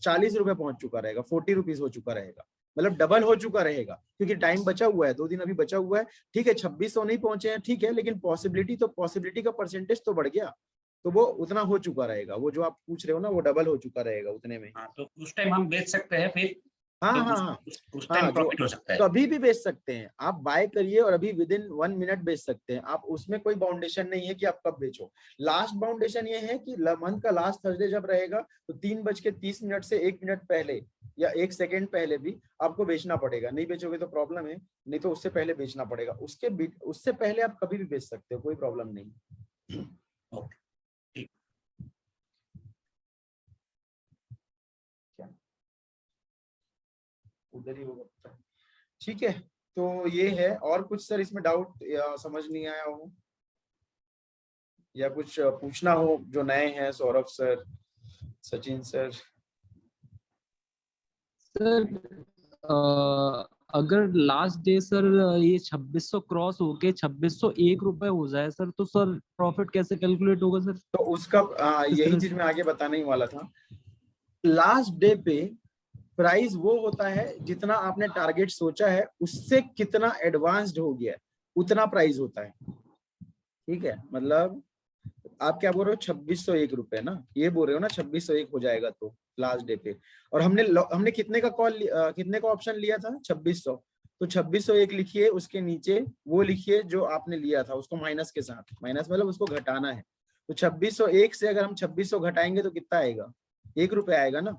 40 रुपए पहुंच चुका रहेगा, 40 रुपीज हो चुका रहेगा, मतलब डबल हो चुका रहेगा, क्योंकि टाइम बचा हुआ है, 2 दिन अभी बचा हुआ है। ठीक है 2600 नहीं पहुंचे हैं, ठीक है, लेकिन पॉसिबिलिटी का परसेंटेज तो बढ़ गया, तो वो उतना हो चुका रहेगा, वो जो आप पूछ रहे हो ना वो डबल हो चुका रहेगा उतने में। हाँ, तो उस टाइम हम बेच सकते हैं फिर। हाँ तो हाँ हाँ उस टाइम हाँ, प्रॉफिट हो सकता है। कभी भी बेच सकते हैं आप, बाय करिए और अभी विद इन 1 मिनट बेच सकते हैं आप, उसमें कोई बाउंडेशन नहीं है कि आप कब बेचो। लास्ट बाउंडेशन ये है कि मंथ का लास्ट थर्सडे जब रहेगा तो 3:30 से 1 मिनट पहले या 1 सेकेंड पहले भी आपको बेचना पड़ेगा। नहीं बेचोगे तो प्रॉब्लम है, नहीं तो उससे पहले बेचना पड़ेगा। उससे पहले आप कभी भी बेच सकते हो, कोई प्रॉब्लम नहीं। ओके, ठीक। उधर ही होगा। ठीक है, तो ये है। और कुछ सर इसमें डाउट या समझ नहीं आया हो या कुछ पूछना हो जो नए हैं? Saurabh sir, Sachin sir. Sir अगर लास्ट डे सर ये 2600 क्रॉस होके 2601 रुपए हो जाए सर, तो सर प्रॉफिट कैसे कैलकुलेट होगा सर? तो उसका यही चीज मैं आगे बताने ही वाला था। लास्ट डे पे प्राइस वो होता है जितना आपने टारगेट सोचा है उससे कितना एडवांस्ड हो गया उतना प्राइस होता है। ठीक है, मतलब आप क्या बोल रहे हो 2601 रुपए ना, ये बोल रहे हो ना 2601 हो जाएगा तो लास्ट डे पे। और हमने कितने का कितने का ऑप्शन लिया था? 2600। तो 2601 लिखिए, उसके नीचे वो लिखिए जो आपने लिया था उसको माइनस के साथ, माइनस मतलब उसको घटाना है। तो 2601 से अगर हम 2600 घटाएंगे तो कितना आएगा? 1 रुपए आएगा ना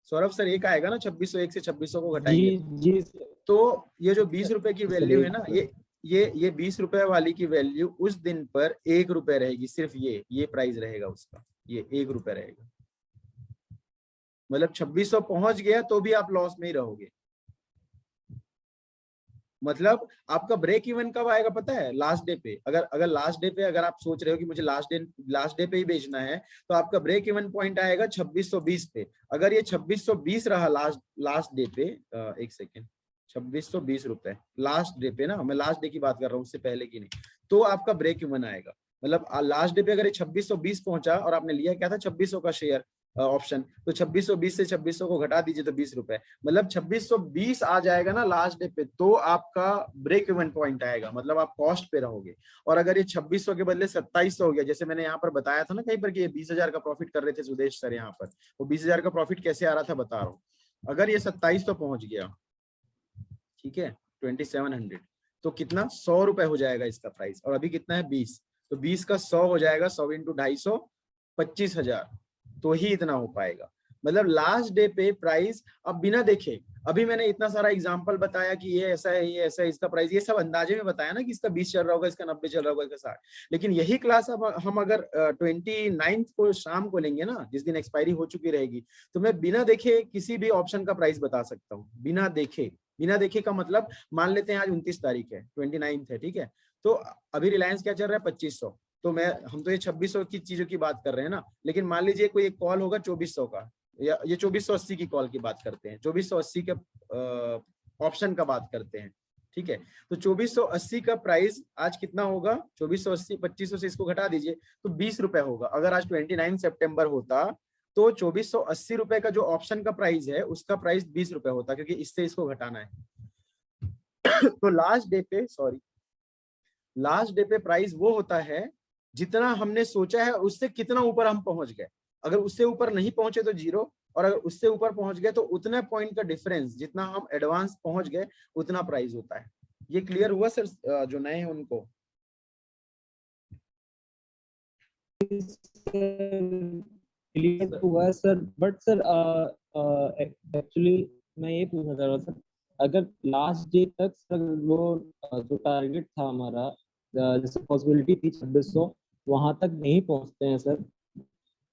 सौरभ सर, 1 आएगा ना 2601 से 2600 को घटाएंगे। जी तो ये जो 20 रुपए की वैल्यू है ना, ये 20 रुपए वाली की वैल्यू उस दिन पर 1 रुपए रहेगी, सिर्फ ये प्राइस रहेगा उसका, ये 1 रुपए रहेगा। मतलब 2600 पहुंच गया तो भी आप लॉस में ही रहोगे। मतलब आपका ब्रेक इवन कब आएगा पता है? लास्ट डे पे। अगर लास्ट डे पे अगर आप सोच रहे हो कि मुझे लास्ट डे पे ही बेचना है तो आपका ब्रेक इवन पॉइंट आएगा 2620 पे। अगर ये 2620 रहा लास्ट डे पे, एक सेकेंड, 2620 रुपए लास्ट डे पे ना, मैं लास्ट डे की बात कर रहा हूँ, उससे पहले की नहीं, तो आपका ब्रेक इवन आएगा। मतलब लास्ट डे पे अगर ये 2620 पहुंचा और आपने लिया क्या था 2600 का शेयर ऑप्शन, तो 2620 से 2600 को घटा दीजिए तो 20 रुपए, मतलब 2620 आ जाएगा ना लास्ट डे पे, तो आपका ब्रेक इवन पॉइंट आएगा, मतलब आप कॉस्ट पे रहोगे। और अगर ये 2600 के बदले 2700 हो गया, जैसे मैंने यहाँ पर बताया था ना कहीं पर कि ये 20,000 का प्रॉफिट कर रहे थे सुदेश सर, यहाँ पर वो 20,000 का प्रॉफिट कैसे आ रहा था बता रहा हूँ। अगर ये 2700 पहुंच गया, ठीक है 2700, तो कितना 100 रुपए हो जाएगा इसका प्राइस, और अभी कितना है 20, तो 20 का 100 हो जाएगा, 100 इंटू 250, 25,000, तो ही इतना हो पाएगा। मतलब लास्ट डे पे प्राइस अब बिना देखे, अभी मैंने इतना सारा एग्जांपल बताया कि ये ऐसा है, ये ऐसा है, इसका प्राइस, ये सब अंदाजे में बताया ना कि इसका 20 चल रहा होगा, इसका 90 चल रहा होगा, इसका 60, लेकिन यही क्लास अब हम अगर 29 को शाम को लेंगे ना, जिस दिन एक्सपायरी हो चुकी रहेगी, तो मैं बिना देखे किसी भी ऑप्शन का प्राइस बता सकता हूँ। बिना देखे का मतलब, मान लेते हैं आज 29 तारीख है, 29 है, ठीक है, तो अभी रिलायंस क्या चल रहा है 2500, तो हम तो ये 2600 की चीजों की बात कर रहे हैं ना, लेकिन मान लीजिए कोई एक कॉल होगा 2400 का, या ये 2480 की कॉल की बात करते हैं, 2480 के ऑप्शन का बात करते हैं, ठीक है, तो 2480 का प्राइस आज कितना होगा? 2480 2500 से इसको घटा दीजिए तो 20 रुपए होगा। अगर आज 29 सितंबर होता तो 2480 रुपए का जो ऑप्शन का प्राइस है उसका प्राइस 20 रुपए होता, क्योंकि इससे इसको घटाना है। तो लास्ट डे पे प्राइस वो होता है जितना हमने सोचा है उससे कितना ऊपर हम पहुंच गए। अगर उससे ऊपर नहीं पहुंचे तो 0, और अगर उससे ऊपर पहुंच गए तो उतने पॉइंट का डिफरेंस, जितना हम एडवांस पहुंच गए उतना प्राइस होता है। ये क्लियर हुआ सर जो नए हैं उनको? क्लियर हुआ सर, बट सर एक्चुअली मैं ये पूछना चाह रहा था, अगर लास्ट डे तक सर वो जो टारगेट था हमारा, जैसे पॉसिबिलिटी थी 2600, वहां तक नहीं पहुंचते हैं सर,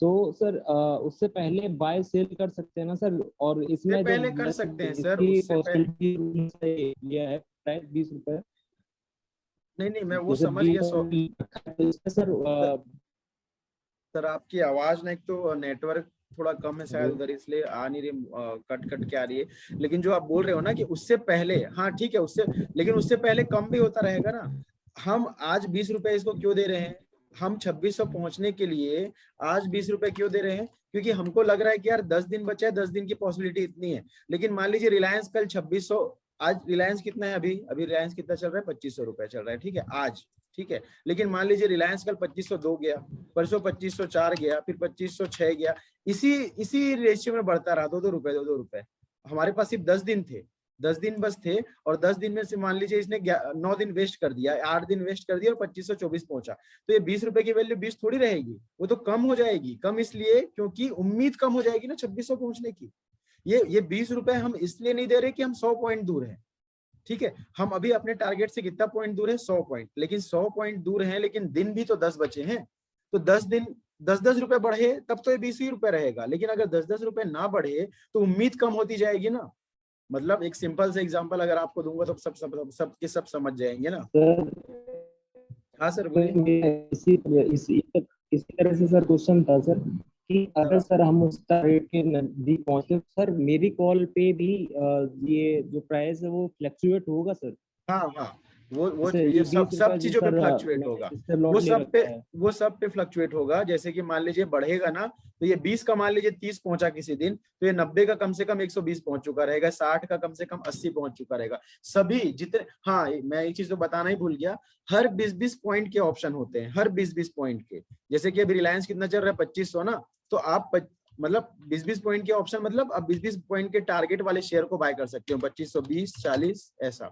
तो सर उससे पहले बाय सेल कर सकते हैं ना सर? और इसमें पहले कर सकते हैं सर, पॉसिबिलिटी लिया है प्राइस 20 रुपए। नहीं मैं वो समझ गया सर आपकी आवाज ना, एक तो नेटवर्क थोड़ा कम है शायद उधर, इसलिए आ नहीं रही, कट के आ रही है। लेकिन जो आप बोल रहे हो ना कि उससे पहले, हाँ ठीक है, लेकिन उससे पहले कम भी होता रहेगा ना। हम आज 20 रुपए इसको क्यों दे रहे हैं? हम 2600 पहुंचने के लिए आज 20 रुपए क्यों दे रहे हैं? क्योंकि हमको लग रहा है कि यार 10 दिन बचा है, 10 दिन की पॉसिबिलिटी इतनी है। लेकिन मान लीजिए रिलायंस कल 2600, आज रिलायंस कितना है अभी रिलायंस कितना चल रहा है? 2500 रुपए चल रहा है, ठीक है आज, ठीक है। लेकिन मान लीजिए रिलायंस कल 2502 गया, परसों 2504 गया, फिर 2506 गया, इसी रेशियो में बढ़ता रहा, 2-2 रुपए 2-2 रुपए। हमारे पास सिर्फ 10 दिन थे, 10 दिन बस थे, और 10 दिन में से मान लीजिए इसने 9 दिन वेस्ट कर दिया, 8 दिन वेस्ट कर दिया और 2524 पहुंचा, तो ये 20 रुपए की वैल्यू 20 थोड़ी रहेगी, वो तो कम हो जाएगी। कम इसलिए क्योंकि उम्मीद कम हो जाएगी ना 2600 पहुंचने की। ये 20 रुपए हम इसलिए नहीं दे रहे कि हम 100 पॉइंट दूर हैं, ठीक है। हम अभी अपने टारगेट से कितना पॉइंट दूर है? 100 पॉइंट। लेकिन 100 पॉइंट दूर है, लेकिन दिन भी तो 10 बचे हैं, तो 10 दिन 10-10 रुपए बढ़े तब तो ये 20 ही रुपए रहेगा। लेकिन अगर 10-10 रुपए ना बढ़े तो उम्मीद कम होती जाएगी ना। मतलब एक सिंपल से एग्जांपल अगर आपको दूंगा तो सब समझ जाएंगे ना। सर हाँ सर बोलिए। इसी तरह से सर क्वेश्चन था सर कि अगर सर हम उस टारगेट के नजदीक पहुंचे, सर मेरी कॉल पे भी ये जो प्राइस है वो फ्लक्चुएट होगा सर? हाँ हाँ, वो जैसे ये सब 20 रुपए चीजों पे सर, फ्लक्चुएट होगा, इससे लॉट वो ले सब पे रखा है। वो सब पे फ्लक्चुएट होगा। जैसे कि मान लीजिए बढ़ेगा ना, तो ये 20 का मान लीजिए 30 पहुंचा किसी दिन, तो ये 90 का कम से कम 120 पहुंच चुका रहेगा, 60 का कम से कम 80 पहुंच चुका रहेगा। सभी जितने, हाँ मैं एक चीज तो बताना ही भूल गया, हर 20-20 पॉइंट के ऑप्शन होते हैं, हर 20-20 पॉइंट के। जैसे कि अभी रिलायंस कितना चल रहा है? 2500 ना, तो आप मतलब 20-20 पॉइंट के ऑप्शन, मतलब आप 20-20 पॉइंट के टारगेट वाले शेयर को बाय कर सकते हो, 2520, 40 ऐसा।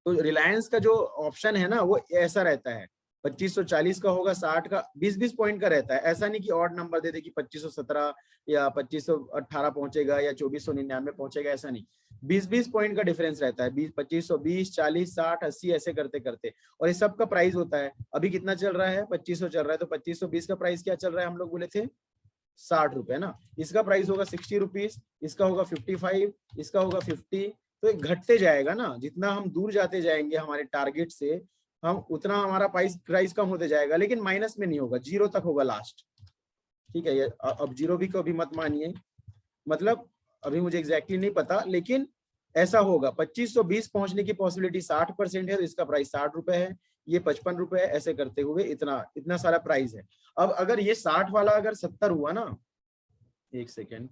तो रिलायंस का जो ऑप्शन है ना वो ऐसा रहता है, 2540 का होगा, 60 का, 20-20 पॉइंट का रहता है। ऐसा नहीं कि ऑड नंबर दे दे कि 2517 या 2518 पहुंचेगा या 2499 पहुंचेगा, ऐसा नहीं। 20-20 पॉइंट का डिफरेंस रहता है, 2520, 40, 60, 80 ऐसे करते करते। और ये सब का प्राइस होता है। अभी कितना चल रहा है? 2500 चल रहा है, तो 2520 का प्राइस क्या चल रहा है? हम लोग बोले थे 60 रुपए ना। इसका प्राइस होगा 60 रुपीज, इसका होगा 55, इसका होगा 50। तो ये घटते जाएगा ना, जितना हम दूर जाते जाएंगे हमारे टारगेट से, हम उतना हमारा प्राइस कम होते जाएगा, लेकिन माइनस में नहीं होगा, 0 तक होगा लास्ट, ठीक है। ये अब 0 भी कभी मत मानिए, मतलब अभी मुझे एग्जैक्टली नहीं पता, लेकिन ऐसा होगा। 2520 पहुंचने की पॉसिबिलिटी 60% है, तो इसका प्राइस 60 रुपए है, ये 55 रुपए है, ऐसे करते हुए इतना सारा प्राइस है। अब अगर ये 60 वाला अगर 70 हुआ ना, एक सेकेंड,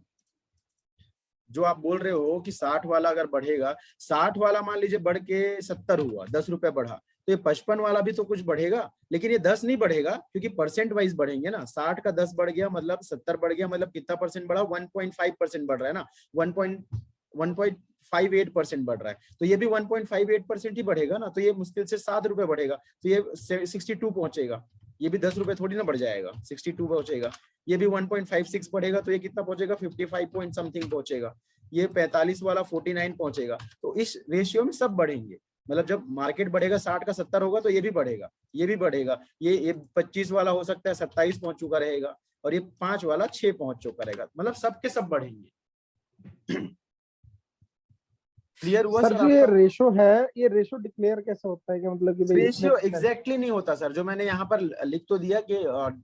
जो आप बोल रहे हो कि 60 वाला अगर बढ़ेगा, 60 वाला मान लीजिए बढ़ के 70 हुआ, 10 रुपए बढ़ा, तो ये 55 वाला भी तो कुछ बढ़ेगा, लेकिन ये 10 नहीं बढ़ेगा, क्योंकि परसेंट वाइज बढ़ेंगे ना। 60 का 10 बढ़ गया मतलब 70 बढ़ गया, मतलब कितना परसेंट बढ़ा? 1.5% बढ़ रहा है ना, 1.58% बढ़ रहा है, तो ये भी 1.58% ही बढ़ेगा ना। तो ये मुश्किल से 7 रुपए बढ़ेगा, तो ये 62 पहुंचेगा। ये भी 10 रुपए थोड़ी ना बढ़ जाएगा, 62 पहुंचेगा। ये भी 1.56 बढ़ेगा, तो ये कितना पहुंचेगा? 55 पॉइंट समथिंग पहुंचेगा। ये 45 वाला 49 पहुंचेगा। तो इस रेशियो में सब बढ़ेंगे, मतलब जब मार्केट बढ़ेगा 60 का 70 होगा, तो ये भी बढ़ेगा, ये भी बढ़ेगा। ये 25 वाला हो सकता है 27 पहुंच चुका रहेगा, और ये 5 वाला 6 पहुंच चुका रहेगा, मतलब सबके सब बढ़ेंगे। क्लियर हुआ सर? जो ये रेशो है, ये रेशो डिक्लेयर कैसे होता है कि मतलब कि भाई रेशियो एग्जैक्टली नहीं होता सर, जो मैंने यहाँ पर लिख तो दिया कि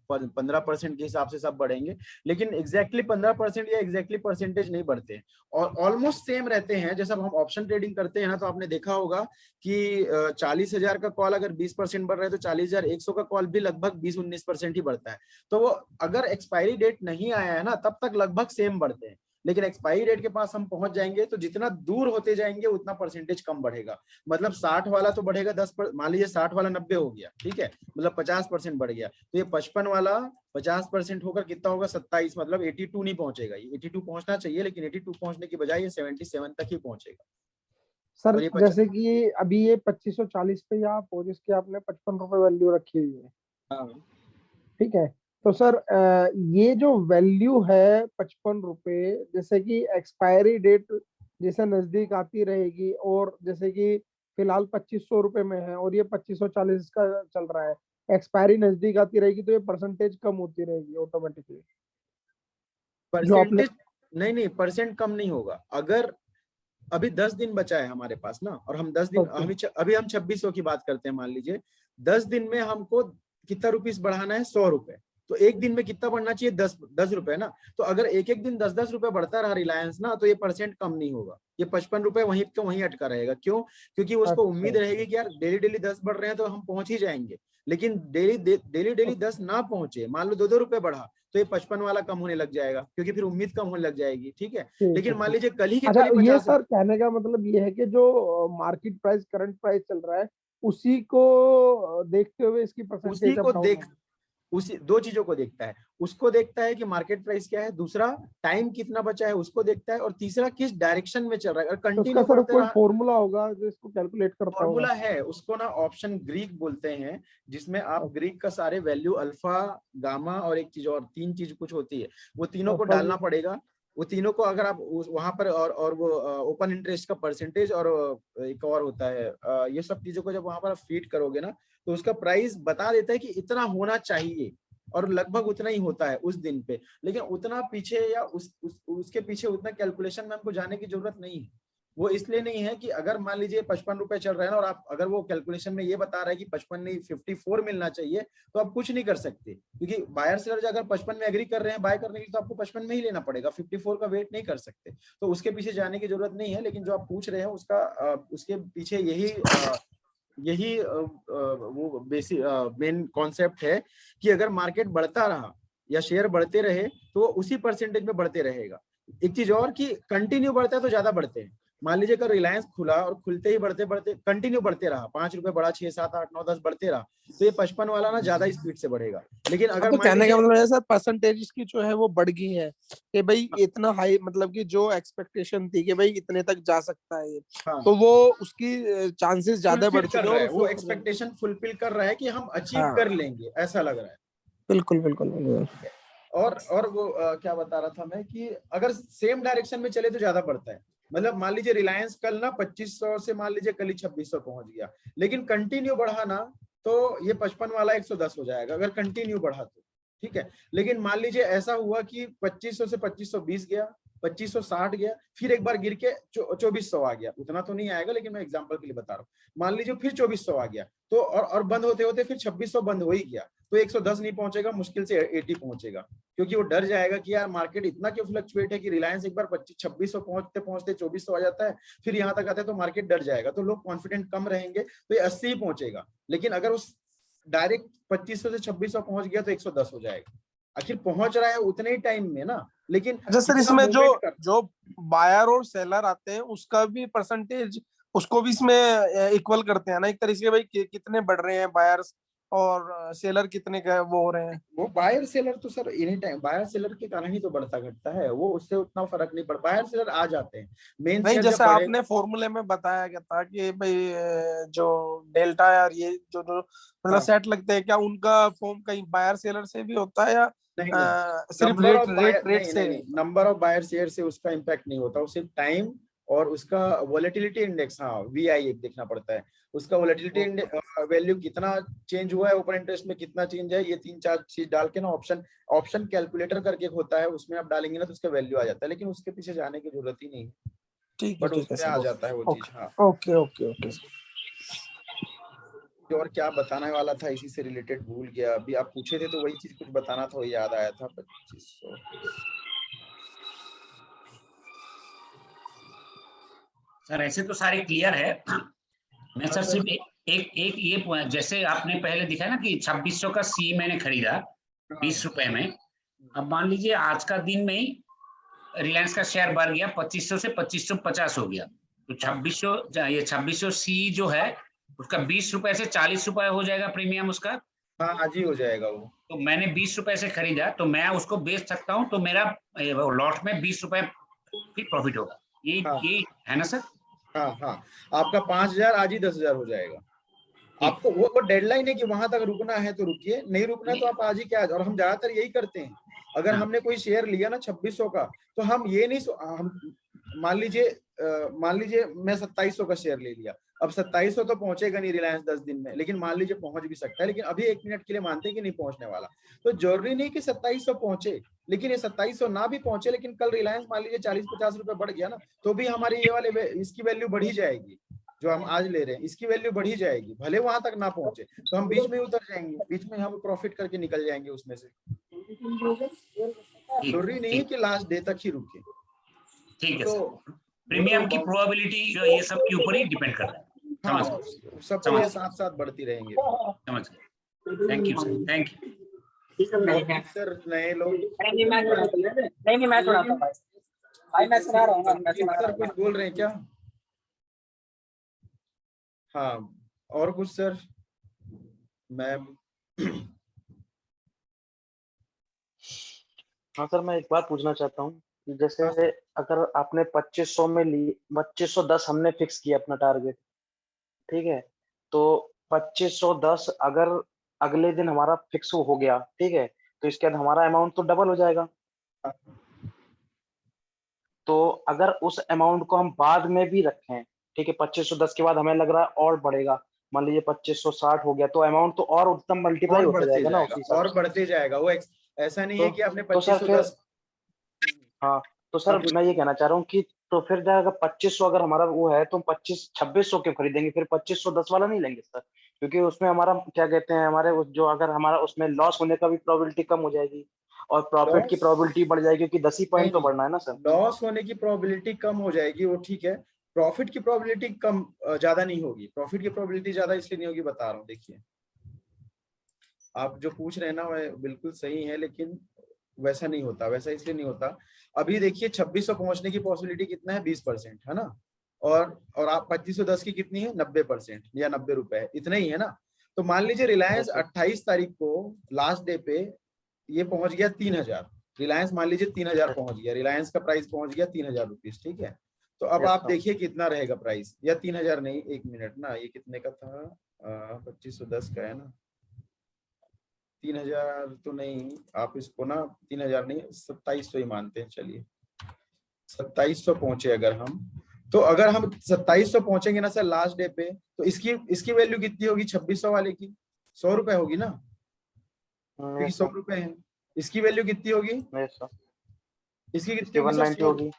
15% के हिसाब से सब बढ़ेंगे, लेकिन एग्जैक्टली 15% या एग्जैक्टली परसेंटेज नहीं बढ़ते हैं, और ऑलमोस्ट सेम रहते हैं। जैसे हम ऑप्शन ट्रेडिंग करते हैं ना, तो आपने देखा होगा कि 40,000 का कॉल अगर 20% बढ़ रहा है, तो 40,100 का कॉल भी लगभग 20-19% ही बढ़ता है। तो वो अगर एक्सपायरी डेट नहीं आया है ना, तब तक लगभग सेम बढ़ते हैं, लेकिन एक्सपायरी डेट के पास हम पहुंच जाएंगे तो जितना दूर होते जाएंगे उतना परसेंटेज कम बढ़ेगा। मतलब 60 वाला तो बढ़ेगा 10, मान लीजिए 60 वाला 90 हो गया, ठीक है, मतलब 50% बढ़ गया, तो ये 55 वाला 50% होकर कितना होगा? 27, मतलब 82 नहीं पहुंचेगा। ये 82 पहुंचना चाहिए, लेकिन 82 पहुंचने की बजाय ये 77 तक ही पहुंचेगा। सर जैसे कि अभी ये 2540 पे आप हो, जिसकी आपने 55 रुपए वैल्यू रखी हुई है, हाँ ठीक है, तो सर ये जो वैल्यू है 55 रुपए, जैसे कि एक्सपायरी डेट जैसे नजदीक आती रहेगी, और जैसे कि फिलहाल 2500 रुपए में है और ये 2540 का चल रहा है, एक्सपायरी नजदीक आती रहेगी, तो ये परसेंटेज कम होती रहेगी ऑटोमेटिकली। परसेंटेज नहीं, परसेंट कम नहीं होगा। अगर अभी 10 दिन बचा है हमारे पास ना, और हम 10 दिन अभी हम 2600 की बात करते हैं, मान लीजिए 10 दिन में हमको कितना रुपीस बढ़ाना है? 100 रुपए, तो एक दिन में कितना बढ़ना चाहिए, 10 रुपए ना। तो अगर एक एक दिन 10-10 रुपए बढ़ता रहा रिलायंस ना, तो ये परसेंट कम नहीं होगा, ये 55 रुपए वहीं तो वहीं अटका रहेगा। क्यों? क्योंकि उसको उम्मीद रहेगी कि यार डेली डेली 10 बढ़ रहे हैं तो हम पहुंच ही जाएंगे। लेकिन डेली 10 ना पहुंचे, मान लो 2-2 रुपए बढ़ा, तो ये 55 वाला कम होने लग जाएगा, क्योंकि फिर उम्मीद कम होने लग जाएगी। ठीक है, लेकिन मान लीजिए कल ही के अच्छा, कल ही ये 50। सर कहने का मतलब ये है कि जो मार्केट प्राइस, करंट प्राइस चल रहा है, उसी को देखते हुए इसकी उसी परसेंटेज को अप डाउन देख, उसी दो चीजों को देखता है, उसको देखता है कि मार्केट प्राइस क्या है, दूसरा टाइम कितना बचा है उसको देखता है, और तीसरा किस डायरेक्शन में चल रहा है। अगर तो उसका कंटिन्यू सर बढ़ते कोई रहा, फॉर्मूला होगा जो इसको कैलकुलेट करता होगा? फॉर्मूला है उसको ना, ऑप्शन ग्रीक बोलते हैं, जिसमें आप ग्रीक का सारे वैल्यू अल्फा, गामा और एक चीज और, 3 चीज कुछ होती है, वो तीनों को अल्फा डालना पड़ेगा। वो तीनों को अगर आप वहां पर, और वो ओपन इंटरेस्ट का परसेंटेज, और एक और होता है, ये सब चीजों को जब वहां पर फीड करोगे ना, तो उसका प्राइस बता देता है कि इतना होना चाहिए, और लगभग उतना ही होता है उस दिन पे। लेकिन उतना पीछे या उसके पीछे उतना कैलकुलेशन में हमको जाने की जरूरत नहीं है। वो इसलिए नहीं है कि अगर मान लीजिए 55 रुपए चल रहा है ना, और आप अगर वो कैलकुलेशन में ये बता रहा है कि 55 नहीं 54 मिलना चाहिए, तो आप कुछ नहीं कर सकते, क्योंकि बायर सेलर अगर 55 में एग्री कर रहे हैं बाय करने के लिए, तो आपको 55 में ही लेना पड़ेगा, 54 का वेट नहीं कर सकते। तो उसके पीछे जाने की जरूरत नहीं है। लेकिन जो आप पूछ रहे हैं उसका उसके पीछे यही वो बेसिक मेन कॉन्सेप्ट है कि अगर मार्केट बढ़ता रहा या शेयर बढ़ते रहे, तो वो उसी परसेंटेज में बढ़ते रहेगा। एक चीज और कि कंटिन्यू बढ़ता है तो ज्यादा बढ़ते हैं। मान लीजिए अगर रिलायंस खुला और खुलते ही बढ़ते बढ़ते कंटिन्यू बढ़ते रहा, 5 रुपए बढ़ा, 6, 7, 8, 9, 10 बढ़ते रहा, तो ये 55 वाला ना ज्यादा स्पीड से बढ़ेगा। लेकिन अगर तो मान कहने का लीजिए, मतलब है सर, परसेंटेज की जो है वो बढ़ गई है कि भाई इतना हाई, मतलब कि जो एक्सपेक्टेशन थी कि भाई इतने तक जा सकता है ये, हाँ, तो वो उसकी चांसेस ज्यादा बढ़ फुलफिल कर चुके हैं रहा और है, वो उसको एक्सपेक्टेशन फुलफिल कर रहा है कि हम अचीव हाँ कर लेंगे, ऐसा लग रहा है। बिल्कुल बिल्कुल बिल्कुल। और वो क्या बता रहा था मैं, कि अगर सेम डायरेक्शन में चले तो ज्यादा बढ़ता है। मतलब मान लीजिए रिलायंस कल ना 2500 से मान लीजिए कल ही 2600 पहुंच गया, लेकिन कंटिन्यू बढ़ा ना, तो ये 55 वाला 110 हो जाएगा, अगर कंटिन्यू बढ़ा तो। ठीक है, लेकिन मान लीजिए ऐसा हुआ कि 2500 से 2520 गया, 2560 गया, फिर एक बार गिर के 2400 आ गया, उतना तो नहीं आएगा, लेकिन मैं एग्जांपल के लिए बता रहा हूँ। मान लीजिए फिर 2400 आ गया, तो और बंद होते होते फिर 2600 बंद हो ही गया, तो 110 नहीं पहुंचेगा, मुश्किल से 80 पहुंचेगा, क्योंकि वो डर जाएगा कि यार मार्केट इतना क्यों फ्लक्चुएट है कि रिलायंस एक बार 2600 पहुंचते पहुंचते 2400 आ जाता है, फिर यहाँ तक आता है, तो मार्केट डर जाएगा, तो लोग कॉन्फिडेंट कम रहेंगे, तो ये 80 ही पहुंचेगा। लेकिन अगर उस डायरेक्ट 2500 से 2600 पहुंच गया तो 110 हो जाएगा। आखिर पहुंच रहा है उतने ही टाइम में ना, लेकिन अच्छा सर, कितना इसमें जो मूवमेंट कर, जो बायर और सेलर आते हैं उसका भी परसेंटेज, उसको भी इसमें इक्वल करते हैं ना एक तरीके से, भाई कितने बढ़ रहे हैं बायर्स और सेलर कितने का वो हो रहे हैं? वो बायर सेलर तो sir any time buyer seller के कारण ही तो बढ़ता घटता है, वो उससे उतना फर्क नहीं पड़ता, बायर सेलर आ जाते हैं, मेन नहीं, शेयर जब जैसे बढ़े। आपने फॉर्मूले में बताया गया था कि भाई जो डेल्टा यार ये जो जो मतलब हाँ, सेट लगते हैं, क्या उनका फॉर्म कहीं बायर सेलर से भी होता है या नहीं नहीं, सिर्फ number rate of rate buyer, rate नहीं नहीं से? नहीं, नंबर ऑफ बायर शेयर से उसका इम्पैक्ट नहीं होता, वो सिर्फ टाइम और उसका वोलेटिलिटी इंडेक्स, हाँ VI एक देखना पड़ता है, उसका वोलेटिलिटी वैल्यू कितना चेंज हुआ है, ओपन इंटरेस्ट में कितना चेंज है, ये 3-4 चीज डाल के ना ऑप्शन ऑप्शन कैलकुलेटर करके होता है, उसमें आप डालेंगे ना तो उसका वैल्यू आ जाता है, लेकिन उसके पीछे जाने की जरूरत ही नहीं है, बट ठीक है उसमें आ सर। जाता है वो चीज। हाँ, ओके ओके ओके। और क्या बताने वाला था इसी से रिलेटेड भूल गया, अभी आप पूछे थे तो वही चीज कुछ बताना था, वो याद आया था। 2500 सर ऐसे तो सारे क्लियर है। मैं सर सर, सिर्फ एक ये point, जैसे आपने पहले दिखाया ना कि 2600 का सी मैंने खरीदा 20 रुपए में। अब मान लीजिए आज का दिन में ही रिलायंस का शेयर बढ़ गया 2500 से 2550 हो गया, तो 2600 ये 2600 सी जो है उसका 20 रुपए से 40 रुपए हो जाएगा प्रीमियम उसका। हाँ आज ही हो जाएगा वो। तो मैंने 20 रुपए से खरीदा, तो मैं उसको बेच सकता हूँ, तो मेरा लॉट में 20 रुपए की प्रॉफिट होगा, हाँ ये है ना सर? हाँ हाँ, आपका 5000 आज ही 10,000 हो जाएगा। ठीक। आपको वो डेडलाइन है कि वहां तक रुकना है तो रुकिए, नहीं रुकना है तो आप आज ही क्या, और हम ज्यादातर यही करते हैं। अगर हाँ। हमने कोई शेयर लिया ना 2600 का, तो हम ये नहीं हम मान लीजिए मैं 2700 का शेयर ले लिया, अब 2700 तो पहुंचेगा नहीं रिलायंस 10 दिन में, लेकिन मान लीजिए पहुंच भी सकता है, लेकिन अभी 1 मिनट के लिए मानते हैं कि नहीं पहुंचने वाला, तो जरूरी नहीं कि 2700 पहुंचे, लेकिन ये 2700 ना भी पहुंचे, लेकिन कल रिलायंस मान लीजिए 40-50 रुपए बढ़ गया ना, तो भी हमारी ये वाले इसकी वैल्यू बढ़ी जाएगी। जो हम आज ले रहे हैं इसकी वैल्यू बढ़ी जाएगी, भले वहां तक ना पहुंचे तो हम बीच में ही उतर जाएंगे, बीच में हम प्रॉफिट करके निकल जाएंगे उसमें से। जरूरी नहीं है कि लास्ट डे तक ही रुके। ठीक है तो सर, प्रीमियम की प्रोबेबिलिटी ये सब के ऊपर ही डिपेंड कर रहा है। हाँ, समझ गए, सबको ये साथ साथ बढ़ती रहेंगे। समझ गए। Thank you sir, thank you. Sir नए लोग नहीं मैं सुनाता हूँ भाई मैं सुना रहा हूँ ना, सर कुछ बोल रहे हैं क्या? हाँ और कुछ सर? मैम हाँ सर, मैं एक बात पूछना चाहता हूँ कि जैसे अगर आपने 2500 में ली, 2510 हमने फिक्स किया अपना टारगेट, ठीक है, तो 2510 अगर अगले दिन हमारा फिक्स हो गया, ठीक है, तो इसके बाद हमारा अमाउंट तो डबल हो जाएगा। तो अगर उस अमाउंट को हम बाद में भी रखें, ठीक है, 2510 के बाद हमें लग रहा है और बढ़ेगा, मान लीजिए 2560 हो गया, तो अमाउंट तो और उतना मल्टीप्लाई और होता बढ़ते जाएगा ना उसी जाएगा हिसाब और से। बढ़ते जाएगा वो ऐसा नहीं है कि आपने तो सर 2510। हाँ, तो सर मैं ये कहना चाह रहा हूँ कि तो फिर अगर 2500 अगर हमारा वो है तो 2600 क्यों खरीदेंगे, फिर 2510 वाला नहीं लेंगे सर, क्योंकि उसमें हमारा क्या कहते हैं, हमारे जो अगर हमारा उसमें लॉस होने का भी प्रोबेबिलिटी कम हो जाएगी और प्रॉफिट की प्रोबेबिलिटी बढ़ जाएगी, क्योंकि 10 ही पॉइंट तो बढ़ना है ना सर। लॉस होने की प्रोबेबिलिटी कम हो जाएगी वो ठीक है, प्रॉफिट की प्रोबेबिलिटी कम ज्यादा नहीं होगी। प्रॉफिट की प्रोबेबिलिटी ज्यादा इसलिए नहीं होगी, बता रहा हूँ। देखिए आप जो पूछ रहे हैं ना वह बिल्कुल सही है, लेकिन वैसा नहीं होता। वैसा इसलिए नहीं होता, अभी देखिए 2600 पहुंचने की पॉसिबिलिटी कितना है, 20% है ना, और आप 2510 की कितनी है, 90% या 90 रुपए, इतना ही है ना। तो मान लीजिए रिलायंस 28 तारीख को लास्ट डे पे ये पहुंच गया 3000, रिलायंस मान लीजिए 3000 पहुंच गया, रिलायंस का प्राइस पहुंच गया 3000 रुपीज, ठीक है। तो अब आप देखिए कितना रहेगा प्राइस, या 3000 नहीं, एक मिनट ना, ये कितने का था, 2510 का है ना, 3000 तो नहीं, आप इसको ना 3000 नहीं 2700 ही मानते हैं, चलिए 2700 पहुंचे अगर हम, तो अगर हम 2700 पहुंचेंगे ना सर लास्ट डे पे, तो इसकी वैल्यू कितनी होगी 2600 वाले की, 100 रुपए होगी ना, क्योंकि 100 रुपए है। इसकी वैल्यू कितनी होगी, इसकी कितनी होगी, 190 होगी।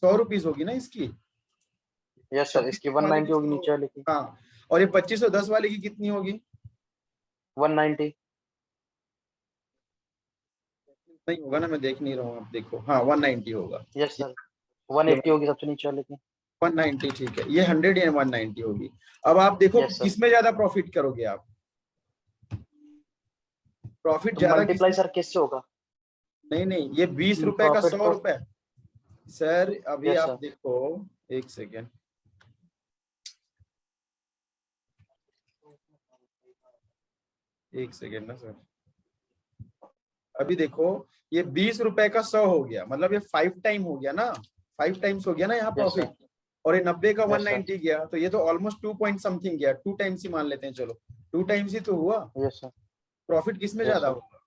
100 रुपीज होगी ना इसकी। यस सर, इसकी 190 होगी नीचे वाले की। हाँ, और ये 2510 वाले की कितनी होगी, 190 नहीं होगा ना, मैं देख नहीं रहा हूँ, आप देखो, हाँ 190 होगा। यस सर, 180 होगी सबसे नीचे वाले की। 190 ठीक है, ये 100 या 190 होगी। अब आप देखो किसमें ज्यादा प्रॉफिट करोगे आप, प्रॉफिट ज्यादा मल्टीप्लाई सर किससे होगा? नहीं, ये 20 रुपए का 100 रुपए सर। अभी आप देखो, एक सेकेंड, ना सर, अभी देखो ये 20 रुपए का 100 हो गया, मतलब ये 5 टाइम हो गया ना, 5 टाइम्स हो गया ना यहाँ प्रॉफिट, और ये 90 का 190 गया, तो ये तो ऑलमोस्ट 2 पॉइंट समथिंग गया, 2 टाइम्स ही मान लेते हैं, चलो 2 टाइम्स ही तो हुआ। प्रॉफिट किसमें ज्यादा होगा,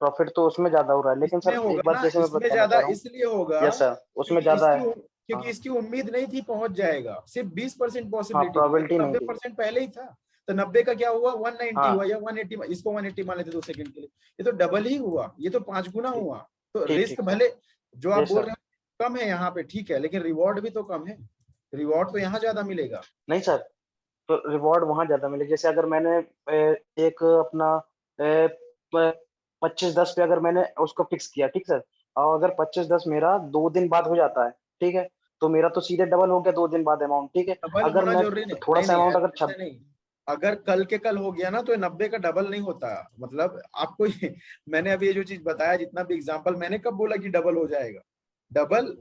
प्रॉफिट तो उसमें ज्यादा हो रहा है, लेकिन सर एक बात जैसे मैं बताना ज्यादा इसलिए होगा, यस सर, उसमें ज्यादा है क्योंकि इसकी उम्मीद नहीं थी पहुंच जाएगा, सिर्फ 20% पॉसिबिलिटी, 90% पहले ही था, तो 90 का क्या हुआ, 190 हुआ, या 180, इसको 180 मान लेते 2 सेकंड के लिए, ये तो डबल ही हुआ, ये तो 5 गुना हुआ। तो रिस्क भले जो आप बोल रहे हैं कम है यहाँ पे, ठीक है, लेकिन रिवॉर्ड भी तो कम है, रिवॉर्ड तो यहाँ ज्यादा मिलेगा। नहीं सर, तो रिवॉर्ड वहां ज्यादा मिलेगा, जैसे अगर मैंने एक अपना 2510 पे अगर मैंने उसको फिक्स किया, ठीक सर, और अगर 2510 मेरा 2 दिन बाद हो जाता है, ठीक है, तो मेरा तो सीधे डबल हो गया 2 दिन बाद अमाउंट, ठीक है। अगर मैं थोड़ा सा अमाउंट अगर अगर कल के कल हो गया ना, तो 90 का डबल नहीं होता, मतलब आपको मैंने अभी ये जो चीज बताया, जितना भी एग्जांपल, मैंने कब बोला कि डबल हो जाएगा, डबल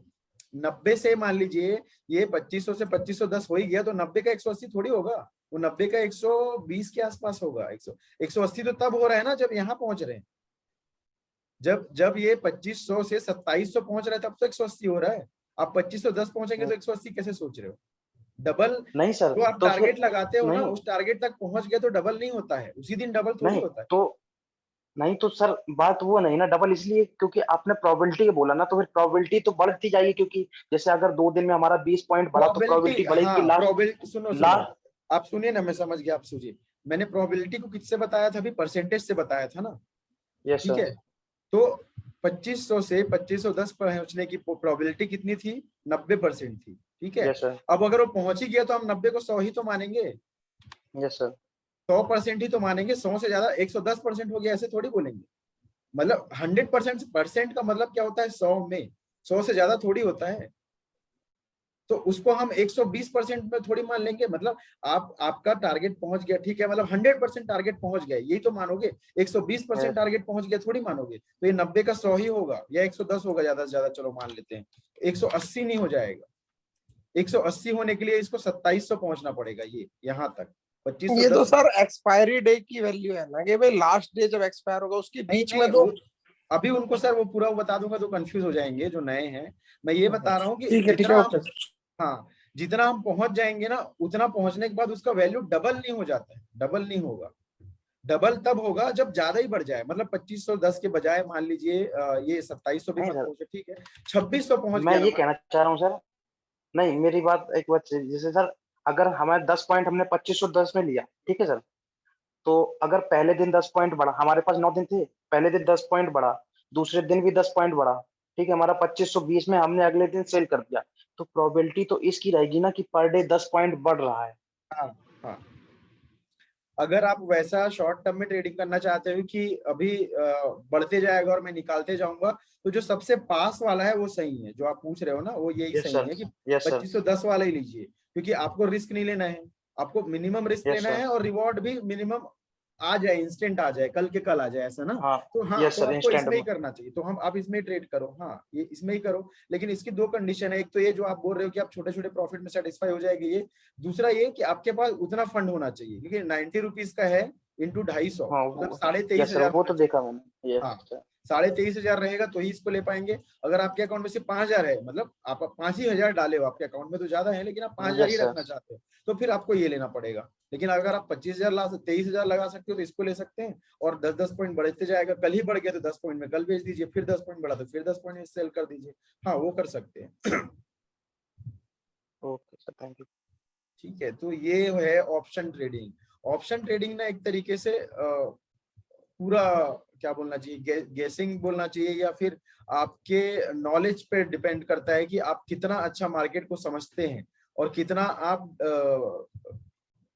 90 से मान लीजिए ये 2500 से 2510 हो ही गया, तो 90 का 180 थोड़ी होगा, वो 90 का 120 के आसपास होगा। 180 तो तब हो रहा है ना जब यहाँ पहुंच रहे हैं, जब ये 2500 से 2700 पहुंच रहा है तब तो 180 हो रहा है। आप 2510 पहुंचेंगे तो 180 कैसे सोच रहे हो, डबल नहीं सर, तो आप टारगेट लगाते हो ना, उस टारगेट तक पहुंच गए तो डबल नहीं होता है, उसी दिन डबल थोड़ी होता है। तो नहीं, तो सर बात वो नहीं ना, डबल इसलिए क्योंकि आपने प्रोबेबिलिटी बोला ना, तो फिर प्रोबेबिलिटी तो बढ़ती जाएगी, क्योंकि जैसे अगर 2 दिन में हमारा 20 पॉइंट बढ़ा तो प्रोबेबिलिटी बढ़ेगी कि लास्ट सुनो, आप सुनिए ना, मैं समझ गया, आप सुनिए, मैंने प्रोबेबिलिटी को किससे बताया था, अभी परसेंटेज से बताया था ना, ठीक है। तो 2500 से 2510 पहुंचने की प्रोबेबिलिटी कितनी थी, 90% थी, ठीक है। यस सर, अब अगर वो पहुंच ही गया तो हम 90 को 100 ही तो मानेंगे, यस सर, 100% ही तो मानेंगे। 100 से ज्यादा 110% हो गया ऐसे थोड़ी बोलेंगे। मतलब 100% का मतलब क्या होता है 100 में, 100 से ज्यादा थोड़ी होता है। तो उसको हम 120% में थोड़ी मान लेंगे। मतलब आपका टारगेट पहुंच गया, ठीक है, मतलब 100% टारगेट पहुंच गया यही तो मानोगे। 120% टारगेट पहुंच गया थोड़ी मानोगे। तो ये 90 का 100 ही होगा या 110 होगा ज्यादा से ज्यादा, चलो मान लेते हैं। 180 नहीं हो जाएगा। 180 होने के लिए इसको 2700 पहुंचना पड़ेगा, ये यहाँ तक। ये तो 2510 सर एक्सपायरी डे की वैल्यू है ना, कि भाई लास्ट डे जब एक्सपायर होगा उसके नहीं बीच नहीं, में तो। अभी उनको सर वो पूरा बता दूंगा तो कंफ्यूज हो जाएंगे जो नए हैं। मैं ये बता रहा हूँ कि ठीक है, जितना ओके। हम, हाँ, जितना हम पहुंच जाएंगे ना, उतना पहुंचने के बाद उसका वैल्यू डबल नहीं हो जाता है, डबल नहीं होगा। डबल तब होगा जब ज्यादा ही बढ़ जाए। मतलब 2510 के बजाय मान लीजिए ये 2700 भी नहीं मत सर, पहुंचे, ठीक है, 2600 पहुंच मैं गया ना ये कहना चाह रहा हूँ सर, नहीं मेरी बात एक बात, जैसे सर अगर हमारे 10 पॉइंट हमने 2510 में लिया, ठीक है सर, तो अगर पहले दिन 10 पॉइंट बढ़ा, हमारे पास 9 दिन थे, पहले दिन 10 पॉइंट बढ़ा, दूसरे दिन भी 10 पॉइंट बढ़ा, ठीक है, हमारा 2520 में हमने अगले दिन सेल कर दिया, तो प्रोबेबिलिटी तो इसकी रहेगी ना कि पर डे 10 पॉइंट बढ़ रहा है। हाँ हाँ। अगर आप वैसा शॉर्ट टर्म में ट्रेडिंग करना चाहते हो कि अभी बढ़ते जाएगा और मैं निकालते जाऊंगा, तो जो सबसे पास वाला है वो सही है। जो आप पूछ रहे हो ना वो यही यस सही सर, है कि यस सर, 2510 वाला ही लीजिए, क्योंकि आपको रिस्क नहीं लेना है। आपको मिनिमम रिस्क यस लेना सर, है और रिवॉर्ड भी मिनिमम आ जाए, इंस्टेंट आ जाए, कल के कल आ जाए, ऐसा ना। हाँ, तो हाँ, यस तो सर, आपको इंस्टेंट इसमें ही में। करना चाहिए। तो हम आप इसमें ही ट्रेड करो, हाँ, ये इसमें ही करो। लेकिन इसकी दो कंडीशन है। एक तो ये जो आप बोल रहे हो कि आप छोटे छोटे प्रॉफिट में सेटिस्फाई हो जाएगी, ये। दूसरा ये कि आपके पास उतना फंड होना चाहिए, क्योंकि 90 रुपीज का है इंटू 250, हाँ मतलब वो, 23,500 वो होना तो चाहिए। देखा मैंने, यस हाँ, सर, 23,500 रहेगा तो ही इसको ले पाएंगे। अगर आपके अकाउंट में सिर्फ 5,000 है, मतलब आप 5 ही हजार डाले हो, आपके अकाउंट में तो ज्यादा है लेकिन आप 5,000 ही यस सर, रखना चाहते हो, तो फिर आपको ये लेना पड़ेगा। लेकिन अगर आप 25,000 23,000 लगा सकते हो तो इसको ले सकते हैं। और 10-10 पॉइंट बढ़ते जाएगा, कल ही बढ़ गया तो 10 पॉइंट में कल बेच दीजिए, फिर 10 पॉइंट बढ़ा तो फिर 10 पॉइंट में सेल कर दीजिए। हाँ, वो कर सकते हैं। Okay sir, thank you. ठीक है, तो ये है ऑप्शन ट्रेडिंग। ऑप्शन ट्रेडिंग ना एक तरीके से पूरा क्या बोलना चाहिए, गेसिंग बोलना चाहिए, या फिर आपके नॉलेज पे डिपेंड करता है कि आप कितना अच्छा मार्केट को समझते हैं और कितना आप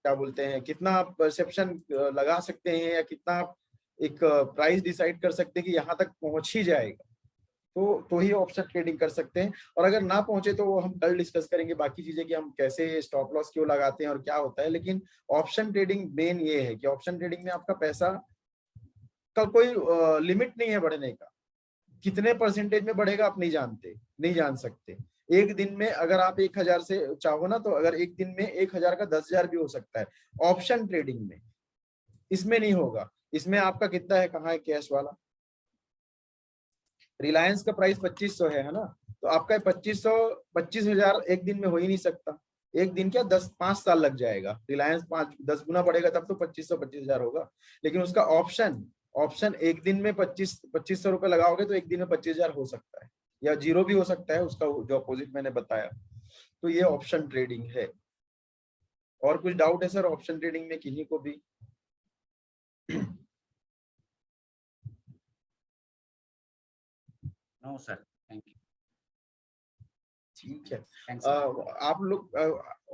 क्या बोलते हैं, कितना आप परसेप्शन लगा सकते हैं, या कितना आप एक प्राइस डिसाइड कर सकते हैं कि यहाँ तक पहुंच ही जाएगा। तो ही ऑप्शन ट्रेडिंग कर सकते हैं। और अगर ना पहुंचे तो वो हम कल डिस्कस करेंगे बाकी चीजें, कि हम कैसे स्टॉप लॉस क्यों लगाते हैं और क्या होता है। लेकिन ऑप्शन ट्रेडिंग मेन ये है कि ऑप्शन ट्रेडिंग में आपका पैसा का कोई लिमिट नहीं है बढ़ने का। कितने परसेंटेज में बढ़ेगा आप नहीं जानते, नहीं जान सकते। एक दिन में अगर आप 1,000 से चाहो ना, तो अगर एक दिन में 1,000 का 10,000 भी हो सकता है ऑप्शन ट्रेडिंग में। इसमें नहीं होगा। इसमें आपका कितना है, कहाँ है कैश वाला। रिलायंस का प्राइस 2500 है ना। तो आपका 25,000 एक दिन में हो ही नहीं सकता। एक दिन क्या 5 साल लग जाएगा। रिलायंस 10 गुना बढ़ेगा तब तो 25,000 होगा। लेकिन उसका ऑप्शन ऑप्शन एक दिन में 2500 रुपए लगाओगे तो एक दिन में 25,000 हो सकता है, या जीरो भी हो सकता है उसका, जो अपोजिट मैंने बताया। तो ये ऑप्शन ट्रेडिंग है। और कुछ डाउट है सर ऑप्शन ट्रेडिंग में किन्हीं को भी? No sir, thank you. ठीक है। थैंक्स। आप लोग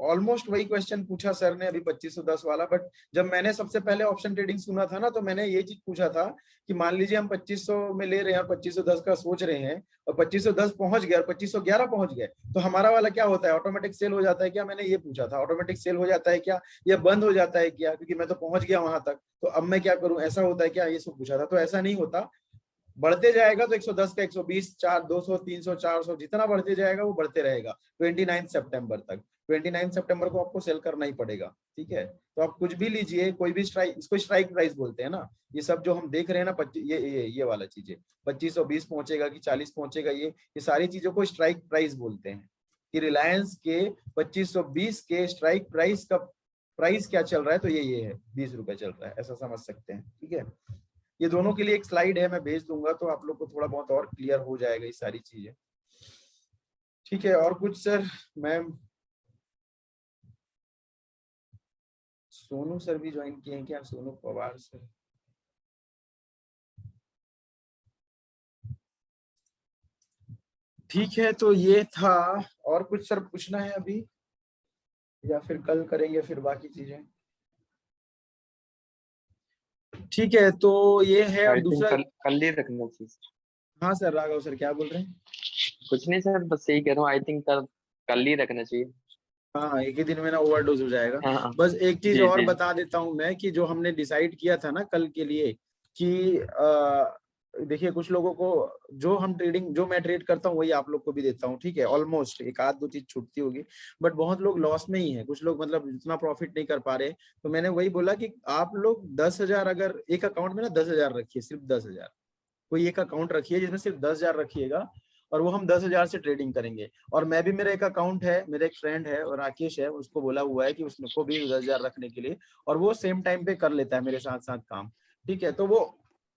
ऑलमोस्ट वही क्वेश्चन पूछा सर ने अभी 2510 वाला। बट जब मैंने सबसे पहले ऑप्शन ट्रेडिंग सुना था ना, तो मैंने ये चीज पूछा था कि मान लीजिए हम 2500 में ले रहे हैं और 2510 का सोच रहे हैं, और 2510 पहुंच गया और 2511 पहुंच गए, तो हमारा वाला क्या होता है, ऑटोमेटिक सेल हो जाता है क्या? मैंने ये पूछा था, ऑटोमेटिक सेल हो जाता है क्या, या बंद हो जाता है क्या, क्योंकि मैं तो पहुंच गया वहां तक, तो अब मैं क्या करूं, ऐसा होता है क्या? ये सब पूछा था। तो ऐसा नहीं होता। बढ़ते जाएगा तो 110 का 120, 4, 200, 300, 400, जितना बढ़ते जाएगा वो बढ़ते रहेगा 29 सितंबर तक। 29 सितंबर को आपको सेल करना ही पड़ेगा। ठीक है, तो आप कुछ भी लीजिए, कोई भी स्ट्राइक, इसको स्ट्राइक प्राइस बोलते हैं ना। ये सब जो हम देख रहे हैं ना, ये वाला चीजें 2520 पहुंचेगा कि 40 पहुंचेगा, ये सारी चीजों को स्ट्राइक प्राइस बोलते हैं। कि रिलायंस के 2520 के स्ट्राइक प्राइस का प्राइस क्या चल रहा है, तो ये है 20 रुपए चल रहा है, ऐसा समझ सकते हैं। ठीक है, ये दोनों के लिए एक स्लाइड है, मैं भेज दूंगा तो आप लोग को थोड़ा बहुत और क्लियर हो जाएगा ये सारी चीजें। ठीक है, और कुछ सर? मैम सोनू सर भी ज्वाइन किए हैं क्या? सोनू पवार सर। ठीक है, तो ये था। और कुछ सर पूछना है अभी या फिर कल करेंगे फिर बाकी चीजें? ठीक है, तो ये है। और आई थिंक दूसरा, कल ही रखना चाहिए। हाँ सर, राघव सर क्या बोल रहे हैं? कुछ नहीं सर, बस यही कह रहा हूँ, आई थिंक कल ही रखना चाहिए। हाँ, एक ही दिन में ना ओवरडोज हो जाएगा। हाँ बस एक चीज जी और जी। बता देता हूँ मैं कि जो हमने डिसाइड किया था ना कल के लिए कि देखिए, कुछ लोगों को जो हम ट्रेडिंग, जो मैं ट्रेड करता हूँ वही आप लोग को भी देता हूँ, ठीक है। ऑलमोस्ट एक आध दो चीज छूटती होगी, बट बहुत लोग लॉस में ही है, कुछ लोग मतलब इतना प्रॉफिट नहीं कर पा रहे। तो मैंने वही बोला कि आप लोग 10,000 अगर एक अकाउंट में ना 10,000 रखिए, सिर्फ 10,000। कोई एक अकाउंट रखिए जिसमें सिर्फ 10,000 रखिएगा, और वो हम 10,000 से ट्रेडिंग करेंगे। और मैं भी, मेरा एक अकाउंट है, मेरा एक फ्रेंड है और राकेश है, उसको बोला हुआ है कि उसको भी 10,000 रखने के लिए, और वो सेम टाइम पे कर लेता है मेरे साथ साथ काम, ठीक है। तो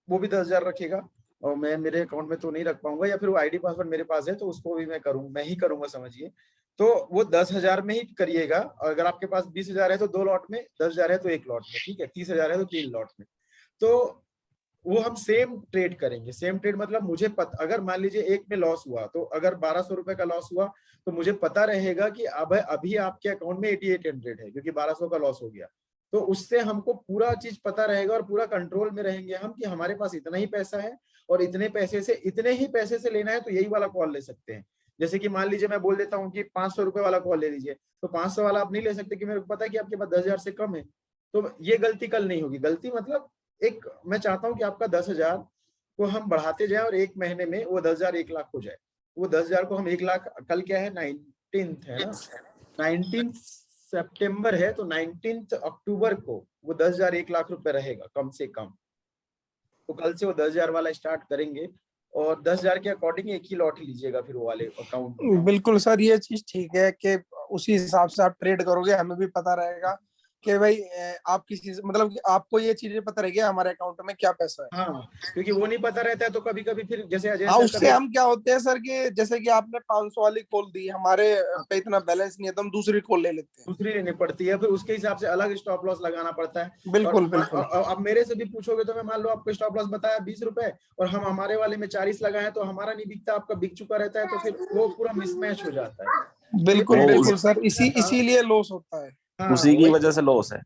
वो भी 10,000 रखेगा, और मैं मेरे अकाउंट में तो नहीं रख पाऊंगा, या फिर वो आईडी पासवर्ड मेरे पास है तो उसको भी मैं ही करूंगा, समझिए। तो वो 10,000 में ही करिएगा। और अगर आपके पास 20,000 है तो 2 लॉट में, 10,000 है तो 1 लॉट में, ठीक है। 30,000 है तो 3 लॉट में। तो वो हम सेम ट्रेड करेंगे। सेम ट्रेड मतलब मुझे अगर मान लीजिए एक में लॉस हुआ, तो अगर 1,200 रुपए का लॉस हुआ, तो मुझे पता रहेगा कि अब अभी आपके अकाउंट में 8800 है, क्योंकि 1,200 का लॉस हो गया। तो उससे हमको पूरा चीज पता रहेगा और पूरा कंट्रोल में रहेंगे हम कि हमारे पास इतना ही पैसा है, और इतने ही पैसे से लेना है तो यही वाला कॉल ले सकते हैं। जैसे कि मान लीजिए मैं बोल देता हूँ कि 500 रुपए वाला कॉल ले लीजिए, तो 500 वाला आप नहीं ले सकते कि मेरे को पता है कि आपके पास 10,000 से कम है। तो ये गलती कल नहीं होगी। गलती मतलब, एक मैं चाहता हूं कि आपका 10,000 को हम बढ़ाते जाएं और एक महीने में वो 10,000 1 लाख हो जाए। वो 10,000 को हम 1 लाख, कल क्या है, 19th है ना, 19 सितंबर है, तो 19 अक्टूबर को वो 10,000 1 लाख रुपए रहेगा कम से कम। तो कल से वो 10,000 वाला स्टार्ट करेंगे, और 10,000 के अकॉर्डिंग एक ही लॉट लीजिएगा फिर वो वाले अकाउंट में। बिल्कुल सर, ये चीज ठीक है कि उसी हिसाब से आप ट्रेड करोगे, हमें भी पता रहेगा कि भाई आप किसी मतलब कि आपको ये चीजें पता रहेगी हमारे अकाउंट में क्या पैसा है। हाँ, क्योंकि वो नहीं पता रहता है तो कभी कभी फिर जैसे अजय हाँ, सर उससे का, हम क्या होते हैं सर कि जैसे कि आपने 500 वाली कॉल दी, हमारे पे इतना बैलेंस नहीं है तो हम दूसरी कॉल ले लेते हैं। दूसरी लेनी पड़ती है, फिर उसके हिसाब से अलग स्टॉप लॉस लगाना पड़ता है। बिल्कुल और बिल्कुल। अब मेरे से भी पूछोगे तो मैं, मान लो आपको स्टॉप लॉस बताया 20 रुपए, और हम हमारे वाले में 40 लगाए, तो हमारा नहीं बिकता, आपका बिक चुका रहता है, तो फिर वो पूरा मिसमैच हो जाता है। तो ये बिल्कुल पहले बिल्कुल से सर, था। इसीलिए लॉस होता है। हाँ, उसी की वही वजह से लॉस है।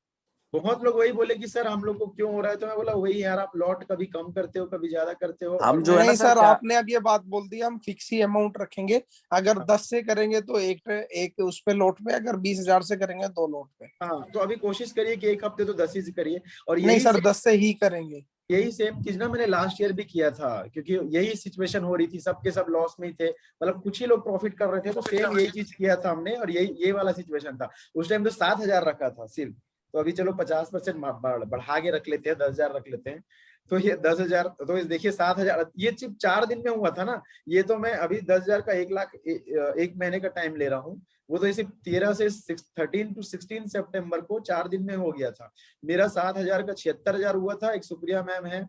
बहुत लोग वही बोले कि सर हम लोग को क्यों हो रहा है, तो मैं बोला वही यार, आप लॉट कभी कम करते हो, कभी ज्यादा करते हो, हम और जो है ना नहीं सर सर, क्या, आपने अब ये बात बोल दी, हम फिक्स ही अमाउंट रखेंगे। अगर 10 से करेंगे तो एक उस पे लोट पे, अगर 20,000 से करेंगे 2 लोट पे। हाँ, तो अभी कोशिश करिए कि एक हफ्ते तो 10 ही से करिए। और नहीं सर, 10 से ही करेंगे। यही सेम चीज ना मैंने लास्ट ईयर भी किया था, क्योंकि यही सिचुएशन हो रही थी, सबके सब लॉस में ही थे, मतलब कुछ ही लोग प्रॉफिट कर रहे थे, तो सेम यही चीज किया था हमने, और ये वाला सिचुएशन था। उस टाइम तो 7,000 रखा था सिर्फ, तो अभी चलो 50% बढ़ा के रख लेते हैं, 10,000 रख लेते हैं। तो ये 10,000, तो इस देखिए 7,000 ये सिर्फ 4 दिन में हुआ था ना। ये तो मैं अभी 10,000 का 1 लाख एक महीने का टाइम ले रहा हूँ। वो तो इसे 13 से 13 to 16 सितंबर को 4 दिन में हो गया था। मेरा 7,000 का 76,000 हुआ था। एक सुप्रिया मैम है,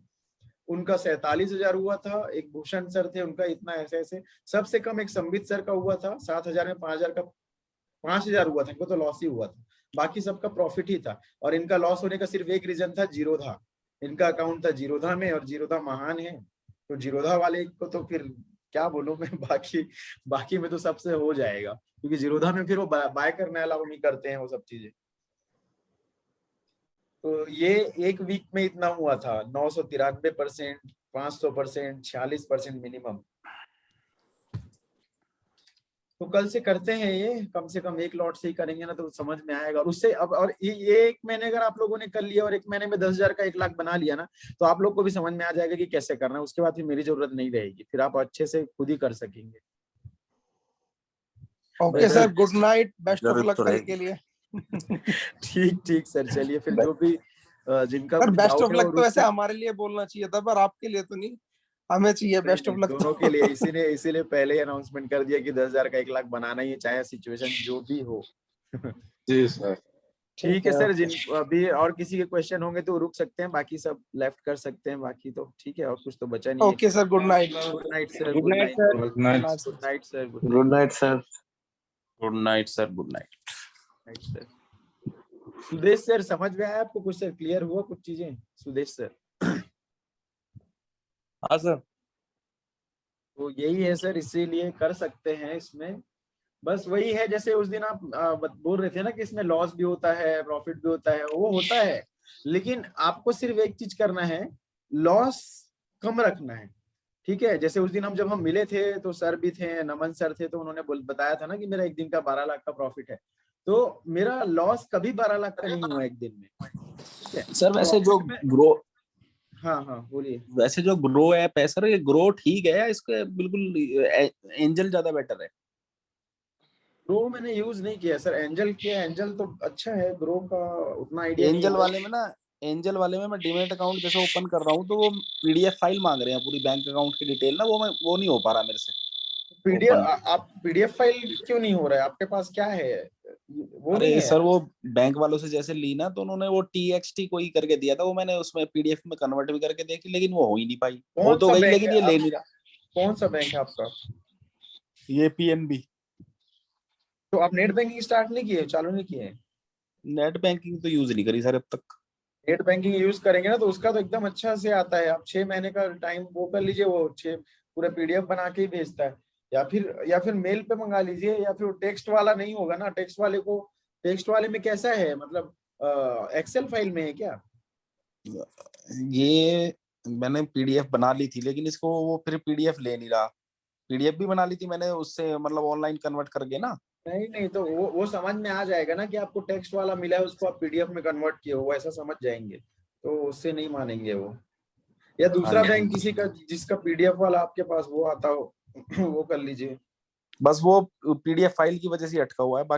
उनका 47,000 हुआ था। एक भूषण सर थे, उनका इतना ऐसे ऐसे। सबसे कम एक संबित सर का हुआ था 7,000 में, 5,000 का 5,000 हुआ था। इनको तो लॉस ही हुआ था, बाकी सबका प्रॉफिट ही था। और इनका लॉस होने का सिर्फ एक रीजन था, जीरोधा। इनका अकाउंट था जीरोधा में, और जीरोधा महान है, तो जीरोधा वाले को तो फिर क्या बोलूं मैं, बाकी में तो सबसे हो जाएगा, क्योंकि जीरोधा में फिर वो बाय करने अलाउ नहीं करते हैं वो सब चीजें। तो ये एक वीक में इतना हुआ था, 993%, 500%, 46% मिनिमम। तो कल से करते हैं ये, कम से कम एक लॉट से ही करेंगे ना, तो समझ में आएगा। और उससे अब, और ये एक महीने अगर आप लोगों ने कर लिया और एक महीने में 10,000 का 1 लाख बना लिया ना, तो आप लोग को भी समझ में आ जाएगा कि कैसे करना है। उसके बाद फिर मेरी जरूरत नहीं रहेगी, फिर आप अच्छे से खुद ही कर सकेंगे। Okay sir, good night, best of जरूरत लक तो कल रहेगी। के लिए। ठीक सर, चलिए फिर जो भी जिनका सर कुछ बेस्ट डाउट ऑफ है वो लक तो रुक वैसे के, हमारे लिए बोलना चाहिए था, पर आपके लिए तो नहीं, हमें चाहिए बेस्ट ऑफ लक दोनों के लिए, इसीलिए पहले ही अनाउंसमेंट कर दिया कि 10,000 का 1 लाख बनाना ही है, चाहे सिचुएशन जो भी हो। जी सर। ठीक है सर, जिन अभी और किसी के क्वेश्चन होंगे तो रुक सकते हैं, बाकी सब लेफ्ट कर सकते हैं, बाकी तो ठीक है, और कुछ तो बचा नहीं है। Okay sir, good night. Good night sir, good good night night, sir. Good night. Good night sir, good night sir. Good night sir, good night. Night sir. Sudesh sir, समझ में आया आपको कुछ? सर क्लियर हुआ कुछ चीजें? सुदेश सर। हाँ सर। तो यही है सर, इसीलिए कर सकते हैं इसमें। बस वही है, जैसे उस दिन आप बोल रहे थे ना कि इसमें लॉस भी होता है प्रॉफिट भी होता है, वो होता है, लेकिन आपको सिर्फ एक चीज करना है, लॉस कम रखना है। ठीक है, जैसे उस दिन जब हम मिले थे तो सर भी थे, नमन सर थे, तो उन्होंने बताया था ना कि मेरा एक दिन का 12 लाख का प्रॉफिट है, तो मेरा लॉस कभी 12 लाख का नहीं हुआ एक दिन में। ठीक है सर वैसे जो Profit में- ग्रो हाँ हाँ बोलिए। वैसे जो ग्रो ऐप है सर, ये ग्रो ठीक है या इसके बिल्कुल एंजल ज्यादा बेटर है? ग्रो मैंने यूज नहीं किया सर, एंजल किया, एंजल तो अच्छा है, ग्रो का उतना आइडिया नहीं एंजल है। वाले में ना, एंजल वाले में मैं डीमैट अकाउंट जैसे ओपन कर रहा हूँ तो वो पीडीएफ फाइल मांग रहे हैं पूरी बैंक अकाउंट की डिटेल ना, वो नहीं हो पा रहा मेरे से पीडीएफ, ओपन। आप पीडीएफ फाइल क्यों नहीं हो रहा है, आपके पास क्या है, वो नहीं अरे है? सर वो बैंक वालों से जैसे ली ना, तो उन्होंने वो टीएक्सटी कोई करके दिया था, वो मैंने उसमें पीडीएफ में कन्वर्ट भी करके देखी, लेकिन वो हो ही नहीं पाई। हो कौन तो सा गई बैंक लेकिन है ये ले आप, नहीं रहा। कौन सा बैंक है आपका? ये पीएनबी। तो आप नेट बैंकिंग स्टार्ट नहीं किए, चालू नहीं किए? नेट बैंकिंग तो यूज नहीं करी सर अब तक। नेट बैंकिंग यूज करेंगे ना तो उसका तो एकदम अच्छा से आता है, आप 6 महीने का टाइम वो कर लीजिए, वो 6 पूरा पीडीएफ बना के ही भेजता है। या फिर मेल पे मंगा लीजिए, या फिर टेक्स्ट वाला नहीं होगा ना, टेक्स्ट वाले में कैसा है, मतलब एक्सेल फाइल में है क्या? ये मैंने पीडीएफ बना ली थी, लेकिन इसको वो फिर पीडीएफ ले नहीं रहा। पीडीएफ भी बना ली थी मैंने उससे, मतलब ऑनलाइन कन्वर्ट करके ना। नहीं नहीं, तो वो समझ में आ जाएगा ना कि आपको टेक्स्ट वाला मिला है, उसको आप पीडीएफ में कन्वर्ट किए हो, वो ऐसा समझ जाएंगे, तो उससे नहीं मानेंगे वो। या हाँ दूसरा जी। बैंक किसी का जिसका पीडीएफ वाला आपके पास वो आता हो वो कर लीजिए। बस वो पीडीएफ फाइल की वजह से ही अटका हुआ है।